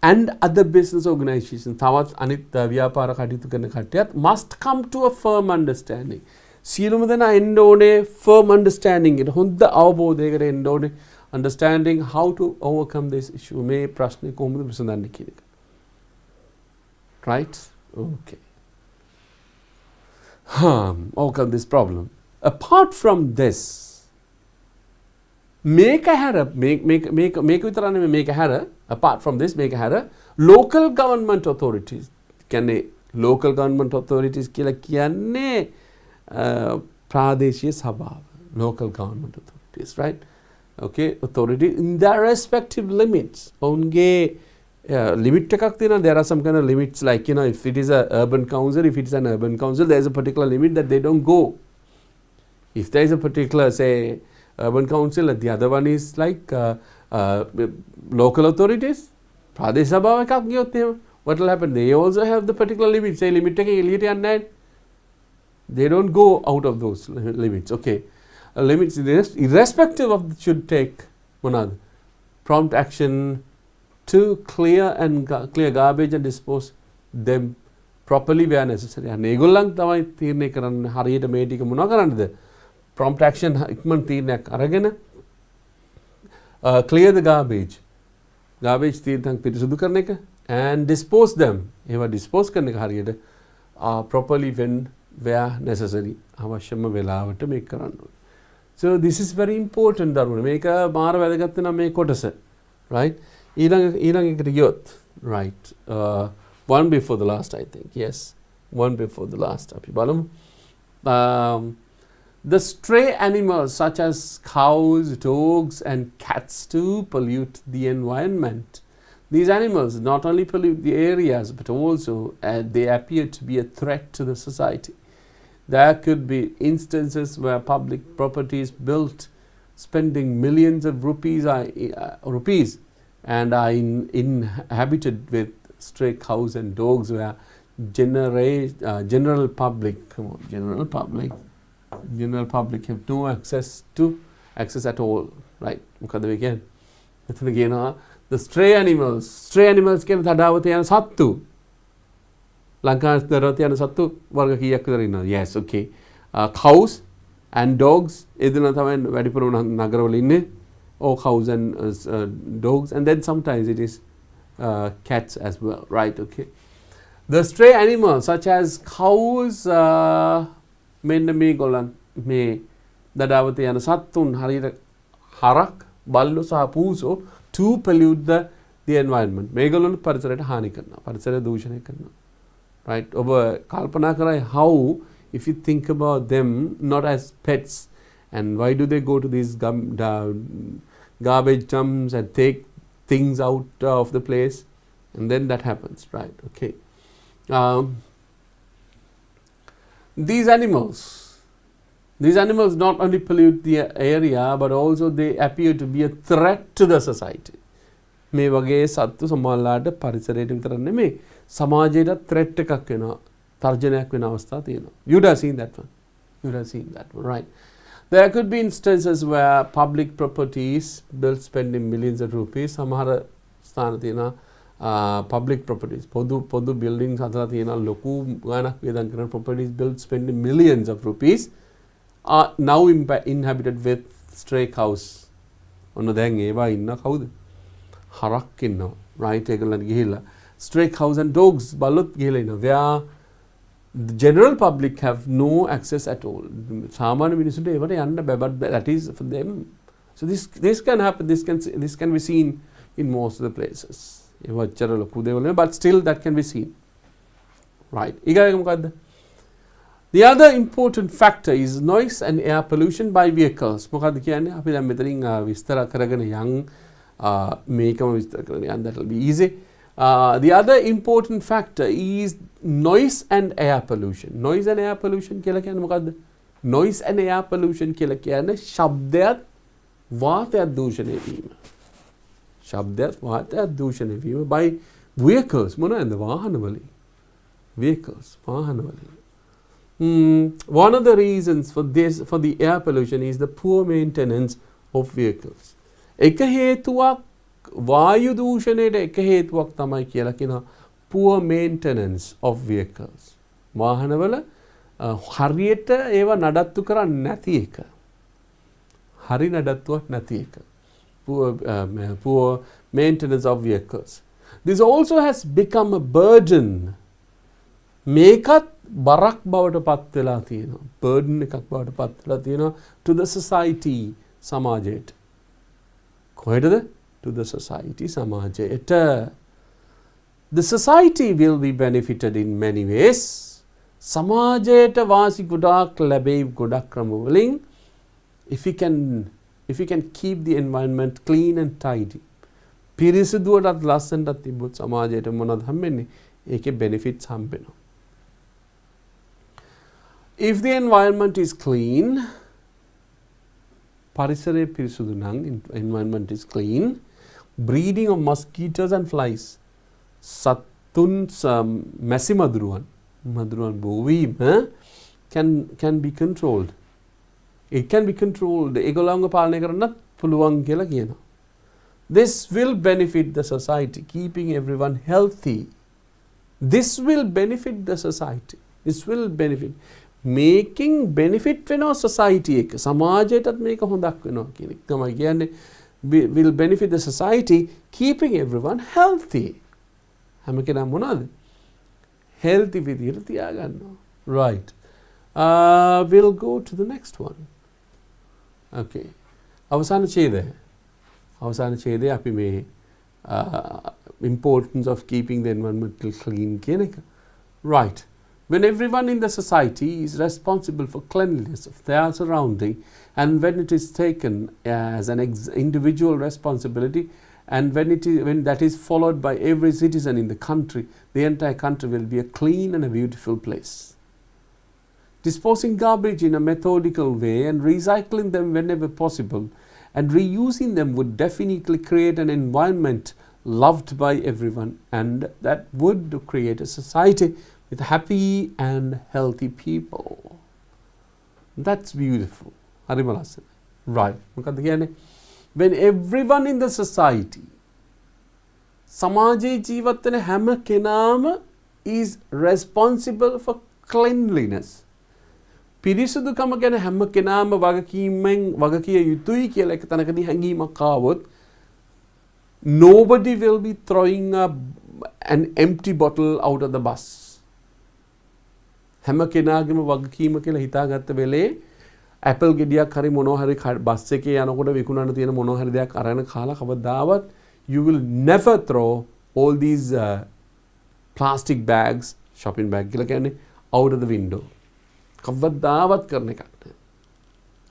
And other business organizations, තවත් අනිත් ව්‍යාපාර කටයුතු කරන කට්ටියත් must come to a firm understanding. සියලුම දෙනා එන්න ඕනේ firm understanding එකට, හොඳ අවබෝධයකට එන්න ඕනේ, understanding how to overcome this issue. මේ ප්‍රශ්නේ කොහොමද විසඳන්නේ කියන එක. Right? Okay. Overcome this problem. Apart from this, apart from this, local government authorities. Local government authorities කියලා කියන්නේ ප්‍රාදේශීය සභාව. Local government authorities, right? Okay, authorities in their respective limits. ඔවුන්ගේ limit එකක් තියෙනවා. There are some kind of limits, like, you know, if it is an urban council, there is a particular limit that they don't go. If there is a particular, say, urban council, the other one is like local authorities. ප්‍රාදේශ සභාව එකක් ගියොත් එහෙම what will happen? They also have the particular limits. Say limit එකේ එළියට යන්නේ නැහැ. They don't go out of those limits. Okay. Limits irrespective of should take මොනවාද? Prompt action to clear garbage and dispose them properly where necessary. අන්න ඒගොල්ලන් තමයි තීරණය කරන්න හරියට මේ ටික මොනවා කරන්නද? Prompt action ඉක්මන් තීරණයක් අරගෙන clear the garbage තීරණ පිරිසුදු කරන එක and dispose them. ඒවා dispose කරන එක හරියට properly when where necessary. අවශ්‍යම වෙලාවට මේක කරන්න ඕනේ. So this is very important දරුවනේ. මේක මාර වැදගත් වෙනවා මේ කොටස. Right? ඊළඟ එකට ගියොත්. Right. One before the last, I think. Yes. One before the last. අපි බලමු. The stray animals such as cows, dogs and cats too pollute the environment. These animals not only pollute the areas but also they appear to be a threat to the society. There could be instances where public property is built spending millions of rupees and are inhabited with stray cows and dogs where general public have no access at all. Right? මොකද මේ කියන්නේ? එතන කියනවා the stray animals කියන තඩාවත යන සත්තු. ලංකාවේ දරවත යන සත්තු වර්ග කීයක් විතර ඉන්නවද? Yes, okay. Cows and dogs එදෙන තමයි වැඩිපුර නගරවල ඉන්නේ. Or cows and dogs, and then sometimes it is cats as well. Right? Okay. The stray animals such as cows මෙන්න මේගොල්ලන් මේ දඩාවත යන සත්තුන් හරියට හරක් බල්ලෝ සහ පූසෝ to pollute the environment. මේගොල්ලන් පරිසරයට හානි කරනවා. පරිසරය දූෂණය කරනවා. Right? ඔබ කල්පනා කරයි how if you think about them not as pets, and why do they go to these garbage dumps and take things out of the place, and then that happens. Right? Okay. These animals not only pollute the area but also they appear to be a threat to the society. මේ වගේ සත්තු සමාජලාට පරිසරයට විතර නෙමෙයි සමාජයට threat එකක් වෙනවා, තර්ජනයක් වෙන අවස්ථා තියෙනවා. You would have seen that one. Right? There could be instances where public properties built spending millions of rupees. සමහර ස්ථාන තියෙනවා public properties, පොදු buildings හදලා තියෙනවා ලොකු ගාණක් වියදම් කරන properties built spending millions of rupees are now inhabited with stray cows. ඔන්න දැන් ඒවා ඉන්න කවුද? හරක් ඉන්නවා. right? ඒගොල්ලන් ගිහිල්ලා stray cows and dogs බලොත් ගිහිල්ලා ඉනවා. Where the general public have no access at all. සාමාන්‍ය මිනිසුන්ට ඒවට යන්න බෑ, but that is for them. So this can happen, this can be seen in most of the places. ඒව අච්චර ලොකු දේවල් නෙවෙයි, but still that can be seen. Right. ඊගාක මොකද්ද? The other important factor is noise and air pollution by vehicles. මොකද්ද කියන්නේ? අපි දැන් මෙතනින් විස්තර කරගෙන යන් මේකම විස්තර කරගෙන යන්, that will be easy. The other important factor is noise and air pollution. Noise and air pollution කියලා කියන්නේ මොකද්ද? Noise and air pollution කියලා කියන්නේ ශබ්දයත් වාතයත් දූෂණය වීම. ශබ්දයත් වාතයත් දූෂණය වීම by vehicles. මොනවාද? වාහනවලින්. Vehicles, වාහනවලින්. One of the reasons for the air pollution is the poor maintenance of vehicles. එක හේතුවක් වායු දූෂණයට එක හේතුවක් තමයි කියලා කියනවා poor maintenance of vehicles. වාහනවල හරියට ඒවා නඩත්තු කරන්නේ නැති එක. හරි නඩත්තුවක් නැති එක. Poor maintenance of vehicles. This also has become a burden. මේකත් බරක් බවට පත් වෙලා තියෙනවා. burden එකක් බවට පත් වෙලා තියෙනවා to the society, සමාජයට. කොහෙටද? To the society, සමාජයට. The society will be benefited in many ways. සමාජයට වාසි ගොඩාක් ලැබෙයි ගොඩක් ක්‍රම වලින් if we can keep the environment clean and tidy. පිරිසිදුවටත් ලස්සනටත් තිබ්බොත් සමාජයට මොනවද හම්බෙන්නේ? ඒකේ benefits හම්බෙනවා. If the environment is clean, පරිසරය පිරිසුදු නම්, environment is clean, breeding of mosquitoes and flies, සතුන් මැසි මදුරුවන් බෝවීම can be controlled. It can be controlled. ඒගොල්ලන්ව පාලනය කරන්නත් පුළුවන් කියලා කියනවා. This will benefit the society, keeping everyone healthy. This will benefit the society. This will benefit. Making benefit වෙනවා society එක. සමාජයටත් මේක හොඳක් වෙනවා කියන එක තමයි කියන්නේ. Will benefit the society, keeping everyone healthy. හැම කෙනාම මොනවද? Healthy විදියට තියාගන්නවා. Right. We'll go to the next one. Okay. අවසාන ඡේදය. අවසාන ඡේදය අපි මේ importance of keeping the environment clean කියන එක. Right. When everyone in the society is responsible for cleanliness of their surrounding, and when it is taken as an individual responsibility, and when that is followed by every citizen in the country, the entire country will be a clean and a beautiful place. Disposing garbage in a methodical way and recycling them whenever possible and reusing them would definitely create an environment loved by everyone, and that would create a society with happy and healthy people. That's beautiful. හරිම ලස්සනයි. Right. මොකද කියන්නේ? When everyone in the society, සමාජයේ ජීවත් වෙන හැම කෙනාම is responsible for cleanliness. පිරිසුදුකම ගැන හැම කෙනාම වගකිය යුතුයි කියලා එක තැනකදී හැඟීමක් ආවොත් nobody will be throwing an empty bottle out of the bus. හැම කෙනාගේම වගකීම කියලා හිතාගත්ත වෙලේ ඇපල් ගෙඩියක් හරි මොනවා හරි බස් එකේ යනකොට විකුණන්න තියෙන මොනවා හරි දෙයක් අරගෙන කාලා කවදාවත් you will never throw all these plastic bags, shopping bag කියලා කියන්නේ out of the window. කවදාවත් කරන එකක් නෑ.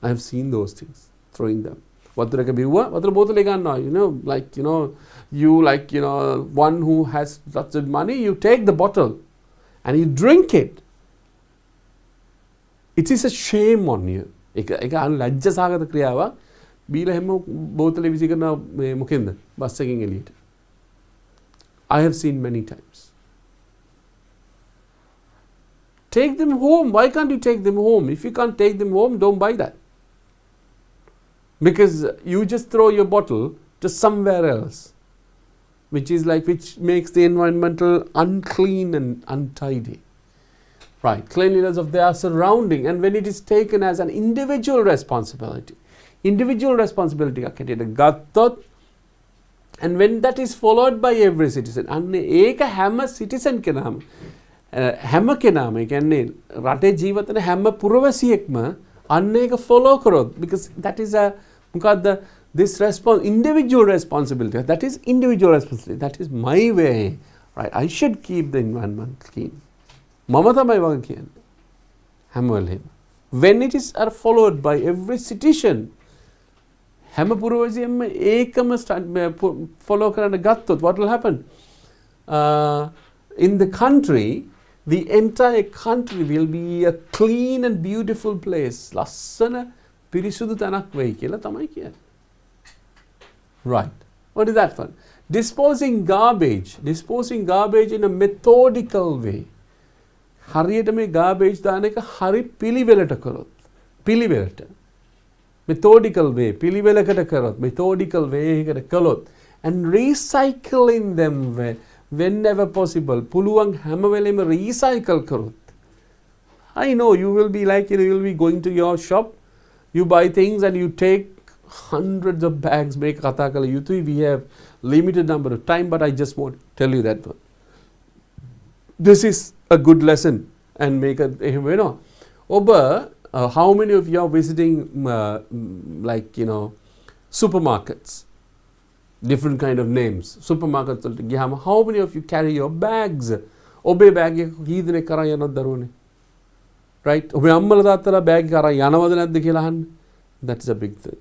I have seen those things, throwing them. වතුරක බිව්වා වතුර බෝතලේ ගන්නවා, one who has lots of money, you take the bottle and you drink it. It is a shame on you. එක ලැජ්ජ සහගත ක්‍රියාවක්. බීලා හැම බෝතලේ විසි කරන මොකෙන්ද? බස් එකකින් එළියට. I have seen many times. Take them home. Why can't you take them home? If you can't take them home, don't buy that. Because you just throw your bottle to somewhere else, which makes the environmental unclean and untidy. Right, cleanliness of their surrounding, and when it is taken as an individual responsibility, ගත්තොත් And when that is followed by every citizen, and ඒක හැම citizen කෙනාම හැම කෙනාම කියන්නේ රටේ ජීවත් වෙන හැම පුරවැසියෙක්ම අන්න ඒක follow කරොත්, because that is a මොකද්ද this individual responsibility, that is individual responsibility, that is my way, right? I should keep the environment clean. මම තමයි වගේ කියන්නේ හැම වෙලේම. When it is are followed by every citizen, හැම පුරවැසියෙක්ම ඒකම follow කරන්න ගත්තොත් what will happen? In the country, the entire country will be a clean and beautiful place. ලස්සන පිරිසුදු තැනක් වෙයි කියලා තමයි කියන්නේ. Right. What is that one? Disposing garbage in a methodical way. හරියට මේ garbage දාන එක හරි පිළිවෙලට කරොත්. පිළිවෙලට. Methodical way. පිළිවෙලකට කරොත්. Methodical way එකකට කළොත්. And recycling them whenever possible. පුළුවන් හැම වෙලෙම recycle කරොත්. I know you will be like, you will be going to your shop, you buy things and you take hundreds of bags. Make කතා කළ යුතුයි. We have limited number of time, but I just want to tell you that one. This is a good lesson and make a, you know, how many of you are visiting like, you know, supermarkets, different kind of names, supermarkets, how many of you carry your bags? Obe bag කීදෙනෙක් කරා යනවද දරුවනේ? Right? ඔබේ අම්මලා තාත්තලා bag කරා යනවද නැද්ද කියලා අහන්න. That's a big thing.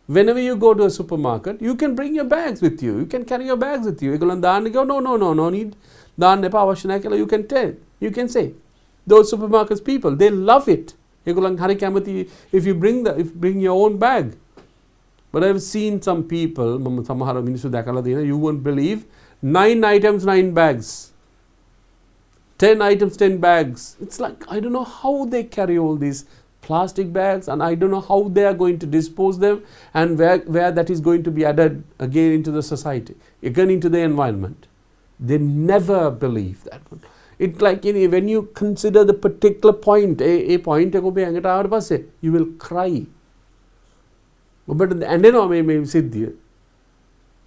Whenever you go to a supermarket, you can bring your bags with you. You can carry your bags with you. ඒගොල්ලන් දාන්න ගියොත් no need. දාන්න එපා අවශ්‍ය නැහැ කියලා you can tell. You can say. Those supermarkets people, they love it. ඒගොල්ලන් හරි කැමති if you bring your own bag. But I've seen some people, මම සමහර මිනිස්සු දැකලා තියෙනවා, you won't believe, 9 items 9 bags. 10 items 10 bags. It's like, I don't know how they carry all these plastic bags, and I don't know how they are going to dispose them, and where that is going to be added again into the society, again into the environment. They never believe that one. It's like, you know, when you consider the particular point, a point එක ඔබේ ඇඟට ආවට පස්සේ you will cry. ඔබට ඇඬෙනවා මේ සිද්ධිය.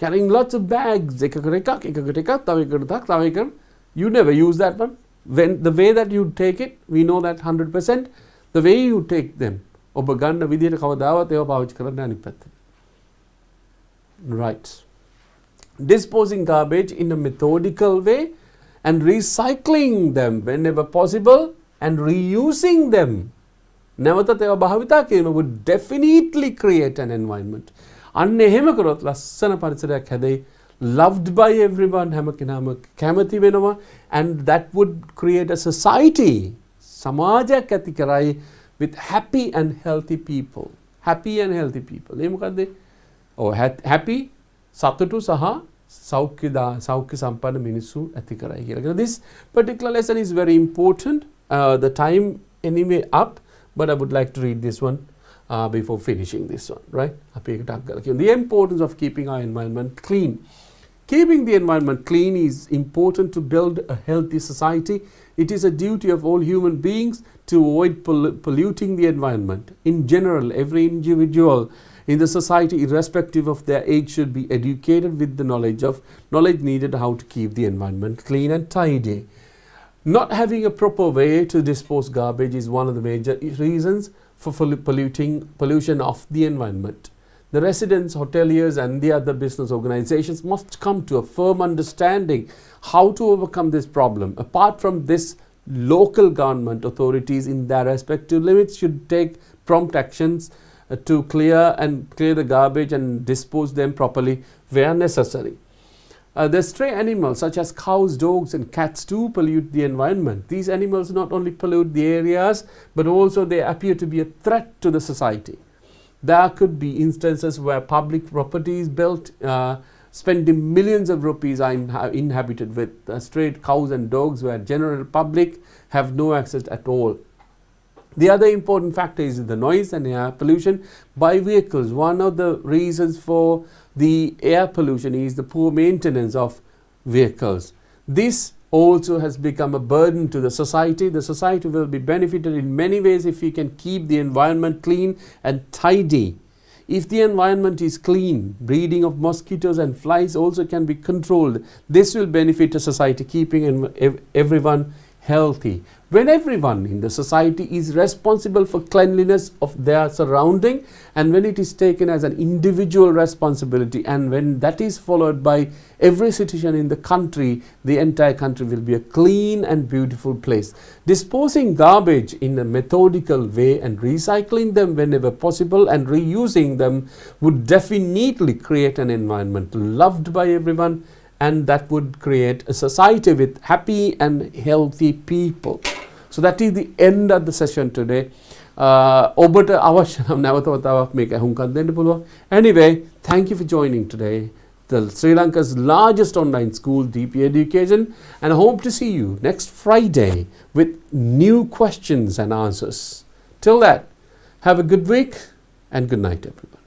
Carrying lots of bags, එකකට එකක් තව එකකට you never use that one. When the way that you take it, we know that 100%, the way you take them, ඔබ ගන්න විදියට කවදාවත් ඒවා පාවිච්චි කරන්න අනිත් පැත්තට. Right. Disposing garbage in a methodical way and recycling them whenever possible and reusing them. නැවතත් ඒවා භාවිතා කිරීම would definitely create an environment. අන්න එහෙම කරොත් ලස්සන පරිසරයක් හැදෙයි. Loved by everyone, හැම කෙනාම කැමති වෙනවා, and that would create a society, සමාජයක් ඇති කරයි with happy and healthy people. Happy and healthy people. ඒ මොකද්ද? happy සතුටු සහ සෞඛ්‍ය සම්පන්න මිනිස්සු ඇති කරයි කියලා. This particular lesson is very important. The time anyway up, but I would like to read this one before finishing this one, right? The importance of keeping our environment clean. Keeping the environment clean is important to build a healthy society. It is a duty of all human beings to avoid polluting the environment. In general, every individual in the society, irrespective of their age, should be educated with the knowledge needed how to keep the environment clean and tidy. Not having a proper way to dispose garbage is one of the major reasons for pollution of the environment. The residents, hoteliers and the other business organizations must come to a firm understanding how to overcome this problem. Apart from this, local government authorities in their respective limits should take prompt actions to clear the garbage and dispose them properly where necessary. The stray animals such as cows, dogs and cats too pollute the environment. These animals not only pollute the areas, but also they appear to be a threat to the society. There could be instances where public property is built, spending millions of rupees are inhabited with stray cows and dogs where general public have no access at all. The other important factor is the noise and air pollution by vehicles. One of the reasons for the air pollution is the poor maintenance of vehicles. This also has become a burden to the society. The society will be benefited in many ways if we can keep the environment clean and tidy. If the environment is clean, breeding of mosquitoes and flies also can be controlled. This will benefit a society, keeping everyone healthy. When everyone in the society is responsible for cleanliness of their surrounding, and when it is taken as an individual responsibility, and when that is followed by every citizen in the country, the entire country will be a clean and beautiful place. Disposing garbage in a methodical way and recycling them whenever possible and reusing them would definitely create an environment loved by everyone, and that would create a society with happy and healthy people. So that is the end of the session today. ඔබට අවශ්‍ය නම් නැවත වතාවක් මේක අහුම්කම් දෙන්න පුළුවන්. Anyway, thank you for joining today. The Sri Lanka's largest online school, DP Education, and I hope to see you next Friday with new questions and answers. Till that, have a good week and good night everyone.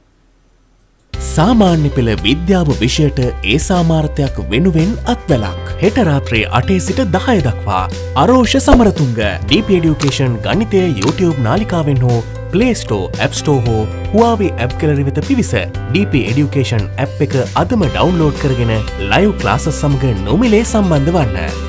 සාමාන්‍ය පෙළ විද්‍යාව විෂයට ඒ සාමාර්ථයක් වෙනුවෙන් අත්වැලක්. හෙට රාත්‍රයේ 8 සිට 10 දක්වා අරෝෂ Samaratunga DP Education ගණිතය YouTube නාලිකාවෙන් හෝ Play Store, App Store හෝ Huawei App gallery වෙත පිවිස DP Education app එක අදම ඩවුන්ලෝඩ් කරගෙන live classes සමග නොමිලේ සම්බන්ධ වන්න.